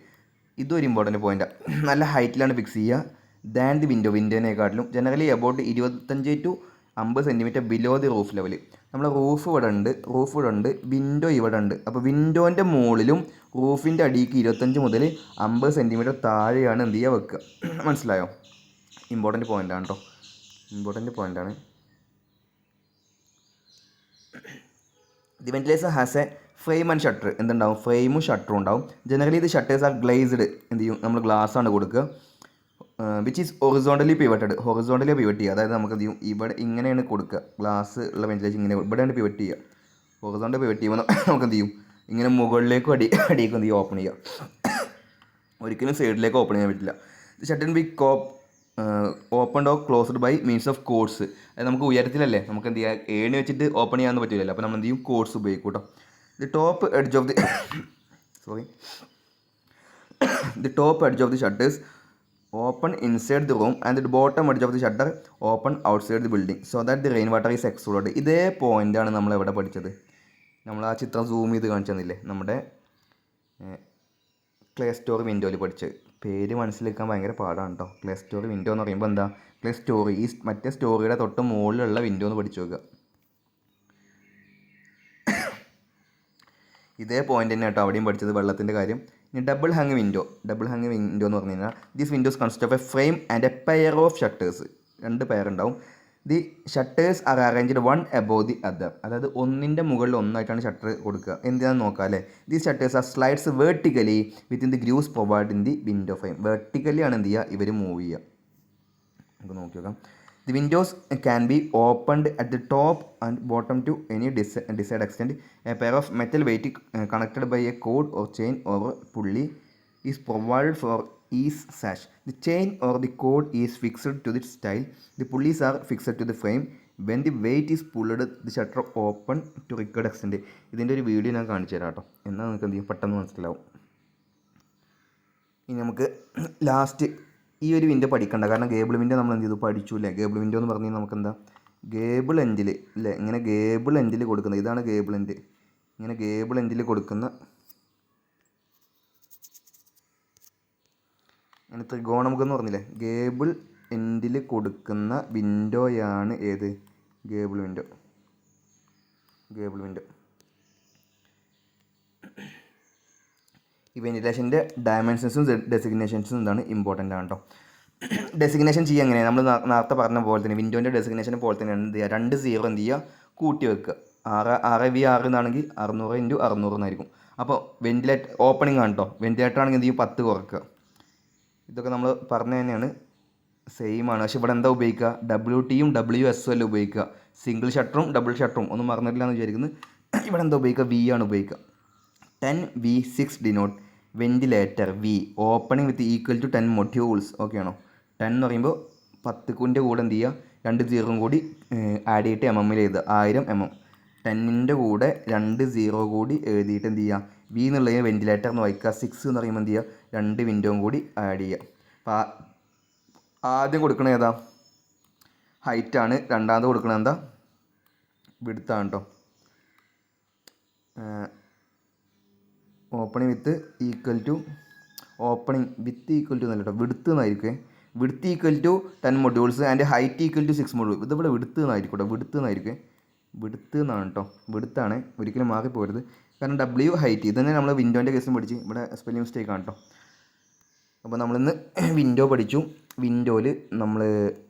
ഇതൊരു ഇമ്പോർട്ടൻറ്റ് പോയിൻറ്റാണ്. നല്ല ഹൈറ്റിലാണ് ഫിക്സ് ചെയ്യുക ദാൻ ദി വിൻഡോനേക്കാട്ടിലും. Generally about 25 to 50 centimetre below the roof level. നമ്മൾ റൂഫ് ഇവിടെ ഉണ്ട്, വിൻഡോ ഇവിടെ ഉണ്ട്. അപ്പോൾ വിൻഡോൻ്റെ മുകളിലും റൂഫിൻ്റെ അടിക്ക് 25 മുതൽ 50 സെൻറ്റിമീറ്റർ താഴെയാണ് എന്ത് ചെയ്യുക, വെക്കുക. മനസ്സിലായോ? ഇമ്പോർട്ടൻറ്റ് പോയിൻ്റാണ് കേട്ടോ, ഇമ്പോർട്ടൻറ്റ് പോയിൻ്റാണ്. The ventilator has A frame and shutter. എന്തുണ്ടാവും, ഫ്രെയിമും ഷട്ടറും ഉണ്ടാവും. ജനറലി ഇത് ഷട്ടേഴ്സ് ആർ ഗ്ലേസ്ഡ്. എന്ത് ചെയ്യും, നമ്മൾ ഗ്ലാസ് ആണ് കൊടുക്കുക. Which is horizontally pivoted. Horizontally pivot ചെയ്യുക, അതായത് നമുക്ക് എന്ത് ചെയ്യും, ഇവിടെ ഇങ്ങനെയാണ് കൊടുക്കുക. ഗ്ലാസ് ഉള്ള വെന്റിലേഷൻ ഇങ്ങനെ ഇവിടെയാണ് പിവറ്റ് ചെയ്യുക. ഹൊറിസോണ്ടൽ പിവറ്റ് ചെയ്യുമ്പോൾ നമുക്ക് എന്ത് ചെയ്യും, ഇങ്ങനെ മുകളിലേക്കും അടിയേക്കും എന്ത് ചെയ്യും, ഓപ്പൺ ചെയ്യുക. ഒരിക്കലും സൈഡിലേക്ക് ഓപ്പൺ ചെയ്യാൻ പറ്റില്ല. The shutter be open or closed by means of cords. അതായത് നമുക്ക് ഉയരത്തിലല്ലേ, നമുക്ക് എന്ത് ചെയ്യുക, ഏണി വെച്ചിട്ട് ഓപ്പൺ ചെയ്യാൻ പറ്റില്ലല്ലോ. അപ്പോൾ നമ്മൾ എന്ത് ചെയ്യും, കോഡ്സ് ഉപയോഗിക്കും കേട്ടോ. The top edge of the shutters open inside the room and the bottom edge of the shutter open outside the building so that the rain water is excluded. ഇതേ പോയിൻ്റാണ് നമ്മൾ എവിടെ പഠിച്ചത്, നമ്മൾ ആ ചിത്രം സൂം ചെയ്ത് കാണിച്ചു തന്നില്ലേ, നമ്മുടെ ക്ലേ സ്റ്റോറി വിൻഡോയിൽ പഠിച്ചത്. പേര് മനസ്സിലാക്കാൻ ഭയങ്കര പാടാണ് കേട്ടോ. ക്ലേ സ്റ്റോറി വിൻഡോ എന്ന് പറയുമ്പോൾ എന്താ, ക്ലേ സ്റ്റോറി ഈ മറ്റേ സ്റ്റോറിയുടെ തൊട്ട് മുകളിലുള്ള വിൻഡോ എന്ന് പഠിച്ചു നോക്കുക. ഇതേ പോയിൻ്റ് തന്നെ കേട്ടോ അവിടെയും പഠിച്ചത്, വെള്ളത്തിൻ്റെ കാര്യം. ഇനി ഡബിൾ ഹാങ് വിൻഡോ എന്ന് പറഞ്ഞു കഴിഞ്ഞാൽ these windows consist of a frame and a pair of shutters. 2 pair ഉണ്ടാവും. The shutters are arranged one above the other. അതായത് ഒന്നിൻ്റെ മുകളിൽ ഒന്നായിട്ടാണ് ഷട്ടർ കൊടുക്കുക. എന്തിനാണെന്ന് നോക്കാം അല്ലേ. These shutters are slides vertically within the grooves provide in the window frame. Vertically ആണ് എന്ത് ചെയ്യുക, ഇവർ മൂവ് ചെയ്യുക. നമുക്ക് നോക്കി നോക്കാം. The windows can be opened at the top and bottom to any decide extent. A pair of metal weight connected by a cord or chain or pulley is provided for is sash. The chain or the cord is fixed to the stile. The pulleys are fixed to the frame. When the weight is pulled the shutter open to required extent. ഇതിൻ്റെ ഒരു video ഞാൻ കാണിച്ചു തരാം കേട്ടോ, എന്നാൽ നിങ്ങൾക്ക് എന്ത് ചെയ്യും, പെട്ടെന്ന് മനസ്സിലാവും. ഇനി നമുക്ക് ലാസ്റ്റ് ഈ ഒരു വിൻഡോ പഠിക്കണ്ട, കാരണം ഗേബിൾ വിൻഡോ നമ്മൾ എന്ത് ചെയ്തു, പഠിച്ചു അല്ലേ. ഗേബിൾ വിൻഡോ എന്ന് പറഞ്ഞാൽ നമുക്ക് എന്താ, ഗേബിൾ എൻഡിൽ അല്ലേ, ഇങ്ങനെ ഗേബിൾ എൻഡിൽ കൊടുക്കുന്നത്, ഇതാണ് ഗേബിൾ എൻഡ്. ഇങ്ങനെ ഗേബിൾ എൻഡിൽ കൊടുക്കുന്ന, അങ്ങനെ ത്രികോണമുഖം എന്ന് പറഞ്ഞില്ലേ, ഗേബിൾ എൻഡിൽ കൊടുക്കുന്ന വിൻഡോയാണ് ഏത്, ഗേബിൾ വിൻഡോ. ഈ വെന്റിലേഷൻ്റെ ഡയമെൻഷൻസും ഡെസിഗ്നേഷൻസും എന്താണ്, ഇമ്പോർട്ടൻ്റ് ആണ് കേട്ടോ. ഡെസിഗ്നേഷൻ ചെയ്യുക എങ്ങനെയാണ്, നമ്മൾ നേരത്തെ പറഞ്ഞ പോലെ തന്നെ വിൻഡോൻ്റെ ഡെസിഗ്നേഷൻ പോലെ തന്നെ എന്ത് ചെയ്യുക, 2 0 എന്ത് ചെയ്യുക, കൂട്ടി വെക്കുക. 6 എന്നാണെങ്കിൽ 600 × 600 എന്നായിരിക്കും. അപ്പോൾ ഓപ്പണിംഗ് ആണ് കേട്ടോ. വെന്റിലേറ്റർ ആണെങ്കിൽ എന്ത് ചെയ്യും, 10 കുറക്കുക. ഇതൊക്കെ നമ്മൾ പറഞ്ഞു തന്നെയാണ്, സെയിം ആണ്. പക്ഷേ ഇവിടെ എന്താ ഉപയോഗിക്കുക, WTയും WSും അല്ല ഉപയോഗിക്കുക. സിംഗിൾ ഷട്ടറും ഡബിൾ ഷട്ടറും ഒന്നും മറന്നിട്ടില്ല എന്ന് വിചാരിക്കുന്നത്. ഇവിടെ എന്താ ഉപയോഗിക്കുക, V ആണ് ഉപയോഗിക്കുക. 10V6 denote ventilator V opening width equal to 10 modules. Okay ആണോ. 10 എന്ന് പറയുമ്പോൾ 10ൻ്റെ കൂടെ എന്ത് ചെയ്യുക, 2 0 കൂടി ആഡ് ചെയ്തിട്ട് MM എഴുതുക, 1000 mm. 10ൻ്റെ കൂടെ 2 0 കൂടി എഴുതിയിട്ട് എന്ത് ചെയ്യുക, വി എന്നുള്ളതിന് വെൻറ്റിലേറ്റർ എന്ന് വായിക്കുക. 6 എന്ന് പറയുമ്പോൾ എന്ത് ചെയ്യുക, 2 വിൻഡോയും കൂടി ആഡ് ചെയ്യുക. അപ്പോൾ ആദ്യം കൊടുക്കണത് ഏതാ, ഹൈറ്റാണ്. രണ്ടാമത് കൊടുക്കണത് എന്താ, വിഡ്ത്താണ് കേട്ടോ. ഓപ്പണിംഗ് വിത്ത് ഈക്വൽ ടു എന്നല്ല കേട്ടോ, വിഡ്ത്ത് എന്നായിരിക്കും. Width equal to 10 modules and height equal to 6 module. ഇതിവിടെ വിഡ്ത്ത് എന്നായിരിക്കും കേട്ടോ, വിഡ്ത്ത് എന്നാണ് കേട്ടോ, വിഡ്ത്താണ്, ഒരിക്കലും മാറിപ്പോരുത്. കാരണം W ഹൈറ്റ് ഇത് തന്നെ നമ്മൾ വിൻഡോൻ്റെ കേസും പഠിച്ച്, ഇവിടെ സ്പെല്ലിംഗ് മിസ്റ്റേക്ക് ആണ് കേട്ടോ. അപ്പോൾ നമ്മളിന്ന് വിൻഡോ പഠിച്ചു. വിൻഡോയിൽ നമ്മൾ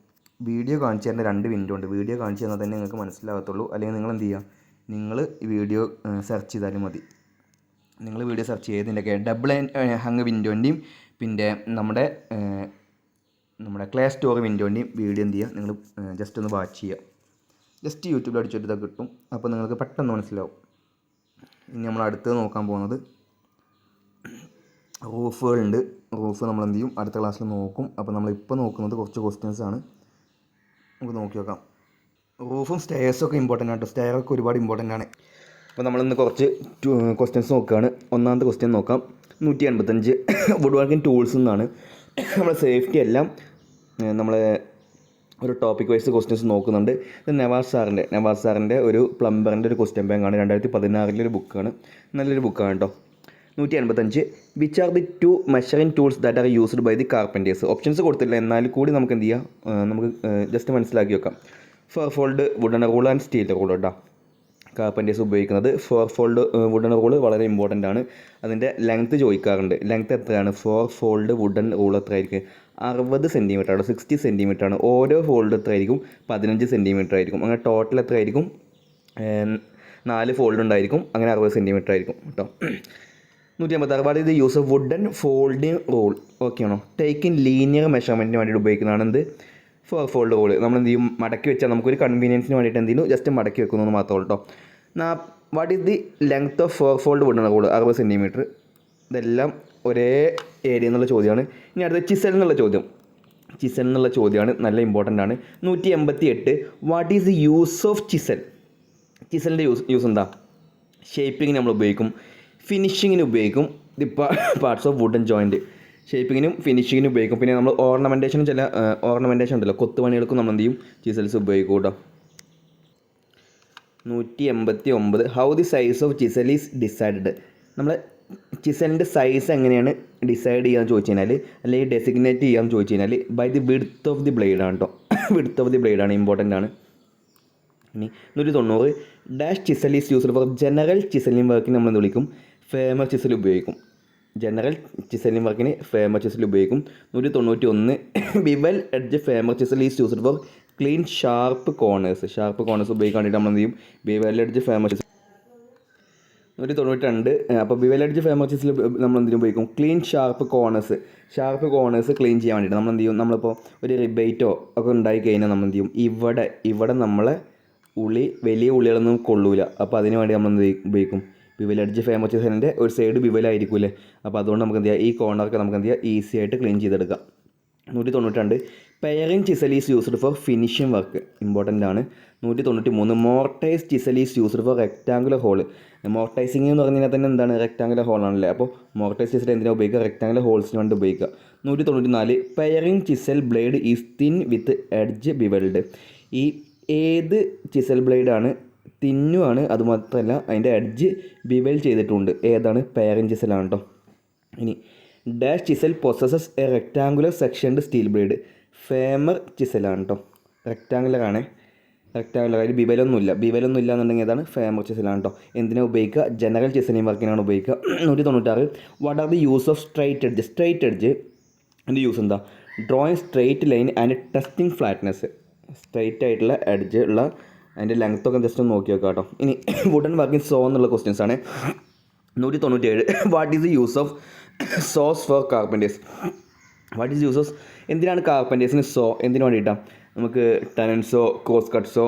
വീഡിയോ കാണിച്ചു തരുന്ന 2 വിൻഡോ ഉണ്ട്. വീഡിയോ കാണിച്ചു തന്നാൽ തന്നെ നിങ്ങൾക്ക് മനസ്സിലാകത്തുള്ളൂ. അല്ലെങ്കിൽ നിങ്ങൾ എന്ത് ചെയ്യുക, നിങ്ങൾ വീഡിയോ സെർച്ച് ചെയ്താലും മതി. നിങ്ങൾ വീഡിയോ സെർച്ച് ചെയ്തതിൻ്റെയൊക്കെ ഡബിൾ ഹങ് വിൻഡോൻ്റെയും പിന്നെ നമ്മുടെ ക്ലേ സ്റ്റോർ വിൻഡോൻ്റെയും വീഡിയോ എന്ത് ചെയ്യുക, നിങ്ങൾ ജസ്റ്റ് ഒന്ന് വാച്ച് ചെയ്യുക. ജസ്റ്റ് യൂട്യൂബിൽ അടിച്ചിട്ട് ഇതൊക്കെ കിട്ടും. അപ്പോൾ നിങ്ങൾക്ക് പെട്ടെന്ന് മനസ്സിലാവും. ഇനി നമ്മൾ അടുത്തത് നോക്കാൻ പോകുന്നത് റൂഫുകളുണ്ട്. റൂഫ് നമ്മൾ എന്ത് ചെയ്യും, അടുത്ത ക്ലാസ്സിൽ നോക്കും. അപ്പോൾ നമ്മളിപ്പോൾ നോക്കുന്നത് കുറച്ച് ക്വസ്റ്റ്യൻസാണ്, നമുക്ക് നോക്കി നോക്കാം. റൂഫും സ്റ്റെയർസൊക്കെ ഇമ്പോർട്ടൻ്റ് ആണ് കേട്ടോ. സ്റ്റെയറൊക്കെ ഒരുപാട് ഇമ്പോർട്ടൻ്റ് ആണ്. അപ്പോൾ നമ്മളിന്ന് കുറച്ച് ക്വസ്റ്റ്യൻസ് നോക്കുകയാണ്. ഒന്നാമത്തെ ക്വസ്റ്റ്യൻ നോക്കാം. 185 വുഡ് വർക്കിംഗ് ടൂൾസ് എന്നാണ്. നമ്മുടെ സേഫ്റ്റി എല്ലാം നമ്മൾ ഒരു ടോപ്പിക് വൈസ് ക്വസ്റ്റ്യൻസ് നോക്കുന്നുണ്ട്. ഇത് നവാസ് സാറിൻ്റെ ഒരു പ്ലംബറിൻ്റെ ഒരു ക്വസ്റ്റ്യൻ ബാങ്കാണ്. 2016 ഒരു ബുക്കാണ്, നല്ലൊരു ബുക്കാണ് കേട്ടോ. 185 which are the 2 measuring tools that are used by the carpenters. Options കൊടുത്തില്ല, എന്നാൽ കൂടി നമുക്ക് എന്ത് ചെയ്യാം, നമുക്ക് ജസ്റ്റ് മനസ്സിലാക്കി വെക്കാം. 4 fold wooden rule and steel rule കേട്ടോ കാർപ്പൻറ്റേഴ്സ് ഉപയോഗിക്കുന്നത്. 4 ഫോൾഡ് വുഡൻ റൂൾ വളരെ ഇമ്പോർട്ടൻ്റ് ആണ്. അതിൻ്റെ ലെങ്ത്ത് ചോദിക്കാറുണ്ട്. ലെങ്ത്ത് എത്രയാണ്, 4 ഫോൾഡ് വുഡൻ റൂൾ എത്രയായിരിക്കും, 60 സെൻറ്റിമീറ്റർ ആണ്, 60 സെൻറ്റിമീറ്റർ ആണ്. ഓരോ ഫോൾഡ് എത്രയായിരിക്കും, 15 സെൻറ്റിമീറ്റർ ആയിരിക്കും. അങ്ങനെ ടോട്ടൽ എത്രയായിരിക്കും, 4 ഫോൾഡ് ഉണ്ടായിരിക്കും. അങ്ങനെ 60 സെൻറ്റിമീറ്റർ ആയിരിക്കും കേട്ടോ. 156 what is the use of wooden folding rule. Okay ആണോ, ടേക്ക് ഇൻ ലീനിയർ മെഷർമെൻറ്റിന് വേണ്ടിയിട്ട് ഉപയോഗിക്കുന്നതാണ് എന്ത്, 4 ഫോൾഡ് റൂൾ. നമ്മൾ എന്ത് ചെയ്യും, മടക്കി വെച്ചാൽ നമുക്കൊരു കൺവീനിയൻസിന് വേണ്ടിയിട്ട് എന്ത് ചെയ്യുന്നു, ജസ്റ്റ് മടക്കി വെക്കുന്നു മാത്രമേ കേട്ടോ. What is the length of 4 fold wooden rule, 60 centimetre. ഇതെല്ലാം ഒരേ ഏരിയ എന്നുള്ള ചോദ്യമാണ്. ഇനി അടുത്ത ചിസൽ എന്നുള്ള ചോദ്യമാണ്, നല്ല ഇമ്പോർട്ടൻ്റ് ആണ്. 188 what is the use of chisel. ചിസലിൻ്റെ യൂസ് എന്താ, ഷേപ്പിങ്ങിന് നമ്മൾ ഉപയോഗിക്കും, ഫിനിഷിങ്ങിന് ഉപയോഗിക്കും. The parts of wooden joint, ഷേപ്പിങ്ങിനും ഫിനിഷിങ്ങിനും ഉപയോഗിക്കും. പിന്നെ നമ്മൾ ഓർണമെൻറ്റേഷനും ചില ഓർണമെൻറ്റേഷൻ ഉണ്ടല്ലോ, കൊത്തുപണികൾക്കും നമ്മൾ എന്ത് ചെയ്യും, ചിസൽസ് ഉപയോഗിക്കും കേട്ടോ. 189 how the size of chisel is decided. നമ്മൾ ചിസലിൻ്റെ സൈസ് എങ്ങനെയാണ് ഡിസൈഡ് ചെയ്യാന്ന് ചോദിച്ചു കഴിഞ്ഞാൽ, അല്ലെങ്കിൽ ഡെസിഗ്നേറ്റ് ചെയ്യാമെന്ന് ചോദിച്ചു കഴിഞ്ഞാൽ by the width of the blade ആണ് കേട്ടോ. വിഡ്ത്ത് ഓഫ് ദി ബ്ലേഡ് ആണ്, ഇമ്പോർട്ടൻ്റ് ആണ്. ഇനി 190 dash chisel is used for general chiselling വർക്കിന് നമ്മൾ എന്ത് വിളിക്കും, ഫേമർ ചിസൽ ഉപയോഗിക്കും. ജനറൽ ചിസലിംഗ് വർക്കിന് ഫേമർ ചിസൽ ഉപയോഗിക്കും. 191 bevel edge firmer chisel is used for clean sharp corners ഉപയോഗിക്കാൻ വേണ്ടിയിട്ട് നമ്മൾ എന്ത് ചെയ്യും, ബിവൽ എഡ്ജ് ഫേമർ ചിസൽ. 192 അപ്പോൾ ബിവൽ എഡ്ജ് ഫേമർ ചിസൽ നമ്മൾ എന്തിനും ഉപയോഗിക്കും, ക്ലീൻ ഷാർപ്പ് കോർണേഴ്സ് ക്ലീൻ ചെയ്യാൻ വേണ്ടിയിട്ട് നമ്മൾ എന്ത് ചെയ്യും, നമ്മളിപ്പോൾ ഒരു റിബേറ്റോ ഒക്കെ ഉണ്ടായി കഴിഞ്ഞാൽ നമ്മൾ എന്ത് ചെയ്യും, ഇവിടെ നമ്മളെ വലിയ ഉള്ളികളൊന്നും കൊള്ളൂല. അപ്പോൾ അതിന് വേണ്ടി നമ്മൾ എന്ത് ഉപയോഗിക്കും, ബിവൽ എഡ്ജ് ഫേമർ ചിസലിൻ്റെ ഒരു സൈഡ് ബിവലായിരിക്കുമല്ലേ. അപ്പോൾ അതുകൊണ്ട് നമുക്ക് എന്ത് ചെയ്യാം, ഈ കോർണറൊക്കെ നമുക്ക് എന്ത് ചെയ്യാം, ഈസി ആയിട്ട് ക്ലീൻ ചെയ്തെടുക്കാം. 192 paring chisel is used for finishing work, important ആണ്. 193 mortise chisel is used for rectangular hole. Mortising എന്ന് പറഞ്ഞാൽ തന്നെ എന്താണ്, റെക്ടാങ്കുലർ ഹോളാണല്ലേ. അപ്പോൾ മോർട്ടൈസ് ചിസൽ എന്തിനാണ് ഉപയോഗിക്കുക, റെക്ടാങ്കുലർ ഹോൾസിന് വേണ്ടി ഉപയോഗിക്കുക. 194 pairing chisel blade is thin with edge bevelled. ഈ ഏത് ചിസൽ ബ്ലേഡാണ് തിന്നുമാണ്, അതുമാത്രമല്ല അതിൻ്റെ എഡ്ജ് ബിവൽ ചെയ്തിട്ടുണ്ട്, ഏതാണ്, പെയറിംഗ് ചിസലാണ് കേട്ടോ. ഇനി dash chisel possesses a rectangular sectioned steel blade. Firmer ചിസലാണ് കേട്ടോ, റെക്ടാങ്കുലർ അതിൽ ബിവലൊന്നും ഇല്ല എന്നുണ്ടെങ്കിൽ ഏതാണ്, ഫേമർ ചിസലാണ് കേട്ടോ. എന്തിനാണ് ഉപയോഗിക്കുക, ജനറൽ ചിസലിംഗ് വർക്കിനാണ് ഉപയോഗിക്കുക. 196 what are the use of straight edge അതിൻ്റെ യൂസ് എന്താ, drawing straight line and testing flatness. Straight ആയിട്ടുള്ള എഡ്ജ് ഉള്ള അതിൻ്റെ ലെങ്ത്തൊക്കെ ജസ്റ്റ് ഒന്ന് നോക്കി വെക്കാം കേട്ടോ. ഇനി വുഡൻ വർക്കിംഗ് സോ എന്നുള്ള ക്വസ്റ്റ്യൻസ് ആണ്. 197 what is the use of saws for carpenters. എന്തിനാണ് കാർപ്പൻറ്റേഴ്സിന് സോ, എന്തിനു വേണ്ടിയിട്ടാണ്, നമുക്ക് ടനൻസോ, ക്രോസ് കട്ട്സോ,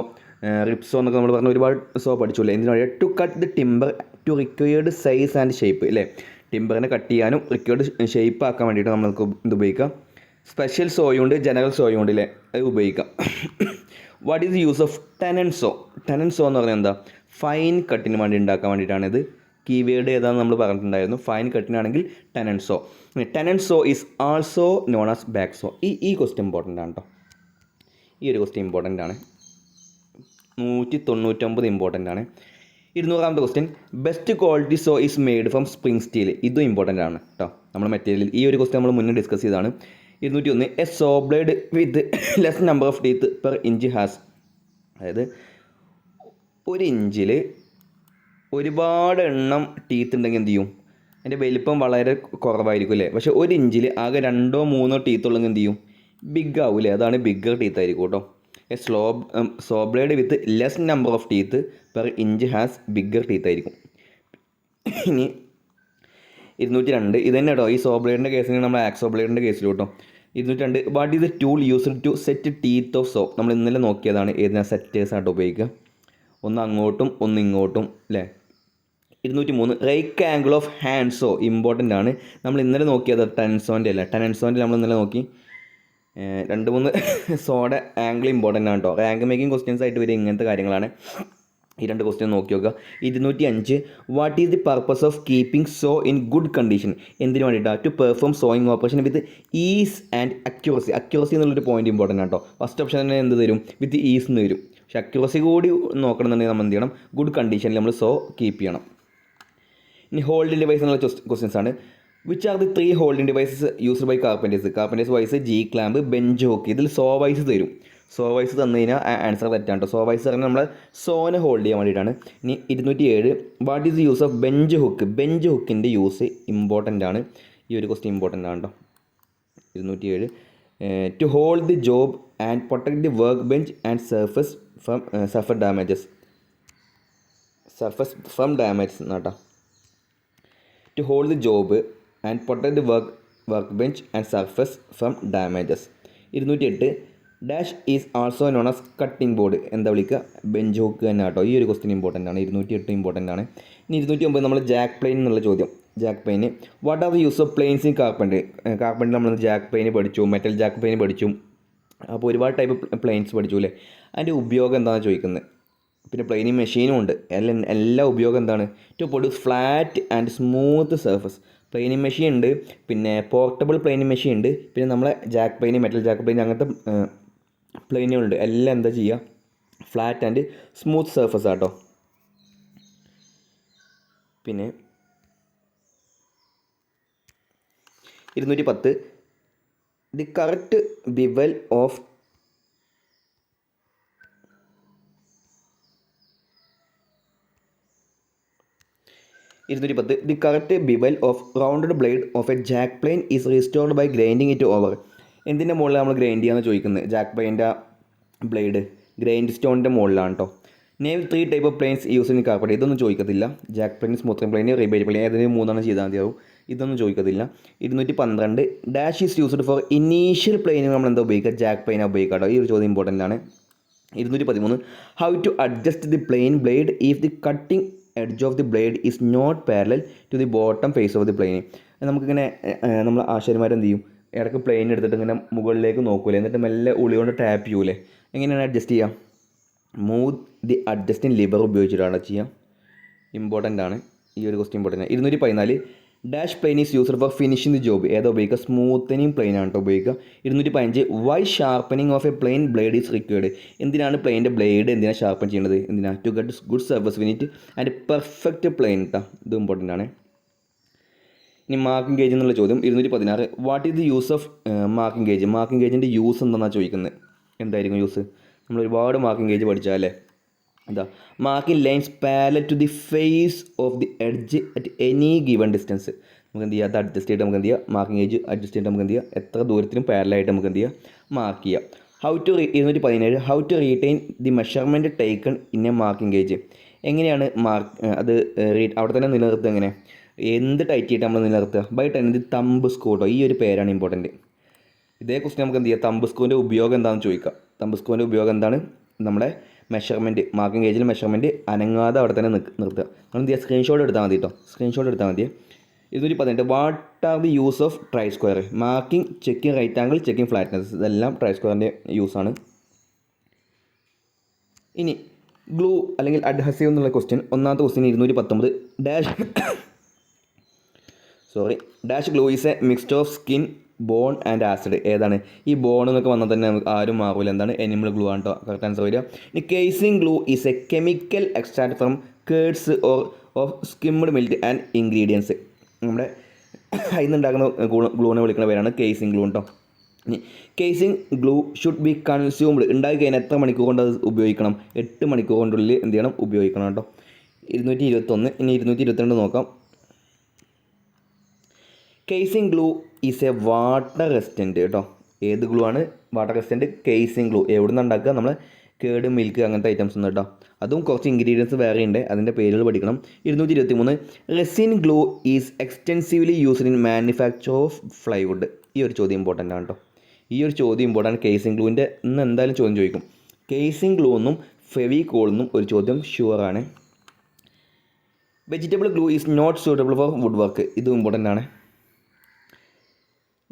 റിപ്സോ എന്നൊക്കെ നമ്മൾ പറഞ്ഞ ഒരുപാട് സോ പഠിച്ചില്ലേ. എന്തിനു വേണ്ടിയിട്ട്, to cut the timber to required size and shape അല്ലേ. ടിമ്പറിനെ കട്ട് ചെയ്യാനും റിക്വയർഡ് ഷേപ്പ് ആക്കാൻ വേണ്ടിയിട്ട് നമ്മൾക്ക് ഇത് ഉപയോഗിക്കാം. സ്പെഷ്യൽ സോയുണ്ട്, ജനറൽ സോയുണ്ട് അല്ലേ, അത് ഉപയോഗിക്കാം. വാട്ട് ഈസ് യൂസ് ഓഫ് ടെനൻസോ എന്ന് പറഞ്ഞാൽ എന്താ, ഫൈൻ കട്ടിന് വേണ്ടി ഉണ്ടാക്കാൻ വേണ്ടിയിട്ടാണിത്. കീവേഡ് ഏതാണെന്ന് നമ്മൾ പറഞ്ഞിട്ടുണ്ടായിരുന്നു. ഫൈൻ കട്ടിനാണെങ്കിൽ tenon saw. Tenon saw is also known as back saw. ഈ ക്വസ്റ്റ്യൻ ഇമ്പോർട്ടൻ്റ് ആണ് കേട്ടോ. ഈ ഒരു ക്വസ്റ്റ്യൻ ഇമ്പോർട്ടൻ്റ് ആണ്. 199 ഇമ്പോർട്ടൻ്റ് ആണ്. 200ാമത്തെ question, best quality saw is made from spring steel. ഇതും ഇമ്പോർട്ടൻ്റ് ആണ് കേട്ടോ. നമ്മൾ മെറ്റീരിയൽ ഈ ഒരു ക്വസ്റ്റ്യൻ നമ്മൾ മുന്നേ ഡിസ്കസ് ചെയ്തതാണ്. 201, A so blade with less number of teeth per inch has. അതായത് ഒരു ഇഞ്ചിൽ ഒരുപാട് എണ്ണം ടീത്ത് ഉണ്ടെങ്കിൽ എന്ത് ചെയ്യും, അതിൻ്റെ വലിപ്പം വളരെ കുറവായിരിക്കും അല്ലേ. പക്ഷേ ഒരു ഇഞ്ചിൽ ആകെ 2-3 ടീത്ത് ഉള്ളെങ്കിൽ എന്ത് ചെയ്യും, ബിഗ് ആവും അല്ലേ. അതാണ് ബിഗ്ഗർ ടീത്ത് ആയിരിക്കും കേട്ടോ. A so blade with less number of teeth per inch has bigger teeth ആയിരിക്കും. ഇനി 202, ഇത് തന്നെ കേട്ടോ. ഈ സോ ബ്ലേഡിൻ്റെ കേസിന് നമ്മൾ ആക്സോ ബ്ലേഡിൻ്റെ കേസിൽ കേട്ടോ. 202, what is the tool used to set teeth of saw. നമ്മൾ ഇന്നലെ നോക്കിയതാണ്. ഏതിനാ സെറ്റേഴ്സായിട്ട് ഉപയോഗിക്കുക, ഒന്ന് അങ്ങോട്ടും ഒന്ന് ഇങ്ങോട്ടും അല്ലേ. 203, right angle of hand saw important ആണ്. നമ്മൾ ഇന്നലെ നോക്കിയത് ടെൻസോൻ്റെ അല്ല. ടെൻസോൻ്റെ നമ്മൾ ഇന്നലെ നോക്കി. 2-3 സോയുടെ ആംഗിൾ ഇമ്പോർട്ടൻ്റ് ആണ് കേട്ടോ. റാങ്ക് മേക്കിംഗ് ക്വസ്റ്റ്യൻസ് ആയിട്ട് വരും ഇങ്ങനത്തെ കാര്യങ്ങളാണ്. ഈ 2 ക്വസ്റ്റ്യൻ നോക്കി നോക്കുക. 205, what is the purpose of keeping saw in good condition. എന്തിനു വേണ്ടിയിട്ടാണ്? To perform sawing operation with ease and accuracy. Accuracy എന്നുള്ളൊരു പോയിന്റ് ഇമ്പോർട്ടൻ്റ് ആണ് കേട്ടോ. ഫസ്റ്റ് ഓപ്ഷൻ തന്നെ എന്ത് തരും, വിത്ത് ഈസ് എന്ന് വരും. പക്ഷേ അക്യൂറസി കൂടി നോക്കണമെന്നുണ്ടെങ്കിൽ നമ്മൾ എന്ത് ചെയ്യണം, ഗുഡ് കണ്ടീഷനിൽ നമ്മൾ സോ കീപ്പ് ചെയ്യണം. ഇനി ഹോൾഡിംഗ് ഡിവൈസ് എന്നുള്ള ക്വസ്റ്റ്യൻസ് ആണ്. Which are the 3 holding devices used by carpenters vice G clamp, bench hook. ഇതിൽ സോ വൈസ് തരും. സോ വൈസ് തന്നു കഴിഞ്ഞാൽ ആൻസർ തെറ്റാണ് കേട്ടോ. സോ വൈസ് പറഞ്ഞാൽ നമ്മൾ സോനെ ഹോൾഡ് ചെയ്യാൻ വേണ്ടിയിട്ടാണ്. ഇനി 207, what is the use of bench hook. Bench ഹുക്കിൻ്റെ യൂസ് ഇമ്പോർട്ടൻ്റ് ആണ്. ഈ ഒരു ക്വസ്റ്റ്യൻ ഇമ്പോർട്ടൻ്റ് ആണ് കേട്ടോ. 207, to hold the job and protect the work bench and surface damages എന്നാട്ടോ. To hold the job and protect the work bench and surface from damages. 208, dash is also known as cutting board. എന്താ വിളിക്കുക, bench hook തന്നെ കേട്ടോ. ഈ ഒരു question important ആണ്. 208 important ആണ്. ഇനി 209 നമ്മൾ ജാക്ക് പ്ലെയിൻ എന്നുള്ള ചോദ്യം. Jack plane, what are the use of planes in carpentry നമ്മൾ ജാക്ക് പ്ലെയിൻ പഠിച്ചു, മെറ്റൽ ജാക്ക് പ്ലെയിൻ പഠിച്ചു. അപ്പോൾ ഒരുപാട് ടൈപ്പ് പ്ലെയിൻസ് പഠിച്ചു അല്ലേ. അതിൻ്റെ ഉപയോഗം എന്താണെന്ന് ചോദിക്കുന്നത്. പിന്നെ പ്ലെയിനിങ് മെഷീനും ഉണ്ട്. എല്ലാ ഉപയോഗം എന്താണ്, to produce flat and smooth surface. Planing machine ഉണ്ട്, പിന്നെ പോർട്ടബിൾ പ്ലെയിനിങ് മെഷീൻ ഉണ്ട്, പിന്നെ നമ്മളെ jack plane, metal jack plane, അങ്ങനത്തെ പ്ലെയിനുകളുണ്ട്. എല്ലാം എന്താ ചെയ്യുക, ഫ്ലാറ്റ് ആൻഡ് സ്മൂത്ത് സർഫസ് ആട്ടോ. പിന്നെ 210, the correct bevel of the correct bevel of rounded blade of a jack plane is restored by grinding it over. എന്തിൻ്റെ മുകളിൽ നമ്മൾ ഗ്രൈൻഡ് ചെയ്യാമെന്ന് ചോദിക്കുന്നത്. ജാക്ക് പ്ലെയിൻ്റെ ബ്ലേഡ് ഗ്രൈൻഡ് സ്റ്റോണിൻ്റെ മുകളിലാണ് കേട്ടോ. Name 3 type of planes use in carpentry. ഇതൊന്നും ചോദിക്കത്തില്ല. Jack plane, smooth plane, rebate plane, ഏതെങ്കിലും 3 ചെയ്താൽ മതിയാവും. ഇതൊന്നും ചോദിക്കത്തില്ല. 212, dash is used for initial പ്ലെയിനുകൾ നമ്മൾ എന്താ ഉപയോഗിക്കുക, ജാക്ക് പ്ലെയിനാണ് ഉപയോഗിക്കുക കേട്ടോ. ഈ ഒരു ചോദ്യം ഇമ്പോർട്ടൻ്റ് ആണ്. 213, how to adjust the plane blade if the cutting edge of the blade is not parallel to the bottom face of the plane. നമുക്കിങ്ങനെ നമ്മൾ ആശാരിമാരെന്ത് ചെയ്യും, ഇടയ്ക്ക് പ്ലെയിൻ എടുത്തിട്ട് ഇങ്ങനെ മുകളിലേക്ക് നോക്കൂലേ, എന്നിട്ട് മെല്ലെ ഉളി കൊണ്ട് ടാപ്പ് ചെയ്യൂലേ. എങ്ങനെയാണ് അഡ്ജസ്റ്റ് ചെയ്യുക, മൂവ് ദി അഡ്ജസ്റ്റിംഗ് ലിബർ ഉപയോഗിച്ചിട്ടാണ് ചെയ്യുക. ഇമ്പോർട്ടൻ്റ് ആണ്. ഈ ഒരു ക്വസ്റ്റ്യൻ ഇമ്പോർട്ടൻ്റ് ആണ്. 214, dash plane is used for finishing the job. ഏതാ ഉപയോഗിക്കുക, സ്മൂത്തനിങ് പ്ലെയിൻ ആണ് കേട്ടോ ഉപയോഗിക്കുക. 215, why sharpening of a plane blade is required. എന്തിനാണ് പ്ലെയിൻ്റെ ബ്ലേഡ് എന്തിനാണ് ഷാർപ്പൻ ചെയ്യുന്നത്, എന്തിനാണ്, to get good surface finish and perfect plane കേട്ടോ. ഇത് ഇമ്പോർട്ടൻ്റ് ആണ്. ഇനി മാർക്കിംഗ് ഗേജ് എന്നുള്ള ചോദ്യം. 216, what is the use of marking gauge. Marking ഗേജിൻ്റെ യൂസ് എന്താണെന്നാണ് ചോദിക്കുന്നത്. എന്തായിരിക്കും യൂസ്, നമ്മൾ ഒരുപാട് മാർക്കിംഗ് ഗേജ് പഠിച്ചാൽ അല്ലേ. എന്താ, marking lines parallel to the face of the edge at any given distance. നമുക്ക് എന്ത് ചെയ്യുക, അത് അഡ്ജസ്റ്റ് ചെയ്തിട്ട് നമുക്ക് എന്ത് ചെയ്യുക, മാർക്കിംഗ് ഗേജ് അഡ്ജസ്റ്റ് ചെയ്തിട്ട് നമുക്ക് എന്ത് ചെയ്യുക, എത്ര ദൂരത്തിനും പാരലായിട്ട് നമുക്ക് എന്ത് ചെയ്യുക, മാർക്ക് ചെയ്യുക. 217, how to retain the measurement taken in a marking gauge. എങ്ങനെയാണ് അത് അവിടെ തന്നെ നിലനിർത്തുക, എങ്ങനെ, എന്ത് ടൈറ്റ് ചെയ്തിട്ട് നമ്മൾ നിലനിർത്തുക, by time the thumb screw കേട്ടോ. ഈ ഒരു പേരാണ് ഇമ്പോർട്ടൻറ്റ്. ഇതേ ക്വസ്റ്റ്യൻ നമുക്ക് എന്ത് ചെയ്യുക, തമ്പ് സ്ക്രൂവിൻ്റെ ഉപയോഗം എന്താണെന്ന് ചോദിക്കാം. തമ്പ് സ്ക്രൂവിൻ്റെ ഉപയോഗം എന്താണ്, നമ്മുടെ മെഷർമെൻറ്റ്, മാർക്കിംഗ് ഗേജിൽ മെഷർമെൻറ്റ് അനങ്ങാതെ അവിടെ തന്നെ നിർത്തുക. നമ്മൾ എന്ത് ചെയ്യുക, സ്ക്രീൻഷോട്ട് എടുത്താൽ മതി കേട്ടോ. സ്ക്രീൻഷോട്ട് എടുത്താൽ മതി. 218, what are the use of try square. Marking, checking right angle, checking flatness, ഇതെല്ലാം ട്രൈ സ്ക്വയറിൻ്റെ യൂസാണ്. ഇനി ഗ്ലൂ അല്ലെങ്കിൽ അഡ്ഹസീവ് എന്നുള്ള ക്വസ്റ്റ്യൻ, ഒന്നാമത്തെ question 219 dash glue is a mixture of skin, bone and acid. ഏതാണ് ഈ ബോൺ എന്നൊക്കെ വന്നാൽ തന്നെ നമുക്ക് ആരും മാറില്ല. എന്താണ് എനിമൽ ഗ്ലൂ ആണ് കേട്ടോ കറക്റ്റ് ആൻസർ വരിക. ഇനി casing glue is A chemical extract from കേഡ്സ് of skimmed milk and ingredients. നമ്മുടെ അതിൽ നിന്നുണ്ടാക്കുന്ന ഗ്ലൂവിനെ വിളിക്കുന്ന പേരാണ് കേസിംഗ് ഗ്ലൂ കേട്ടോ. ഇനി casing glue should be consumed, ഉണ്ടാക്കി കഴിഞ്ഞാൽ എത്ര മണിക്കൂർ കൊണ്ട് അത് ഉപയോഗിക്കണം? 8 മണിക്കൂർ കൊണ്ടുള്ളിൽ എന്ത് ചെയ്യണം? ഉപയോഗിക്കണം കേട്ടോ. 221. ഇനി 222 നോക്കാം. Casing glue is A water resistant കേട്ടോ. ഏത് ഗ്ലൂ ആണ് വാട്ടർ റെസിസ്റ്റൻറ്റ്? Casing glue. എവിടെ നിന്ന് ഉണ്ടാക്കുക? നമ്മൾ കേട്, മിൽക്ക് അങ്ങനത്തെ ഐറ്റംസ് ഒന്നും കേട്ടോ. അതും കുറച്ച് ഇൻഗ്രീഡിയൻസ് വേറെ ഉണ്ട്, അതിൻ്റെ പേരുകൾ പഠിക്കണം. 223 resin glue is extensively used in manufacture of ഫ്ലൈവുഡ്. ഈ ഒരു ചോദ്യം ഇമ്പോർട്ടൻ്റ് ആണ് കേട്ടോ. ഈ ഒരു ചോദ്യം ഇമ്പോർട്ടൻ്റ്. കേസിംഗ് ഗ്ലൂവിൻ്റെ ഇന്ന് എന്തായാലും ചോദ്യം ചോദിക്കും. കേസിംഗ് ഗ്ലൂ എന്നും ഫെവിക്കോൾ എന്നും ഒരു ചോദ്യം ഷുവറാണ്. Vegetable glue is not suitable for wood work. ഇതും ഇമ്പോർട്ടൻ്റ് ആണ്.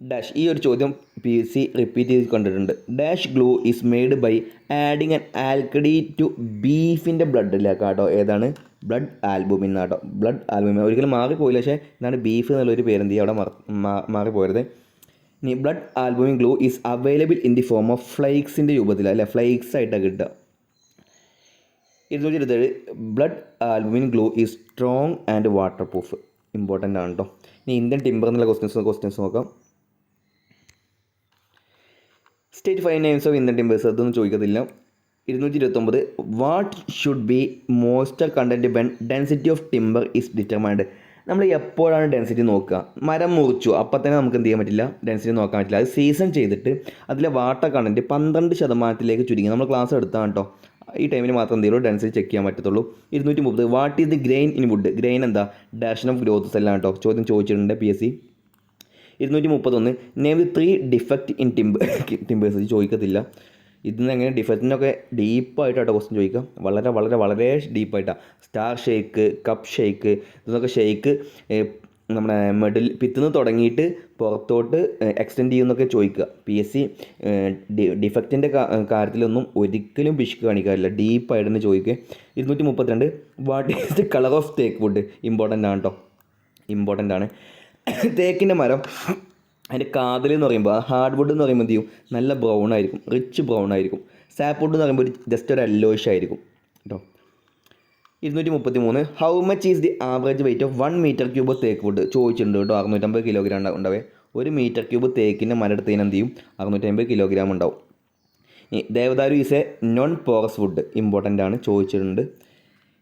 ഡാഷ്. ഈ ഒരു ചോദ്യം PSC റിപ്പീറ്റ് ചെയ്ത് കണ്ടിട്ടുണ്ട്. Dash glue is made by adding an ആൽക്കഡി ടു ബീഫിൻ്റെ ബ്ലഡിലേക്ക് കേട്ടോ. ഏതാണ്? ബ്ലഡ് ആൽബുമിൻ കേട്ടോ. ബ്ലഡ് ആൽബുമിൻ ഒരിക്കലും മാറിപ്പോയില്ല, പക്ഷേ എന്താണ് ബീഫ് എന്നുള്ളൊരു പേരെന്ത് ചെയ്യുക അവിടെ മാറിപ്പോയത്. ഇനി blood albumin glue is available in the form of ഫ്ലൈക്സിൻ്റെ രൂപത്തിൽ, അല്ലെ ഫ്ലൈക്സ് ആയിട്ടാണ് കിട്ടുക. 227 blood albumin glue is strong and water proof. Important ആണ് കേട്ടോ. ഇനി ഇന്ത്യൻ ടിമ്പർ എന്നുള്ള ക്വസ്റ്റ്യൻസ് നോക്കാം. State 5 names of Indian timbers. അതൊന്നും ചോദിക്കത്തില്ല. 229 what should be moisture content when density of timber is determined. നമ്മൾ എപ്പോഴാണ് ഡെൻസിറ്റി നോക്കുക? മരം മുറിച്ചു അപ്പം തന്നെ നമുക്ക് എന്ത് ചെയ്യാൻ പറ്റില്ല? ഡെൻസിറ്റി നോക്കാൻ പറ്റില്ല. അത് സീസൺ ചെയ്തിട്ട് അതിലെ വാട്ടർ കണ്ടൻറ്റ് 12% ചുരുങ്ങി. നമ്മൾ ക്ലാസ് എടുത്താണ് കേട്ടോ. ഈ ടൈമിൽ മാത്രം എന്ത് ചെയ്യുള്ളൂ? ഡെൻസിറ്റി ചെക്ക് ചെയ്യാൻ പറ്റത്തുള്ളൂ. 230 what is the grain in wood. Grain എന്താ? ഡയറക്ഷൻ ഓഫ് ഗ്രോത്ത് സെല്ലാണ് കേട്ടോ. ചോദ്യം ചോദിച്ചിട്ടുണ്ട് PSC. 231 name the 3 defect in timbers. ചോദിക്കത്തില്ല. ഇതിന് എങ്ങനെ ഡിഫക്റ്റിനൊക്കെ ഡീപ്പായിട്ടാണ് ക്വസ്റ്റ്യൻ ചോദിക്കുക. വളരെ വളരെ വളരെ ഡീപ്പായിട്ടാണ്. സ്റ്റാർ ഷേക്ക്, കപ്പ് ഷേക്ക്, ഇതൊക്കെ ഷേക്ക് നമ്മുടെ മിഡിൽ പിത്തുനിന്ന് തുടങ്ങിയിട്ട് പുറത്തോട്ട് എക്സ്റ്റെൻഡ് ചെയ്യുമെന്നൊക്കെ ചോദിക്കുക. PSC ഡിഫക്റ്റിൻ്റെ കാര്യത്തിലൊന്നും ഒരിക്കലും പിശുക്ക് കാണിക്കാറില്ല. ഡീപ്പായിട്ട് തന്നെ ചോദിക്കുക. 232 what is the colour of തേക്ക് വുഡ്. ഇമ്പോർട്ടൻ്റ് ആണ് കേട്ടോ. ഇമ്പോർട്ടൻ്റ് ആണ്. തേക്കിൻ്റെ മരം അതിൻ്റെ കാതൽ എന്ന് പറയുമ്പോൾ, ഹാർഡ് വുഡ് എന്ന് പറയുമ്പോൾ എന്ത് ചെയ്യും? നല്ല ബ്രൗൺ ആയിരിക്കും, റിച്ച് ബ്രൗൺ ആയിരിക്കും. സാപ്പ് വുഡ് എന്ന് പറയുമ്പോൾ ജസ്റ്റ് ഒരു യെല്ലോയിഷ് ആയിരിക്കും കേട്ടോ. 233 how much is the average weight of 1 metre cube of തേക്ക് വുഡ്. ചോദിച്ചിട്ടുണ്ട് കേട്ടോ. 650 കിലോഗ്രാം ഉണ്ടാവേ. 1 മീറ്റർ ക്യൂബ് തേക്കിൻ്റെ മരം എടുത്തതിന് എന്ത് ചെയ്യും? 650 കിലോഗ്രാം ഉണ്ടാവും. ദേവദാരു is a non porous wood. Important ആണ്, ചോദിച്ചിട്ടുണ്ട്.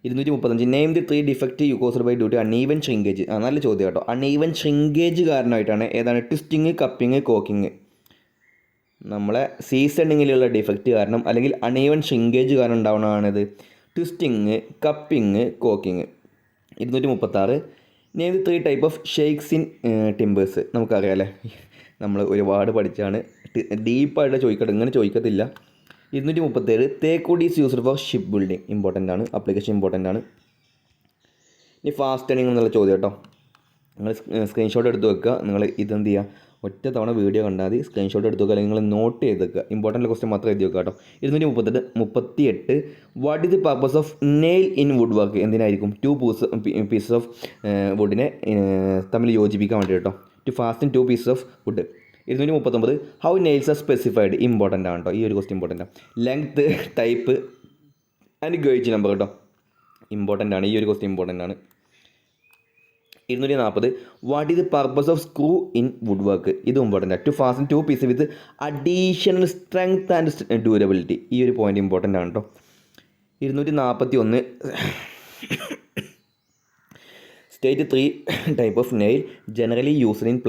235 name the 3 defect caused by due to uneven shrinkage. നല്ല ചോദ്യം കേട്ടോ. അൺഈവൻ ഷ്രിങ്കേജ് കാരണമായിട്ടാണ് ഏതാണ്? Twisting, cupping, cocking. നമ്മളെ സീസണിങ്ങിലുള്ള ഡിഫക്റ്റ് കാരണം അല്ലെങ്കിൽ അൺഈവൻ ഷ്രിങ്കേജ് കാരണം ഉണ്ടാവുന്നതാണിത്. Twisting, cupping, cocking. 236 name the 3 type of shakes in timbers. നമുക്കറിയാം അല്ലേ, നമ്മൾ ഒരുപാട് പഠിച്ചാണ്. ഡീപ്പായിട്ട് ചോദിക്കട്ടെ, ഇങ്ങനെ ചോദിക്കത്തില്ല. 237 തേക്ക് wood is used for ship building. Important ആണ്, അപ്ലിക്കേഷൻ ഇമ്പോർട്ടൻ്റ് ആണ്. ഇനി ഫാസ്റ്റ് ഏണിംഗ് എന്നുള്ള ചോദ്യം കേട്ടോ. നിങ്ങൾ സ്ക്രീൻഷോട്ട് എടുത്ത് വെക്കുക. നിങ്ങൾ ഇതെന്ത് ചെയ്യുക? ഒറ്റ തവണ വീഡിയോ കണ്ടാൽ മതി. സ്ക്രീൻഷോട്ട് എടുത്ത് വെക്കുക, അല്ലെങ്കിൽ നിങ്ങൾ നോട്ട് ചെയ്ത് വെക്കുക. ഇമ്പോർട്ടൻ്റ് ക്വസ്റ്റ്യൻ മാത്രം എഴുതി വെക്കുക കേട്ടോ. 238 what is the purpose of nail in wood work. എന്തിനായിരിക്കും? 2 പീസസ് ഓഫ് വുഡിനെ തമ്മിൽ യോജിപ്പിക്കാൻ വേണ്ടി കേട്ടോ. To fasten 2 pieces of wood. 239 how nails are specified. Important ആണ് കേട്ടോ. ഈ ഒരു ക്വസ്റ്റ്യൻ ഇമ്പോർട്ടൻ്റ് ആണ്. Length, type and gauge number കേട്ടോ. ഇമ്പോർട്ടൻ്റ് ആണ്. ഈ ഒരു ക്വസ്റ്റ്യൻ ഇമ്പോർട്ടൻ്റ് ആണ്. 240 what is the purpose of screw in wood work. ഇത് ഇമ്പോർട്ടൻ്റ് ആണ്. To fasten 2 piece with additional strength and durability. ഈ ഒരു പോയിന്റ് ഇമ്പോർട്ടൻ്റ് ആണ് കേട്ടോ. 241 state 3 type of nail generally used in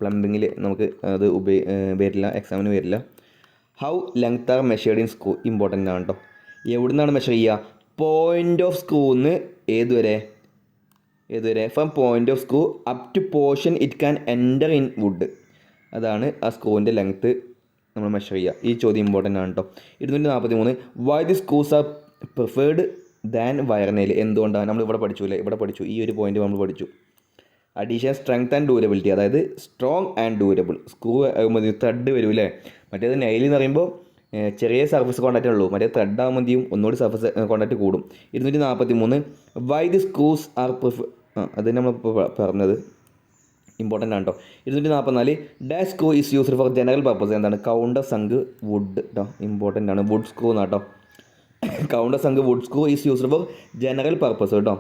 പ്ലംബിങ്ങിൽ നമുക്ക് അത് വരില്ല, എക്സാമിന് വരില്ല. How length are measured in screw. Important ആണ് കേട്ടോ. എവിടെ നിന്നാണ് മെഷർ ചെയ്യുക? പോയിൻ്റ് ഓഫ് സ്ക്രൂന്ന് ഏതുവരെ? From point of screw up to portion it can enter in wood. അതാണ് ആ സ്ക്രൂവിൻ്റെ ലെങ്ത്ത് നമ്മൾ മെഷർ ചെയ്യുക. ഈ ചോദ്യം ഇമ്പോർട്ടൻ്റ് ആണ് കേട്ടോ. 243 why the screws are preferred than wire nail. എന്തുകൊണ്ടാണ്? നമ്മൾ ഇവിടെ പഠിച്ചു. ഈ ഒരു പോയിന്റ് നമ്മൾ പഠിച്ചു. അഡീഷണൽ സ്ട്രെങ്ത് ആൻഡ് ഡ്യൂറബിലിറ്റി, അതായത് strong and durable. Screw thread വരും അല്ലേ. മറ്റേത് നെയിൽ എന്ന് പറയുമ്പോൾ ചെറിയ സർഫസ് കോൺടാക്റ്റേ ഉള്ളൂ. മറ്റേ ത്രെഡ് ആകുമ്പോൾ എന്ത് ചെയ്യും, ഒന്നുകൂടി സർഫസ് കോൺടാക്റ്റ് കൂടും. 243 വൈ ദി സ്ക്രൂസ് ആർ അത് നമ്മളിപ്പോൾ പറഞ്ഞത് ഇമ്പോർട്ടൻ്റ് ആണ് കേട്ടോ. 244 dash screw is used for general purpose. എന്താണ്? കൗണ്ടർ സങ്ക് വുഡ് കേട്ടോ, ഇമ്പോർട്ടൻ്റ് ആണ്. വുഡ് സ്ക്രൂ എന്നാട്ടോ. Counter sunk wood screw is used for general purpose കേട്ടോ.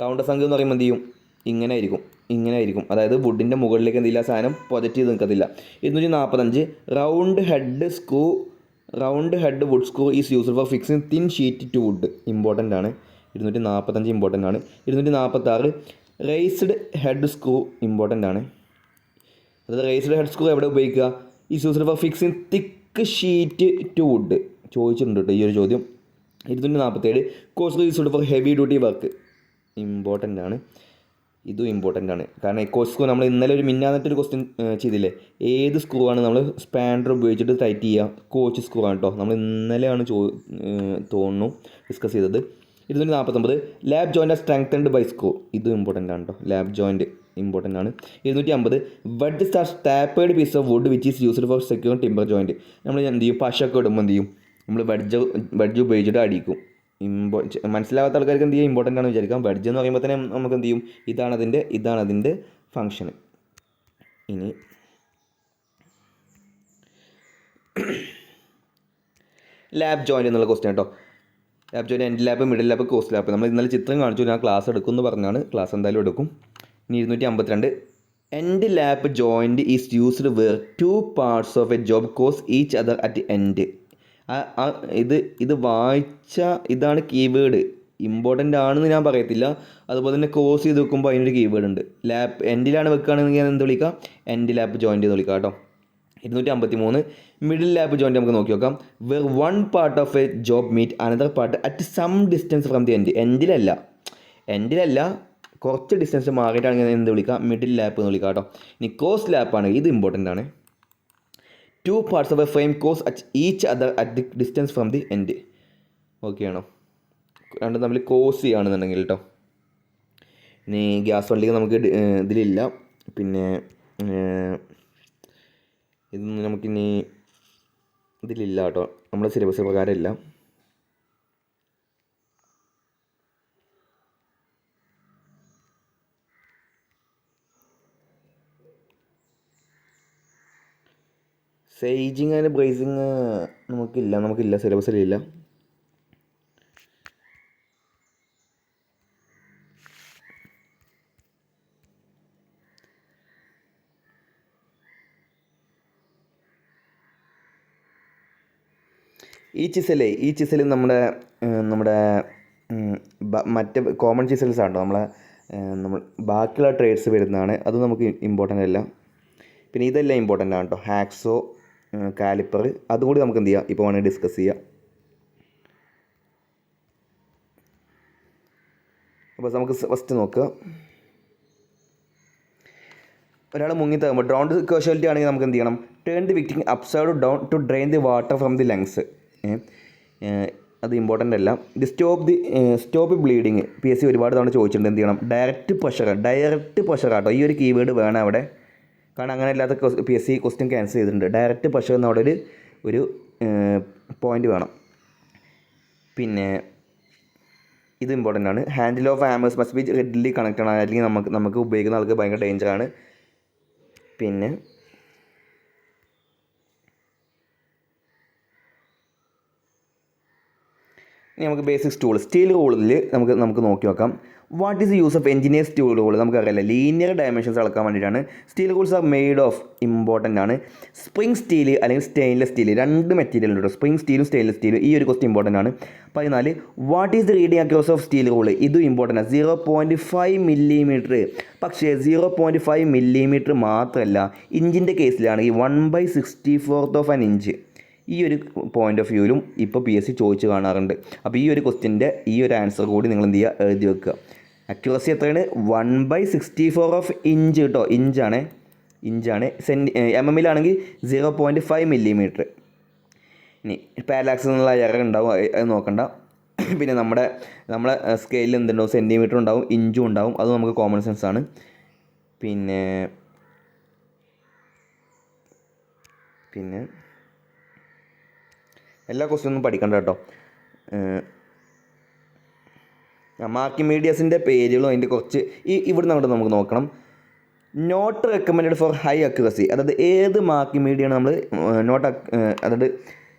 കൗണ്ടർ സങ്ക് എന്ന് പറയുമ്പോൾ എന്ത് ചെയ്യും, ഇങ്ങനെ ആയിരിക്കും. അതായത് വുഡിൻ്റെ മുകളിലേക്ക് എന്തില്ല, സാധനം പ്രൊജക്റ്റ് ചെയ്ത് നിൽക്കത്തില്ല. 245 round head wood screw is used for fixing thin sheet to wood. Important ആണ്. 245 ഇമ്പോർട്ടൻ്റ് ആണ്. 246 റേസ്ഡ് ഹെഡ് സ്ക്രൂ ഇമ്പോർട്ടൻ്റ് ആണ്. അതായത് റേസ്ഡ് ഹെഡ് സ്ക്രൂ എവിടെ ഉപയോഗിക്കുക? Is used for fixing thick sheet to wood. ചോദിച്ചിട്ടുണ്ട് കേട്ടോ ഈ ഒരു ചോദ്യം. 247 core screw is used for heavy duty work. Important ആണ്. ഇതും ഇമ്പോർട്ടൻ്റ് ആണ്. കാരണം എക്കോ സ്ക്രൂ നമ്മൾ ഇന്നലെ ഒരു മിന്നാന്നിട്ടൊരു ക്വസ്റ്റ്യൻ ചെയ്തില്ലേ, ഏത് സ്ക്രൂ ആണ് നമ്മൾ സ്പാൻഡർ ഉപയോഗിച്ചിട്ട് ടൈറ്റ് ചെയ്യുക? കോച്ച് സ്ക്രൂ ആണ് കേട്ടോ. നമ്മൾ ഇന്നലെയാണ് തോന്നുന്നു ഡിസ്കസ് ചെയ്തത്. 249 lap joint strengthened by screw. ഇതും ഇമ്പോർട്ടൻ്റ് ആണ് കേട്ടോ. ലാബ് ജോയിൻറ്റ് ഇമ്പോർട്ടൻ്റ് ആണ്. 250 wedge are tapered piece of wood which is used for secure timber joint. നമ്മൾ എന്ത് ചെയ്യും, പശയൊക്കെ ഇടുമ്പോൾ എന്ത് ചെയ്യും, നമ്മൾ വെഡ്ജ് ഉപയോഗിച്ചിട്ട് അടിക്കും. മനസ്സിലാവാത്ത ആൾക്കാർക്ക് എന്ത് ചെയ്യും, ഇമ്പോർട്ടൻ്റ് ആണ് വിചാരിക്കാം. വെഡ്ജ് എന്ന് പറയുമ്പോൾ തന്നെ നമുക്ക് എന്ത് ചെയ്യും, ഇതാണ് അതിൻ്റെ ഫങ്ഷൻ. ഇനി ലാബ് ജോയിൻ്റ് എന്നുള്ള ക്വസ്റ്റ്യൻ കേട്ടോ. Lab joint end lab, middle lab, cross lab. നമ്മൾ ഇന്നലെ ചിത്രം കാണിച്ചു, ഞാൻ ക്ലാസ് എടുക്കും എന്ന് പറഞ്ഞാണ്. ക്ലാസ് എന്തായാലും എടുക്കും. ഇനി 252 end lap joint is used where two parts of a job cross each other at end. ഇത് വായിച്ച ഇതാണ് കീവേഡ്. ഇമ്പോർട്ടൻ്റ് ആണെന്ന് ഞാൻ പറയത്തില്ല. അതുപോലെ തന്നെ ക്രോസ് ചെയ്ത് വെക്കുമ്പോൾ അതിനൊരു കീവേഡ് ഉണ്ട്. ലാബ് എൻഡിലാണ് വെക്കുകയാണെങ്കിൽ ഞാൻ എന്ത് വിളിക്കാം, എൻഡ് ലാബ് ജോയിൻ്റ് എന്ന് വിളിക്കാം കേട്ടോ. 253 മിഡിൽ ലാബ് ജോയിൻ്റ് നമുക്ക് നോക്കി നോക്കാം. Where one part of a job meet another part at some distance from the end. എൻഡിലല്ല കുറച്ച് ഡിസ്റ്റൻസ് മാറിയിട്ടാണെങ്കിൽ എന്ത് വിളിക്കാം, മിഡിൽ ലാബ് എന്ന് വിളിക്കാം കേട്ടോ. ഇനി ക്രോസ് ലാപ്പാണ്, ഇത് ഇമ്പോർട്ടൻ്റ് ആണ്. Two parts of a frame cross at each other at the distance from the end. Okay ആണോ? രണ്ടും തമ്മിൽ കോസ് ചെയ്യുകയാണെന്നുണ്ടെങ്കിൽ കേട്ടോ. ഇനി ഗ്യാസ് വണ്ടിക്ക് നമുക്ക് ഇതിലില്ല. പിന്നെ ഇതൊന്നും നമുക്കിനി ഇതിലില്ല കേട്ടോ, നമ്മുടെ സിലബസ് പ്രകാരം ഇല്ല. സേജിങ് ആൻഡ് ബ്രേസിങ് നമുക്കില്ല സിലബസിലില്ല. ഈ ചിസൽ നമ്മുടെ മറ്റ് കോമൺ ചിസൽസ് ആണോ, നമ്മൾ ബാക്കിയുള്ള ട്രേഡ്സ് വരുന്നതാണ്. അത് നമുക്ക് ഇമ്പോർട്ടൻ്റ് അല്ല. പിന്നെ ഇതെല്ലാം ഇമ്പോർട്ടൻ്റ് ആണ് കേട്ടോ. ഹാക്സോ, കാലിപ്പർ, അതും കൂടി നമുക്ക് എന്ത് ചെയ്യാം, ഇപ്പോൾ വേണമെങ്കിൽ ഡിസ്കസ് ചെയ്യാം. അപ്പോൾ നമുക്ക് ഫസ്റ്റ് നോക്കുക. ഒരാൾ മുങ്ങി തകരുമ്പോൾ ഡ്രൗണ്ട് കാഷ്വാലിറ്റി ആണെങ്കിൽ നമുക്ക് എന്ത് ചെയ്യണം, turn the victim upside down to drain the water from the lungs. അത് ഇമ്പോർട്ടൻ്റ് അല്ല. സ്റ്റോപ്പ് ബ്ലീഡിങ് PSC ഒരുപാട് തവണ ചോദിച്ചിട്ടുണ്ട്. എന്ത് ചെയ്യണം, ഡയറക്റ്റ് പ്രഷർ ആട്ടോ. ഈ ഒരു കീവേഡ് വേണം അവിടെ, കാരണം അങ്ങനെ അല്ലാത്ത PSC ക്വസ്റ്റ്യൻ ക്യാൻസൽ ചെയ്തിട്ടുണ്ട്. ഡയറക്റ്റ് പ്രഷർ എന്നവിടെ ഒരു പോയിൻ്റ് വേണം. പിന്നെ ഇത് ഇമ്പോർട്ടൻ്റ് ആണ്. Handle of hammers must be readily connected ആണ്, അല്ലെങ്കിൽ നമുക്ക് ഉപയോഗിക്കുന്ന ആൾക്ക് ഭയങ്കര ഡേഞ്ചറാണ്. പിന്നെ ഇനി നമുക്ക് ബേസിക് ടൂൾ സ്റ്റീൽ റൂളിൽ നമുക്ക് നോക്കി നോക്കാം. What is the use of engineer steel rule? നമുക്കറിയില്ല, ലീനിയർ ഡയമെൻഷൻസ് അളക്കാൻ വേണ്ടിയിട്ടാണ്. Steel rules R made of, important ആണ്, സ്പ്രിംഗ് സ്റ്റീൽ അല്ലെങ്കിൽ സ്റ്റെയിൻലെസ് സ്റ്റീൽ. രണ്ട് മെറ്റീരിയൽ ഉണ്ട്, സ്പ്രിംഗ് സ്റ്റീലും സ്റ്റെയിൻലെസ് സ്റ്റീലും. ഈ ഒരു ക്വസ്റ്റ്യൻ ഇമ്പോർട്ടൻ്റ് ആണ്. 14 what is the reading across of steel rule? ഇതും ഇമ്പോർട്ടൻ്റ് ആണ്. 0.5 മില്ലിമീറ്റർ. പക്ഷേ 0.5 മില്ലിമീറ്റർ മാത്രമല്ല, ഇഞ്ചിൻ്റെ കേസിലാണെങ്കിൽ 1/64 ഓഫ് ആൻ ഇഞ്ച്. ഈ ഒരു പോയിൻ്റ് ഓഫ് വ്യൂവിലും ഇപ്പോൾ PSC ചോദിച്ച് കാണാറുണ്ട്. അപ്പോൾ ഈ ഒരു ക്വസ്റ്റ്യൻ്റെ ഈ ഒരു ആൻസർ കൂടി നിങ്ങൾ എന്ത് ചെയ്യുക, എഴുതി വെക്കുക. അക്യുറസി എത്രയാണ്? 1/64 ഓഫ് ഇഞ്ച് കേട്ടോ. ഇഞ്ചാണ്. MM-ലാണെങ്കിൽ 0.5 മില്ലിമീറ്റർ. ഇനി പാരലാക്സിൽ നിന്നുള്ള എറർ ഉണ്ടാവും, അത് നോക്കണ്ട. പിന്നെ നമ്മളെ സ്കെയിലിൽ എന്തുണ്ടാവും, സെൻറ്റിമീറ്റർ ഉണ്ടാവും, ഇഞ്ചും ഉണ്ടാവും. അത് നമുക്ക് കോമൺ സെൻസ് ആണ്. പിന്നെ എല്ലാ ക്വസ്റ്റ്യനൊന്നും പഠിക്കണ്ട കേട്ടോ. മാർക്കിംഗ് മീഡിയസിൻ്റെ പേരുകളും അതിൻ്റെ കുറച്ച് ഇവിടെ നിന്ന് നമുക്ക് നോക്കണം. Not recommend for high accuracy, അതായത് ഏത് മാർക്കിംഗ് മീഡിയമാണ് നമ്മൾ അതായത്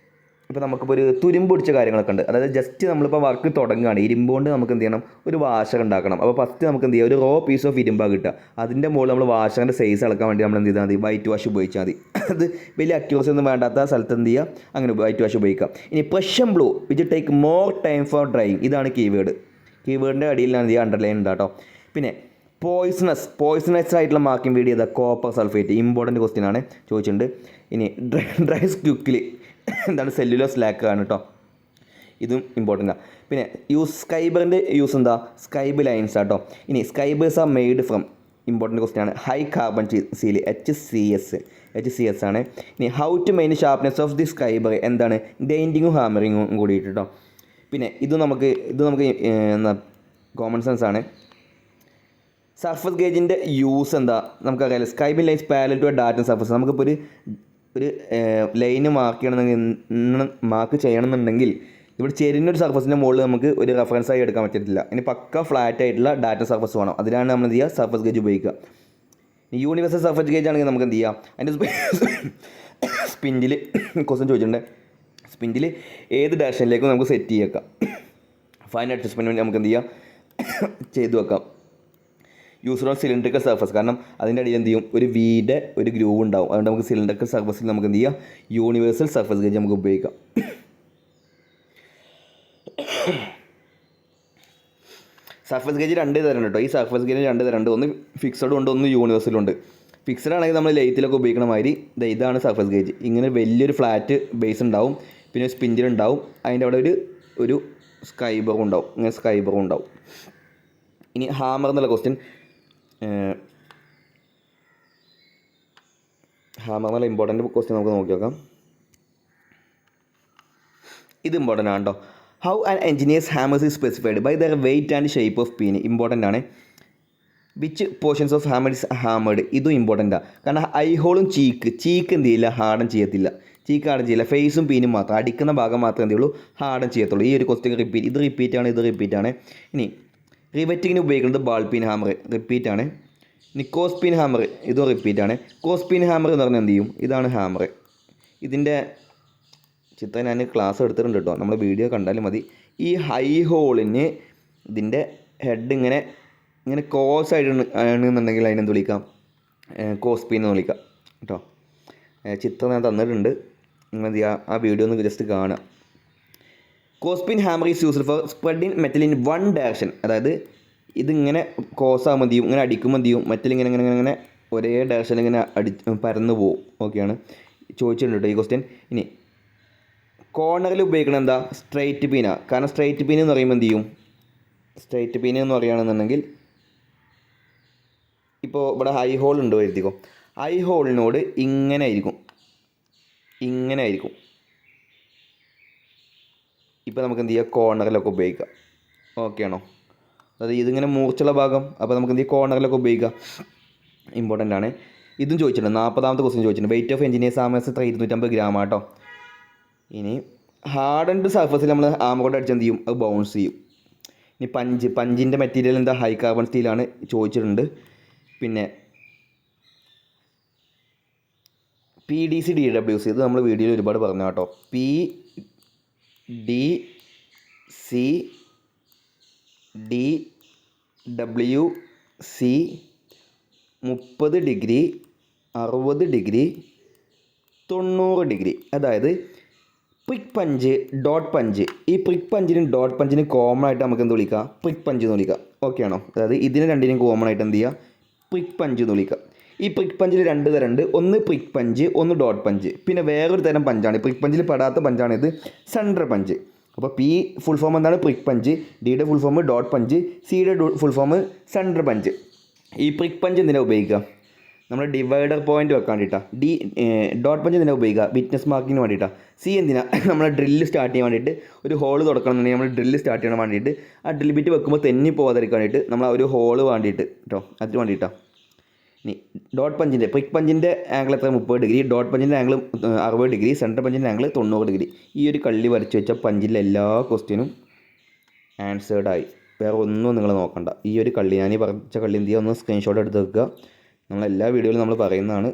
ഇപ്പോൾ നമുക്കിപ്പോൾ ഒരു തുരുമ്പ് പിടിച്ച കാര്യങ്ങളൊക്കെ ഉണ്ട്. അതായത് ജസ്റ്റ് നമ്മളിപ്പോൾ വർക്ക് തുടങ്ങുകയാണ്, ഇരുമ്പ് കൊണ്ട് നമുക്ക് എന്ത് ചെയ്യണം, ഒരു വാഷർ ഉണ്ടാക്കണം. അപ്പോൾ ഫസ്റ്റ് നമുക്ക് എന്ത് ചെയ്യാം, ഒരു റോ പീസ് ഓഫ് ഇരുമ്പാണ് കിട്ടുക. അതിൻ്റെ മുകളിൽ നമ്മൾ വാഷറിൻ്റെ സൈസ് അളക്കാൻ വേണ്ടി നമ്മൾ എന്ത് ചെയ്താൽ മതി, വൈറ്റ് വാഷ് ഉപയോഗിച്ചാൽ മതി. അത് വലിയ അക്യൂറസി ഒന്നും വേണ്ടാത്ത സ്ഥലത്ത് എന്ത് ചെയ്യുക, അങ്ങനെ വൈറ്റ് വാഷ് ഉപയോഗിക്കാം. ഇനി Prussian blue which take more time for drying, ഇതാണ് കീവേഡിൻ്റെ അടിയിലാണ് എന്ത് ചെയ്യുക, അണ്ടർലൈൻ ഉണ്ടാട്ടോ. പിന്നെ പോയിസണസ് ആയിട്ടുള്ള മാർക്കിംഗ് വീഡിയോ ചെയ്ത കോപ്പർ സൾഫേറ്റ്, ഇമ്പോർട്ടൻറ്റ് ക്വസ്റ്റ്യൻ ആണ്, ചോദിച്ചിട്ടുണ്ട്. ഇനി ഡ്രൈസ് ക്വിക്ക്ലി എന്താണ്, സെല്ലുലോസ് ലാക്ക് ആണ് കേട്ടോ, ഇതും ഇമ്പോർട്ടൻ്റാണ്. പിന്നെ സ്കൈബറിൻ്റെ യൂസ് എന്താ, സ്കൈബ് ലൈൻസ് ആട്ടോ. ഇനി scribers are made from, important question ആണ്, ഹൈ കാർബൺ സ്റ്റീൽ, HCS ആണ്. ഇനി ഹൗ ടു മെയിൻ ഷാർപ്നെസ് ഓഫ് ദി സ്കൈബർ, എന്താണ്, ഗ്രൈൻഡിങ്ങും ഹാമറിങ്ങും കൂടിയിട്ട് കേട്ടോ. പിന്നെ ഇത് നമുക്ക് എന്താ കോമൺ സെൻസ് ആണ്. സർഫസ് ഗേജിൻ്റെ യൂസ് എന്താ നമുക്കറിയാലോ, scribing lines parallel to a datum surface. നമുക്കിപ്പോൾ ഒരു ലൈന് മാർക്ക് ചെയ്യണമെന്നുണ്ടെങ്കിൽ ഇവിടെ ചെരിഞ്ഞൊരു സർഫസിൻ്റെ മുകളിൽ നമുക്ക് ഒരു റെഫറൻസായി എടുക്കാൻ പറ്റത്തില്ല. ഇനി പക്ക ഫ്ലാറ്റ് ആയിട്ടുള്ള ഡാറ്റ സർഫസ് വേണം, അതിനാണ് നമ്മൾ എന്ത് ചെയ്യുക, സർഫസ് ഗേജ് ഉപയോഗിക്കുക. യൂണിവേഴ്സൽ സർഫസ് ഗേജ് ആണെങ്കിൽ നമുക്ക് എന്ത് ചെയ്യാം, അതിൻ്റെ സ്പിൻഡിൽ ക്വസ്റ്റ്യൻ ചോദിച്ചിട്ടുണ്ട്, സ്പിൻഡിൽ ഏത് ഡയറക്ഷനിലേക്കും നമുക്ക് സെറ്റ് ചെയ്യേക്കാം. ഫൈൻ അഡ്ജസ്റ്റ്മെൻറ്റ് നമുക്ക് എന്ത് ചെയ്യാം, ചെയ്തു വെക്കാം. യൂസ്ഡ് ഓൺ സിലിണ്ടറിക്കൽ സർഫസ്, കാരണം അതിൻ്റെ അടിയിൽ എന്ത് ചെയ്യും, ഒരു വീടെ ഒരു ഗ്രൂവ് ഉണ്ടാവും. അതുകൊണ്ട് നമുക്ക് സിലിണ്ടറിക്കൽ സർഫസിൽ നമുക്ക് എന്ത് ചെയ്യാം, യൂണിവേഴ്സൽ സർഫസ് ഗേജ് നമുക്ക് ഉപയോഗിക്കാം. സർഫസ് ഗേജ് രണ്ട് തരം കേട്ടോ. ഈ സർഫസ് ഗേജ് രണ്ട് തരം ഉണ്ട്, ഒന്ന് ഫിക്സഡും ഉണ്ട്, ഒന്ന് യൂണിവേഴ്സലും ഉണ്ട്. ഫിക്സഡ് ആണെങ്കിൽ നമ്മൾ ലൈറ്റിലൊക്കെ ഉപയോഗിക്കണ മാതിരി ഇതാണ് സർഫസ് ഗേജ്. ഇങ്ങനെ വലിയൊരു ഫ്ലാറ്റ് ബേസ് ഉണ്ടാവും, പിന്നെ സ്പിഞ്ചർ ഉണ്ടാവും, അതിൻ്റെ അവിടെ ഒരു സ്കൈബറും ഉണ്ടാവും, ഇങ്ങനെ സ്കൈബറും ഉണ്ടാവും. ഇനി ഹാമർ എന്നുള്ള ക്വസ്റ്റ്യൻ, ഹാമർ എന്നുള്ള ഇമ്പോർട്ടൻറ്റ് ക്വസ്റ്റ്യൻ നമുക്ക് നോക്കി നോക്കാം. ഇത് ഇമ്പോർട്ടൻ്റ് ആണ് കേട്ടോ. How an engineers hammers is specified by their weight and shape of peen, important ആണ്. Which portions of hammer is hammered, ഇതും ഇമ്പോർട്ടൻ്റാണ്. കാരണം ഐ ഹോളും ചീക്ക് എന്ത് ചെയ്യില്ല, ഹാർഡൻ ചെയ്യത്തില്ല. ചീക്ക് ഹാർഡൻ ചെയ്യില്ല, ഫേസും പീനും മാത്രം, അടിക്കുന്ന ഭാഗം മാത്രമേ എന്ത് ചെയ്യുള്ളൂ, ഹാർഡൻ ചെയ്യത്തുള്ളൂ. ഈ ഒരു ക്വസ്റ്റ്യൻ ഇത് റിപ്പീറ്റാണ്. ഇനി റിവറ്റിങ്ങിന് ഉപയോഗിക്കുന്നത് ബാൾ പീൻ ഹാമർ, റിപ്പീറ്റാണ്. ഇനി കോസ്പിൻ ഹാമർ, ഇതും റിപ്പീറ്റാണ്. കോസ്പിൻ ഹാമർ എന്ന് പറഞ്ഞാൽ എന്ത് ചെയ്യും, ഇതാണ് ഹാമർ. ഇതിൻ്റെ ചിത്രം ഞാൻ ക്ലാസ് എടുത്തിട്ടുണ്ട് കേട്ടോ, നമ്മൾ വീഡിയോ കണ്ടാലും മതി. ഈ ഹൈ ഹോളിന് ഇതിൻ്റെ ഹെഡ് ഇങ്ങനെ ക്രോസ് ആണെന്നുണ്ടെങ്കിൽ അതിനെന്ത് വിളിക്കാം, കോസ്പിൻ എന്ന് വിളിക്കാം കേട്ടോ. ചിത്രം ഞാൻ തന്നിട്ടുണ്ട്, നിങ്ങൾ എന്ത് ചെയ്യുക, ആ വീഡിയോ ഒന്ന് ജസ്റ്റ് കാണുക. Cross peen hammer is used for spreading metal in one direction, അതായത് ഇതിങ്ങനെ കോസാകുമ്പോൾ ചെയ്യും, ഇങ്ങനെ അടിക്കുമ്പോൾ ചെയ്യും, മെറ്റൽ ഇങ്ങനെ ഒരേ ഡയറക്ഷനിൽ ഇങ്ങനെ പരന്നു പോവും. ഓക്കെയാണ്, ചോദിച്ചിട്ടുണ്ട് കേട്ടോ ഈ ക്വസ്റ്റ്യൻ. ഇനി കോർണറിൽ ഉപയോഗിക്കണം എന്താ, സ്ട്രെയിറ്റ് പീനാണ്. കാരണം സ്ട്രെയിറ്റ് പീൻ എന്ന് പറയുമ്പോൾ എന്ത് ചെയ്യും, സ്ട്രെയിറ്റ് പീൻ എന്ന് പറയുകയാണെന്നുണ്ടെങ്കിൽ ഇപ്പോൾ ഇവിടെ ഹൈ ഹോൾ ഉണ്ട് എഴുതിക്കോ, ഹൈ ഹോളിനോട് ഇങ്ങനെ ആയിരിക്കും. ഇപ്പോൾ നമുക്ക് എന്ത് ചെയ്യുക, കോർണറിലൊക്കെ ഉപയോഗിക്കാം. ഓക്കെ ആണോ, അതായത് ഇതിങ്ങനെ മൂർച്ചുള്ള ഭാഗം, അപ്പോൾ നമുക്ക് എന്ത് ചെയ്യുക, കോർണറിലൊക്കെ ഉപയോഗിക്കാം. ഇമ്പോർട്ടൻ്റ് ആണ്. ഇതും ചോദിച്ചിട്ടുണ്ട്, 40ാമത്തെ ക്വസ്റ്റ്യൻ ചോദിച്ചിട്ടുണ്ട്. Weight of engineers hammers 250 gram ആട്ടോ. ഇനി ഹാർഡൻഡ് സർഫസിൽ നമ്മൾ ആമ കൊണ്ട് അടിച്ച് എന്ത് ചെയ്യും, അത് ബൗൺസ് ചെയ്യും. ഇനി പഞ്ചിൻ്റെ മെറ്റീരിയൽ എന്താ, ഹൈ കാർബൺ സ്റ്റീലാണ്, ചോദിച്ചിട്ടുണ്ട്. പിന്നെ PDC DWC, ഇത് നമ്മൾ വീഡിയോയിൽ ഒരുപാട് പറഞ്ഞു കേട്ടോ. PDC DWC 30 degree, 60 degree, 90 degree. അതായത് പ്രിക് പഞ്ച്, ഡോട്ട് പഞ്ച്. ഈ പ്രിക് പഞ്ചിനും ഡോട്ട് പഞ്ചിനും കോമൺ ആയിട്ട് നമുക്ക് എന്ത് വിളിക്കാം, പ്രിക് പഞ്ച് എന്ന് വിളിക്കാം. ഓക്കെ ആണോ, അതായത് ഇതിന് രണ്ടിനും കോമൺ ആയിട്ട് എന്ത് ചെയ്യുക, പ്രിക് പഞ്ച് എന്ന് വിളിക്കാം. ഈ പ്രിക് പഞ്ചിൽ രണ്ട് തരമുണ്ട്, ഒന്ന് പ്രിക് പഞ്ച്, ഒന്ന് ഡോട്ട് പഞ്ച്. പിന്നെ വേറൊരു തരം പഞ്ചാണ്, പ്രിക് പഞ്ചിൽ പെടാത്ത പഞ്ചാണിത്, സെൻറ്റർ പഞ്ച്. അപ്പോൾ P ഫുൾ ഫോം എന്താണ്, പ്രിക് പഞ്ച്. Dയുടെ ഫുൾ ഫോം ഡോട്ട് പഞ്ച്, Cയുടെ ഫുൾ ഫോം സെൻറ്റർ പഞ്ച്. ഈ പ്രിക് പഞ്ച് എന്തിനാണ് ഉപയോഗിക്കുക, നമ്മൾ ഡിവൈഡർ പോയിൻ്റ് വെക്കാൻ വേണ്ടിയിട്ടാണ്. ഡോട്ട് പഞ്ച് എന്തിനാണ് ഉപയോഗിക്കുക, വിറ്റ്നസ് മാർക്കിങ്ങിന് വേണ്ടിയിട്ടാണ്. C എന്തിനാണ്, നമ്മൾ ഡ്രില്ല് സ്റ്റാർട്ട് ചെയ്യാൻ വേണ്ടിയിട്ട്, ഒരു ഹോൾ തുറക്കണമെന്നുണ്ടെങ്കിൽ നമ്മൾ ഡ്രില്ല് സ്റ്റാർട്ട് ചെയ്യാൻ വേണ്ടിയിട്ട്, ആ ഡ്രിൽ ബിറ്റ് വെക്കുമ്പോൾ തെന്നി പോകാതിരിക്കാൻ വേണ്ടിയിട്ട് നമ്മൾ ആ ഒരു ഹോള് വേണ്ടിയിട്ട് കേട്ടോ, അതിന് വേണ്ടിയിട്ടാണ്. ഇനി ഡോട്ട് പഞ്ചിൻ്റെ പ്രിക് പഞ്ചിൻ്റെ ആംഗിൾ എത്ര 30 ഡിഗ്രി, ഡോട്ട് പഞ്ചിൻ്റെ ആംഗിൾ 60 ഡിഗ്രി, സെൻറ്റർ പഞ്ചിൻ്റെ ആംഗിൾ 90 ഡിഗ്രി. ഈ ഒരു കള്ളി വരച്ച് വെച്ച പഞ്ചിലെ എല്ലാ ക്വസ്റ്റ്യനും ആൻസേർഡായി. വേറെ ഒന്നും നിങ്ങൾ നോക്കണ്ട. ഈ ഒരു കള്ളി, ഞാൻ ഈ പറഞ്ഞ കള്ളി എന്ത് ചെയ്യുക, ഒന്ന് സ്ക്രീൻഷോട്ട് എടുത്ത് വെക്കുക. നമ്മളെല്ലാ വീഡിയോയിലും നമ്മൾ പറയുന്നതാണ്.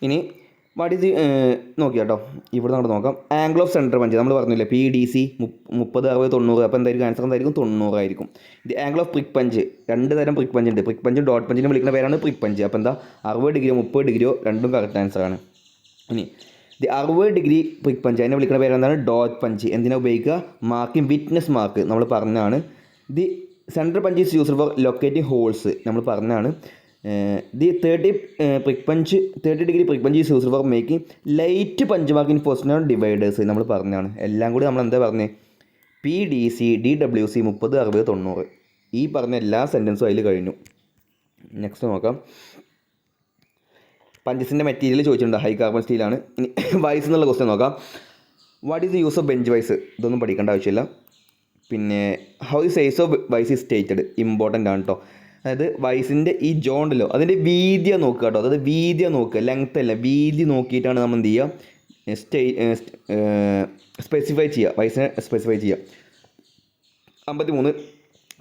ഇനി വാട്ട് ഈസ് നോക്കിയാൽ കേട്ടോ, ഇവിടെ നമുക്ക് നോക്കാം. ആംഗിൾ ഓഫ് സെൻറ്റർ പഞ്ച് നമ്മൾ പറഞ്ഞില്ലേ, PDC 30, 60, 90. അപ്പോൾ എന്തായിരിക്കും ആൻസർ? എന്തായിരിക്കും? 90 ആയിരിക്കും. ഇത് ആംഗിൾ ഓഫ് പ്രിക് പഞ്ച്, 2 തരം പ്രിക് പഞ്ച് ഉണ്ട്. പ്രിക് പഞ്ചും ഡോട്ട് പഞ്ചിനും വിളിക്കുന്ന പേരാണ് പ്രിക് പഞ്ച്. അപ്പോൾ എന്താ 60 ഡിഗ്രിയോ 30 ഡിഗ്രിയോ രണ്ടും കറക്റ്റ് ആൻസറാണ്. ഇനി ദി 60 ഡിഗ്രി പ്രിക് പഞ്ച്, അതിനെ വിളിക്കുന്ന പേര് എന്താണ്? Dot punch. എന്തിനാ ഉപയോഗിക്കുക? മാർക്കിംഗ് വിറ്റ്നസ് മാർക്ക് നമ്മൾ പറഞ്ഞാണ്. The centre punch is used for locating holes നമ്മൾ പറഞ്ഞാണ്. The 30 degree prick punch is used for making light punch mark in position dividers നമ്മൾ പറഞ്ഞാണ്. എല്ലാം കൂടി നമ്മൾ എന്താ പറഞ്ഞത്? PDC, DWC 30, 60, 90. ഈ പറഞ്ഞ എല്ലാ സെൻറ്റൻസും അതിൽ കഴിഞ്ഞു. നെക്സ്റ്റ് നോക്കാം. പഞ്ചസിൻ്റെ മെറ്റീരിയൽ ചോദിച്ചിട്ടുണ്ട്, ഹൈ കാർബൺ സ്റ്റീലാണ്. ഇനി വൈസ് എന്നുള്ള ക്വസ്റ്റ്യൻ നോക്കാം. What is the use of bench vice? ഇതൊന്നും പഠിക്കേണ്ട ആവശ്യമില്ല. പിന്നെ ഹൗ ഈ size of vice is stated, important ആണ് കേട്ടോ. അതായത് വൈസിൻ്റെ ഈ ജോണ്ടല്ലോ, അതിൻ്റെ വീതിയ നോക്കുക കേട്ടോ. അതായത് വീതിയ നോക്കുക, ലെങ്ത് അല്ല, വീതി നോക്കിയിട്ടാണ് നമ്മൾ എന്ത് ചെയ്യുക? സ്പെസിഫൈ ചെയ്യുക, വൈസിനെ സ്പെസിഫൈ ചെയ്യുക. 53.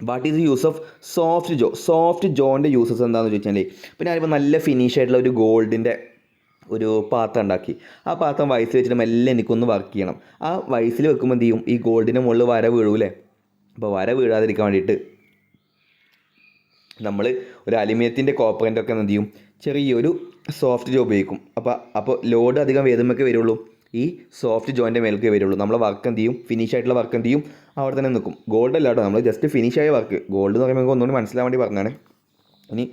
What is use of soft jaw? Soft ജോൻ്റെ യൂസസ് എന്താണെന്ന് ചോദിച്ചാൽ, പിന്നെ ഞാനിപ്പോൾ നല്ല ഫിനിഷ് ആയിട്ടുള്ള ഒരു ഗോൾഡിൻ്റെ ഒരു പാത്രം ഉണ്ടാക്കി. ആ പാത്രം വൈസ് വെച്ചിട്ട് മെല്ലെ എനിക്കൊന്ന് വർക്ക് ചെയ്യണം. ആ വൈസിൽ വെക്കുമ്പോൾ എന്ത് ചെയ്യും? ഈ ഗോൾഡിൻ്റെ മുകളിൽ വര വീഴൂലേ? അപ്പോൾ വര വീഴാതിരിക്കാൻ വേണ്ടിയിട്ട് നമ്മൾ ഒരു അലുമിനിയത്തിൻ്റെ കോപ്പറൻ്റൊക്കെ എന്ത് ചെയ്യും? ചെറിയൊരു സോഫ്റ്റ് ജോ ഉപയോഗിക്കും. അപ്പോൾ ലോഡ് അധികം വേദമൊക്കെ വരുള്ളൂ, ഈ സോഫ്റ്റ് ജോയിൻ്റെ മേലേക്ക് വരുള്ളൂ. നമ്മളെ വർക്ക് എന്ത് ചെയ്യും? ഫിനിഷ് ആയിട്ടുള്ള വർക്ക് എന്ത് ചെയ്യും? അവിടെ തന്നെ നിൽക്കും. ഗോൾഡ് അല്ല കേട്ടോ, നമ്മൾ ജസ്റ്റ് ഫിനിഷ് ആയ വർക്ക്. ഗോൾഡ് എന്ന് പറയുമ്പോൾ ഒന്നുകൂടി മനസ്സിലാൻ വേണ്ടി പറഞ്ഞാണ്. ഇനി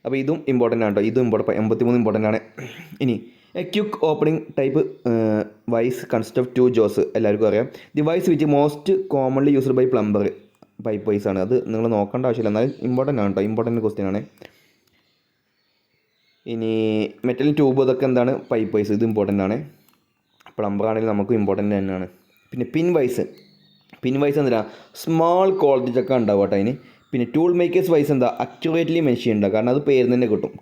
അപ്പോൾ ഇതും ഇമ്പോർട്ടൻ്റ് ആണ് കേട്ടോ, ഇതും 83 ഇമ്പോർട്ടൻ്റ് ആണ്. ഇനി a quick opening type vice consist of 2 jaws എല്ലാവർക്കും അറിയാം. The vice which most commonly used by plumber, pipe vice ആണ്. അത് നിങ്ങൾ നോക്കേണ്ട ആവശ്യമില്ല, എന്നാലും ഇമ്പോർട്ടൻ്റ് ആണ് കേട്ടോ, ഇമ്പോർട്ടൻ്റ് ക്വസ്റ്റ്യൻ ആണ്. ഇനി മെറ്റൽ ട്യൂബ് ഇതൊക്കെ എന്താണ്? Pipe vice. ഇത് ഇമ്പോർട്ടൻ്റ് ആണ്. പ്ലംബർ ആണെങ്കിൽ നമുക്ക് ഇമ്പോർട്ടൻ്റ് തന്നെയാണ്. പിന്നെ പിൻ വൈസ് എന്തിനാ? സ്മാൾ ക്വാളിറ്റീസ് ഒക്കെ ഉണ്ടാവും കേട്ടോ അതിന്. പിന്നെ ടൂൾ മേക്കേഴ്സ് വൈസ് എന്താ? അക്യുറേറ്റ്ലി മെഷീൻ ഉണ്ടാവും, കാരണം അത് പേര് തന്നെ കിട്ടും.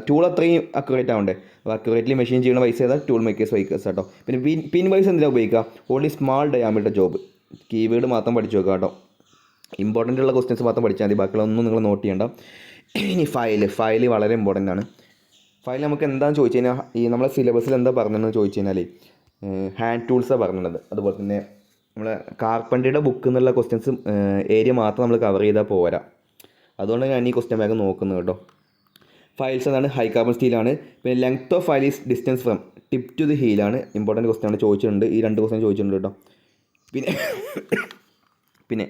ടൂൾ അത്രയും അക്യുറേറ്റ് ആവണ്ടേ, അപ്പോൾ അക്യുറേറ്റ്ലി മെഷീൻ ചെയ്യുന്ന വൈസ് ഏതാ? ടൂൾ മേക്കേഴ്സ് വൈസ് കേട്ടോ. പിന്നെ പിൻ വൈസ് എന്തിനാ ഉപയോഗിക്കുക? Only small diameter job. Keyword മാത്രം പഠിച്ചു വെക്കുക കേട്ടോ, ഇമ്പോർട്ടൻ്റ് ഉള്ള ക്വസ്റ്റ്യൻസ് മാത്രം പഠിച്ചാൽ മതി, ബാക്കിയുള്ളതൊന്നും നിങ്ങൾ നോട്ട് ചെയ്യണ്ട. ഇനി ഫയൽ വളരെ ഇമ്പോർട്ടൻ്റ് ആണ്. ഫയൽ നമുക്ക് എന്താണെന്ന് ചോദിച്ചു കഴിഞ്ഞാൽ, ഈ നമ്മളെ സിലബസിൽ എന്താ പറഞ്ഞതെന്ന് ചോദിച്ചു കഴിഞ്ഞാൽ ഹാൻഡ് ടൂൾസാണ് പറഞ്ഞത്. അതുപോലെ തന്നെ നമ്മളെ കാർപ്പൻറ്ററിയുടെ ബുക്ക് എന്നുള്ള ക്വസ്റ്റ്യൻസ് ഏരിയ മാത്രം നമ്മൾ കവർ ചെയ്താൽ പോരാ. അതുകൊണ്ട് ഞാൻ ഈ ക്വസ്റ്റ്യൻ ബാഗ് നോക്കുന്നത് കേട്ടോ. ഫയൽസ് എന്നാണ് ഹൈ കാർബൺ സ്റ്റീലാണ്. പിന്നെ length of file is distance from tip to the ഹീലാണ്. ഇമ്പോർട്ടൻറ്റ് ക്വസ്റ്റ്യൻ ആണ്, ചോദിച്ചിട്ടുണ്ട്. ഈ 2 ക്വസ്റ്റ്യൻ ചോദിച്ചിട്ടുണ്ട് കേട്ടോ. പിന്നെ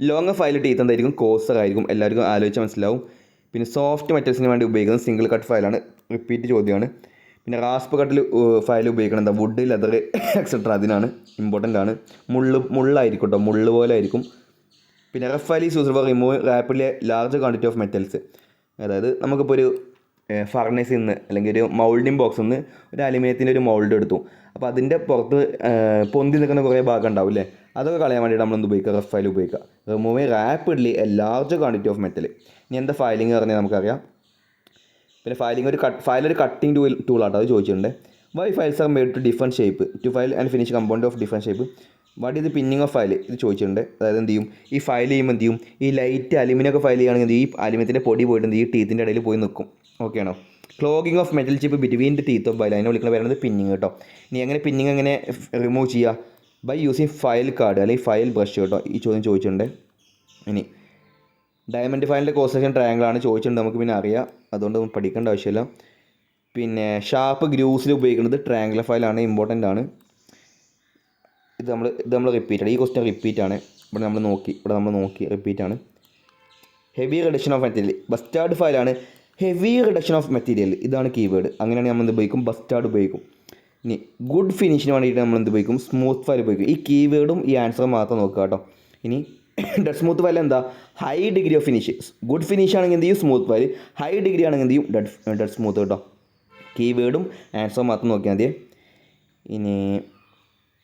ലോങ് ഫയൽ ടീത്ത് എന്തായിരിക്കും? കോസർ ആയിരിക്കും, എല്ലാവർക്കും ആലോചിച്ച് മനസ്സിലാവും. പിന്നെ സോഫ്റ്റ് മെറ്റൽസിന് വേണ്ടി ഉപയോഗിക്കുന്നത് സിംഗിൾ കട്ട് ഫയലാണ്, റിപ്പീറ്റ് ചോദ്യമാണ്. പിന്നെ റാസ്പ് കട്ടിൽ ഫയൽ ഉപയോഗിക്കണം എന്താ? വുഡ്, ലെതർ എക്സെട്ര, അതിനാണ്, ഇമ്പോർട്ടൻ്റ് ആണ്. മുള്ളായിരിക്കും കേട്ടോ, മുള്ള് പോലെ ആയിരിക്കും. പിന്നെ rough file is used four remove rapidly large quantity of metals. അതായത് നമുക്കിപ്പോൾ ഒരു ഫർണസിൽ നിന്ന് അല്ലെങ്കിൽ ഒരു മൗൾഡിംഗ് ബോക്സിൽ നിന്ന് ഒരു അലുമിനിയത്തിൻ്റെ ഒരു മൗൾഡ് എടുത്തു. അപ്പോൾ അതിൻ്റെ പുറത്ത് പൊന്തി നിൽക്കുന്ന കുറേ ഭാഗം ഉണ്ടാവും അല്ലേ? അതൊക്കെ കളയാൻ വേണ്ടിയിട്ട് നമ്മളെന്ത് ഉപയോഗിക്കുക? റഫ് ഫയൽ ഉപയോഗിക്കുക. Remove rapidly A large quantity of metal. ഇനി എന്താ ഫയലിംഗ് പറഞ്ഞാൽ നമുക്കറിയാം. പിന്നെ ഫയൽ ഒരു കട്ടിംഗ് ടൂളാട്ടോ, അത് ചോദിച്ചിട്ടുണ്ട്. Why files are made to different shape to file and finish compound of different shape. What is the pinning of file? ഇത് ചോദിച്ചിട്ടുണ്ട്. അതായത് എന്ത് ചെയ്യും? ഈ ഫയൽ ചെയ്യുമ്പോൾ എന്ത് ചെയ്യും? ഈ ലൈറ്റ് അലുമിനിയൊക്കെ ഫയൽ ചെയ്യുകയാണെങ്കിൽ ഈ അലുമിനിയത്തിൻ്റെ പൊടി പോയിട്ട് ഈ ടീത്തിൻ്റെ ഇടയിൽ പോയി നിൽക്കും. ഓക്കെ ആണോ? Clogging of metal chip between the teeth of file, അതിനെ വിളിക്കുന്ന പേരാണ് പിന്നിങ് കേട്ടോ. ഇനി പിന്നിങ് എങ്ങനെ റിമൂവ് ചെയ്യുക? ബൈ യൂസിങ് ഫയൽ കാർഡ് അല്ലെങ്കിൽ ഫയൽ ബ്രഷ് കേട്ടോ. ഈ ചോദ്യം ചോദിച്ചിട്ടുണ്ട്. ഇനി ഡയമണ്ട് ഫയലിൻ്റെ ക്രോസ് സെക്ഷൻ ട്രയാങ്കിൾ ആണ് ചോദിച്ചിട്ടുണ്ട്, നമുക്ക് പിന്നെ അറിയാം, അതുകൊണ്ട് പഠിക്കേണ്ട ആവശ്യമില്ല. പിന്നെ ഷാർപ്പ് ഗ്രൂസിൽ ഉപയോഗിക്കുന്നത് ട്രയാങ്കുലർ ഫയലാണ്, ഇമ്പോർട്ടൻ്റ് ആണ്. ഇത് നമ്മൾ റിപ്പീറ്റ് ആണ്, ഈ ക്വസ്റ്റ്യൻ റിപ്പീറ്റ് ആണ്. ഇവിടെ നമ്മൾ നോക്കി റിപ്പീറ്റ് ആണ്. Heavy reduction of material bastard ഫയലാണ്. ഹെവി റിഡക്ഷൻ ഓഫ് മെറ്റീരിയൽ, ഇതാണ് കീവേഡ്. അങ്ങനെയാണെങ്കിൽ നമ്മൾ എന്ത് ഉപയോഗിക്കും? ബസ്റ്റാർഡ് ഉപയോഗിക്കും. ഇനി ഗുഡ് ഫിനിഷിന് വേണ്ടിയിട്ട് നമ്മൾ എന്ത് ഉപയോഗിക്കും? സ്മൂത്ത് ഫയൽ ഉപയോഗിക്കും. ഈ കീവേഡും ഈ ആൻസറും മാത്രം നോക്കുക കേട്ടോ. ഇനി ഡെഡ് സ്മൂത്ത് ഫയൽ എന്താ? High degree of finish. Good finish ആണെങ്കിൽ എന്ത് ചെയ്യും? Smooth file. ഹൈ ഡിഗ്രി ആണെങ്കിൽ എന്ത് ചെയ്യും? ഡെഡ് സ്മൂത്ത് കേട്ടോ. കീവേഡും ആൻസറും മാത്രം നോക്കിയാൽ മതി. ഇനി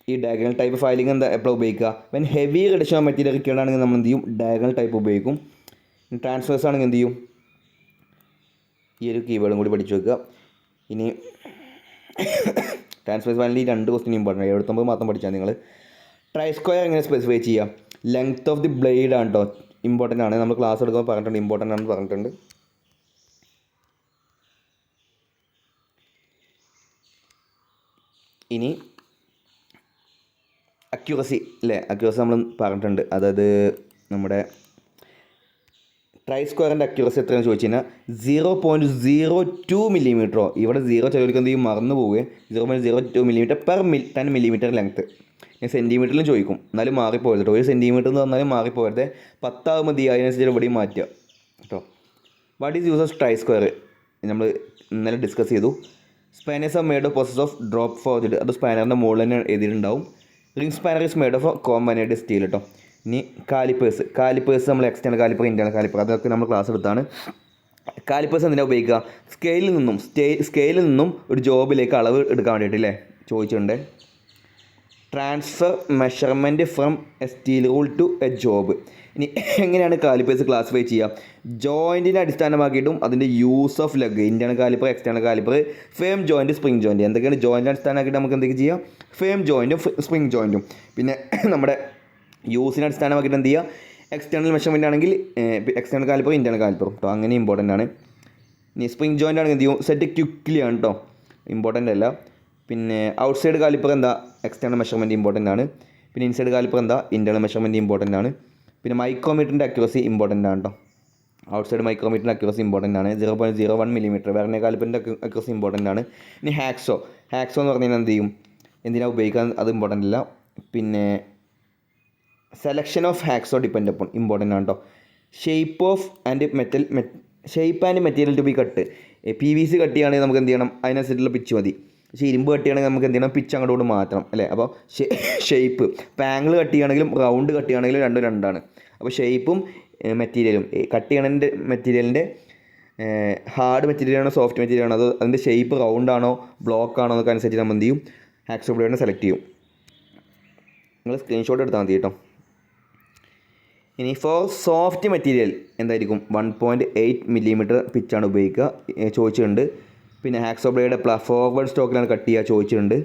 ഈ ഡയഗണൽ ടൈപ്പ് ഫയലിംഗ് എന്താ എപ്പോഴും ഉപയോഗിക്കുക? When heavy reduction of material required ആണെങ്കിൽ നമ്മൾ എന്ത് ചെയ്യും? ഡയഗണൽ ടൈപ്പ് ഉപയോഗിക്കും. ട്രാൻസ്ഫേഴ്സ് ആണെങ്കിൽ എന്ത് ചെയ്യും? ഈ ഒരു കീവേഡും കൂടി പഠിച്ചു വെക്കുക. ഇനി ട്രാൻസ്ഫേഴ്സ് വാലിൻ്റെ ഈ 2 ക്വസ്റ്റ്യൻ ഇമ്പോർട്ടൻ്റ് 79 മാത്രം പഠിച്ചാൽ നിങ്ങൾ. ട്രൈ സ്ക്വയർ എങ്ങനെ സ്പെസിഫൈ ചെയ്യാം? ലെങ്ത് ഓഫ് ദി ബ്ലേഡ് ആണ് കേട്ടോ, ഇമ്പോർട്ടൻ്റ് ആണ്. നമ്മൾ ക്ലാസ് എടുക്കുമ്പോൾ പറഞ്ഞിട്ടുണ്ട്, ഇമ്പോർട്ടൻ്റ് ആണെന്ന് പറഞ്ഞിട്ടുണ്ട്. ഇനി അക്യൂറസി അല്ലേ, അക്യൂറസി നമ്മൾ പറഞ്ഞിട്ടുണ്ട്. അതായത് നമ്മുടെ ട്രൈ സ്ക്വയറിൻ്റെ അക്യൂറസി എത്രയാണെന്ന് ചോദിച്ചു കഴിഞ്ഞാൽ 0.02 മില്ലിമീറ്ററോ, ഇവിടെ 0 ചിലവർക്ക് എന്ത് ചെയ്യും മറന്നു പോവുകയും 0.02 മില്ലിമീറ്റർ പെർ 10 മില്ലിമീറ്റർ ലെങ്ത്ത്. ഞാൻ സെൻറ്റിമീറ്ററിലും ചോദിക്കും, എന്നാലും മാറിപ്പോയത് കേട്ടോ. 1 സെൻറ്റിമീറ്റർ എന്ന് പറഞ്ഞാലും മാറിപ്പോയത് 10 മതി, അതിനനുസരിച്ച് ഇവിടെയും മാറ്റുക കേട്ടോ. What is use of try square നമ്മൾ ഇന്നലെ ഡിസ്കസ് ചെയ്തു. Spanners are made of process of drop forged, അത് സ്പാനറിൻ്റെ മുകളിൽ തന്നെ എഴുതിയിട്ടുണ്ടാവും. Ring spanner is made of compensated steel കേട്ടോ. ഇനി കാലിപ്പേഴ്സ് നമ്മൾ എക്സ്റ്റേണൽ കാലിപ്പർ, ഇൻറ്റേണൽ കാലിപ്പർ, അതൊക്കെ നമ്മൾ ക്ലാസ് എടുത്താണ്. കാലിപ്പേഴ്സ് എന്തിനാണ് ഉപയോഗിക്കുക? സ്കെയിലിൽ നിന്നും ഒരു ജോബിലേക്ക് അളവ് എടുക്കാൻ വേണ്ടിയിട്ട് അല്ലേ ചോദിച്ചിട്ടുണ്ട്. Transfer measurement from a steel rule to a job. ഇനി എങ്ങനെയാണ് കാലിപ്പേഴ്സ് ക്ലാസിഫൈ ചെയ്യുക? ജോയിൻറ്റിനെ അടിസ്ഥാനമാക്കിയിട്ടും അതിൻ്റെ use of leg, internal caliper, external caliper, firm joint, spring joint. എന്തൊക്കെയാണ് ജോയിൻറ്റിനെ അടിസ്ഥാനമാക്കിയിട്ട് നമുക്ക് എന്തൊക്കെ ചെയ്യാം? ഫേം ജോയിൻറ്റും സ്പ്രിങ് ജോയിൻറ്റും. പിന്നെ നമ്മുടെ യൂസിനെ അടിസ്ഥാനമാക്കിയിട്ട് എന്ത് ചെയ്യുക? എക്സ്റ്റേണൽ മെഷർമെൻ്റ് ആണെങ്കിൽ എക്സ്റ്റേണൽ കാലിപ്പർ, ഇൻറ്റേണൽ കാലിപ്പറും കേട്ടോ, അങ്ങനെ ഇമ്പോർട്ടൻ്റ് ആണ്. ഇനി സ്പ്രിങ് ജോയിൻ്റ് ആണെങ്കിൽ എന്ത് ചെയ്യും? സെറ്റ് ക്വിക്ക്ലി ആണ് കേട്ടോ, ഇമ്പോർട്ടൻ്റ് അല്ല. പിന്നെ ഔട്ട്സൈഡ് കാലിപ്പർ എന്താ? എക്സ്റ്റേണൽ മെഷർമെൻറ്റ് ഇമ്പോർട്ടൻ്റ് ആണ്. പിന്നെ ഇൻസൈഡ് കാലിപ്പർ എന്താ? ഇൻറ്റേണൽ മെഷർമെൻറ്റ് ഇമ്പോർട്ടൻ്റ് ആണ്. പിന്നെ മൈക്രോമീറ്ററിൻ്റെ അക്യൂറസി ഇമ്പോർട്ടൻ്റ് ആണ് കേട്ടോ. ഔട്ട്സൈഡ് മൈക്രോമീറ്ററിൻ്റെ അക്യൂറസി ഇമ്പോർട്ടൻ്റ് ആണ്. 0.01 മില്ലിമീറ്റർ. വെർനിയർ കാലിപ്പറിൻ്റെ അക്യൂറസി ഇമ്പോർട്ടൻ്റ് ആണ്. ഇനി ഹാക്സോ എന്ന് പറഞ്ഞു കഴിഞ്ഞാൽ എന്ത് ചെയ്യും? എന്തിനാണ് ഉപയോഗിക്കാൻ? അത് ഇമ്പോർട്ടൻ്റ് അല്ല. പിന്നെ selection of hacksaw depend upon important ആണ് കേട്ടോ. Shape and material to be cut. PVC cut ചെയ്യുകയാണെങ്കിൽ നമുക്ക് എന്ത് ചെയ്യണം? അതിനനുസരിച്ചുള്ള പിച്ച് മതി. പക്ഷേ ഇരുമ്പ് കട്ട് ചെയ്യുകയാണെങ്കിൽ നമുക്ക് എന്ത് ചെയ്യണം? പിച്ച് അങ്ങോട്ട് മാറ്റണം അല്ലേ. അപ്പോൾ ഷേപ്പ് പാങ്കിൾ കട്ട് ചെയ്യുകയാണെങ്കിലും റൗണ്ട് കട്ട് ചെയ്യുകയാണെങ്കിലും രണ്ടും രണ്ടാണ്. അപ്പോൾ ഷേപ്പും മെറ്റീരിയലും കട്ട് ചെയ്യണതിൻ്റെ മെറ്റീരിയലിൻ്റെ ഹാർഡ് മെറ്റീരിയലാണോ സോഫ്റ്റ് മെറ്റീരിയലാണോ, അത് അതിൻ്റെ ഷേപ്പ് റൗണ്ട് ആണോ ബ്ലോക്ക് ആണോ എന്നൊക്കെ അനുസരിച്ച് നമ്മൾ എന്ത് ചെയ്യും? ഹാക്സോ ബ്ലേഡിനെ സെലക്ട് ചെയ്യും. നിങ്ങൾ സ്ക്രീൻഷോട്ട് എടുത്താൽ മതി കേട്ടോ. ഇനി ഫോർ സോഫ്റ്റ് മെറ്റീരിയൽ എന്തായിരിക്കും? 1.8 മില്ലിമീറ്റർ പിച്ചാണ് ഉപയോഗിക്കുക ചോദിച്ചിട്ടുണ്ട്. പിന്നെ ഹാക്സോ ബ്ലേഡ് ഫോർവേഡ് സ്റ്റോക്കിലാണ് കട്ട് ചെയ്യുക ചോദിച്ചിട്ടുണ്ട്.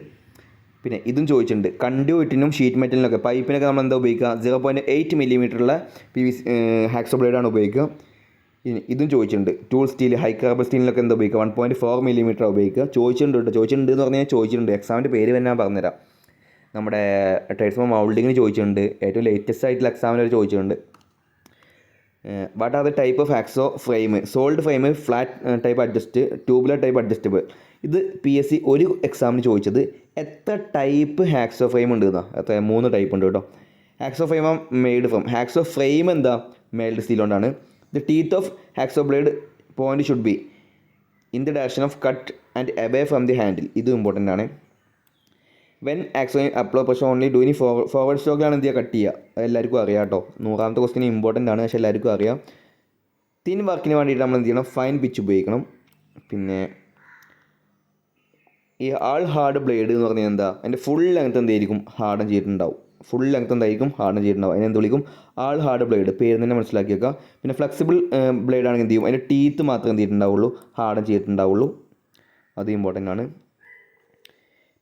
പിന്നെ ഇതും ചോദിച്ചിട്ടുണ്ട്. കണ്ട്യൂയിറ്റിനും ഷീറ്റ് മെറ്റലിനൊക്കെ പൈപ്പിനൊക്കെ നമ്മൾ എന്താ ഉപയോഗിക്കുക? 0.8 മില്ലിമീറ്ററുള്ള PVC ഹാക്സോ ബ്ലേഡാണ് ഉപയോഗിക്കുക. ഇതും ചോദിച്ചിട്ടുണ്ട്. ടൂൾ സ്റ്റീൽ, ഹൈ കാർബൺ സ്റ്റീലിനൊക്കെ എന്താ ഉപയോഗിക്കുക? 1.4 മില്ലിമീറ്റർ ഉപയോഗിക്കുക ചോദിച്ചിട്ടുണ്ട് കേട്ടോ. ചോദിച്ചിട്ടുണ്ട് എന്ന് പറഞ്ഞാൽ ചോദിച്ചിട്ടുണ്ട്. എക്സാമിൻ്റെ പേര് തന്നെ ഞാൻ പറഞ്ഞുതരാം. നമ്മുടെ ട്രേഡ്സ്മാൻ മൗൾഡിങ്ങിന് ചോദിച്ചിട്ടുണ്ട്. ഏറ്റവും ലേറ്റസ്റ്റ് ആയിട്ടുള്ള എക്സാമിന് ചോദിച്ചിട്ടുണ്ട്. What are the type of hacksaw frame? Sold frame, flat type adjust, tubular type adjustable. ഇത് PSC ഒരു എക്സാമിന് ചോദിച്ചത് എത്ര ടൈപ്പ് ഹാക്സോ ഫ്രെയിം ഉണ്ട് എന്നാ? എത്ര? 3 ടൈപ്പ് ഉണ്ട് കേട്ടോ. Hacksaw frame made from, hacksaw frame എന്താ? മെയ്ഡ് സ്റ്റീൽ കൊണ്ടാണ്. The teeth of hacksaw blade point should be in the direction off cut and away from the handle. ഇതും ഇമ്പോർട്ടൻ്റ് ആണ്. When hacksaw അപ്ലോ പക്ഷേ ഓൺലി ഡു ഇനി forward സ്റ്റോക്കിലാണ് എന്ത് ചെയ്യുക? Cut ചെയ്യുക. അത് എല്ലാവർക്കും അറിയാം കേട്ടോ. 100ാമത്തെ ക്വസ്റ്റ്യൻ ഇമ്പോർട്ടൻ്റ് ആണ്, പക്ഷേ എല്ലാവർക്കും അറിയാം. തിൻ വർക്കിന് വേണ്ടിയിട്ട് നമ്മൾ എന്ത് ചെയ്യണം? ഫൈൻ പിച്ച് ഉപയോഗിക്കണം. പിന്നെ ഈ ആൾ ഹാർഡ് ബ്ലേഡ് എന്ന് പറഞ്ഞാൽ എന്താ? അതിൻ്റെ ഫുൾ ലെങ്ത് എന്തായിരിക്കും? ഹാർഡൻ ചെയ്തിട്ടുണ്ടാവും. ഫുൾ ലെങ്ത് എന്തായിരിക്കും? ഹാർഡൻ ചെയ്തിട്ടുണ്ടാവും. അതിനെന്ത് വിളിക്കും? ആൾ ഹാർഡ് ബ്ലേഡ്. പേര് തന്നെ മനസ്സിലാക്കി വെക്കുക. പിന്നെ ഫ്ലെക്സിബിൾ ബ്ലേഡ് ആണെങ്കിൽ എന്ത് ചെയ്യും? അതിൻ്റെ ടീത്ത് മാത്രമേ എന്ത് ചെയ്തിട്ടുണ്ടാവുള്ളൂ? ഹാർഡൻ ചെയ്തിട്ടുണ്ടാവുള്ളൂ. അത് ഇമ്പോർട്ടൻ്റ് ആണ്.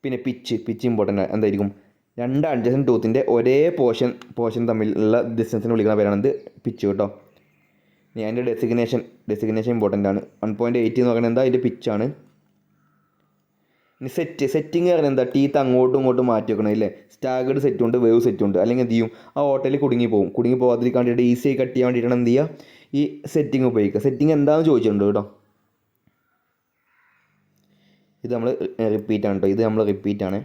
പിന്നെ പിച്ച് ഇമ്പോർട്ടൻ്റ് എന്തായിരിക്കും? 2 അഡ്ജസൻറ്റ് ടൂത്തിൻ്റെ ഒരേ പോർഷൻ തമ്മിലുള്ള ഡിസ്റ്റൻസിന് വിളിക്കുന്ന പേരാണ് പിച്ച് കേട്ടോ. ഇനി അതിൻ്റെ ഡെസിഗ്നേഷൻ ഇമ്പോർട്ടൻ്റ് ആണ്. 1.8 എന്ന് പറയുന്നത് എന്താ? അതിൻ്റെ പിച്ചാണ്. ഇനി സെറ്റിങ് പറയുന്നത് എന്താ? ടീത്ത് അങ്ങോട്ടും ഇങ്ങോട്ടും മാറ്റി വെക്കണം ഇല്ലേ. സ്റ്റാഗേർഡ് സെറ്റും ഉണ്ട്, വേവ് സെറ്റും ഉണ്ട്. അല്ലെങ്കിൽ എന്ത് ചെയ്യും? ആ ഹോട്ടലിൽ കുടുങ്ങി പോകാതിരിക്കാൻ വേണ്ടിയിട്ട് ഈസിയായി കട്ട് ചെയ്യാൻ വേണ്ടിയിട്ടാണ് എന്ത് ചെയ്യുക? ഈ സെറ്റിങ് ഉപയോഗിക്കുക. സെറ്റിങ് എന്താണെന്ന് ചോദിച്ചിട്ടുണ്ട് കേട്ടോ. ഇത് നമ്മൾ റിപ്പീറ്റാണ് കേട്ടോ. ഇത് നമ്മൾ റിപ്പീറ്റാണ്.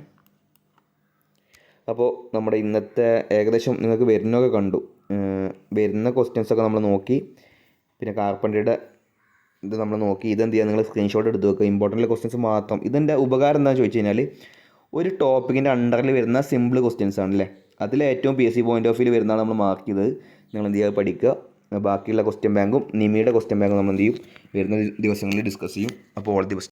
അപ്പോൾ നമ്മുടെ ഇന്നത്തെ ഏകദേശം നിങ്ങൾക്ക് വരുന്നതൊക്കെ കണ്ടു. വരുന്ന ക്വസ്റ്റ്യൻസൊക്കെ നമ്മൾ നോക്കി. പിന്നെ കാർപ്പൻറ്ററിയുടെ ഇത് നമ്മൾ നോക്കി. ഇതെന്ത് ചെയ്യുക? നിങ്ങൾ സ്ക്രീൻഷോട്ട് എടുത്ത് വെക്കുക. ഇമ്പോർട്ടൻ്റ് ക്വസ്റ്റ്യൻസ് മാത്രം. ഇതിൻ്റെ ഉപകാരം എന്താണെന്ന് ചോദിച്ചു കഴിഞ്ഞാൽ ഒരു ടോപ്പിക്കിൻ്റെ അണ്ടറിൽ വരുന്ന സിമ്പിൾ ക്വസ്റ്റ്യൻസ് ആണല്ലേ. അതിൽ ഏറ്റവും PSC പോയിൻ്റ് ഓഫ് വ്യൂ വരുന്നതാണ് നമ്മൾ മാർക്ക് ചെയ്തത്. നിങ്ങൾ എന്ത് ചെയ്യുക? പഠിക്കുക. ബാക്കിയുള്ള ക്വസ്റ്റ്യൻ ബാങ്കും നിമിയുടെ ക്വസ്റ്റ്യൻ ബാങ്കും നമ്മൾ എന്ത് ചെയ്യും? വരുന്ന ദിവസങ്ങളിൽ ഡിസ്കസ് ചെയ്യും. അപ്പോൾ ഓൾ ദി ബെസ്റ്റ്.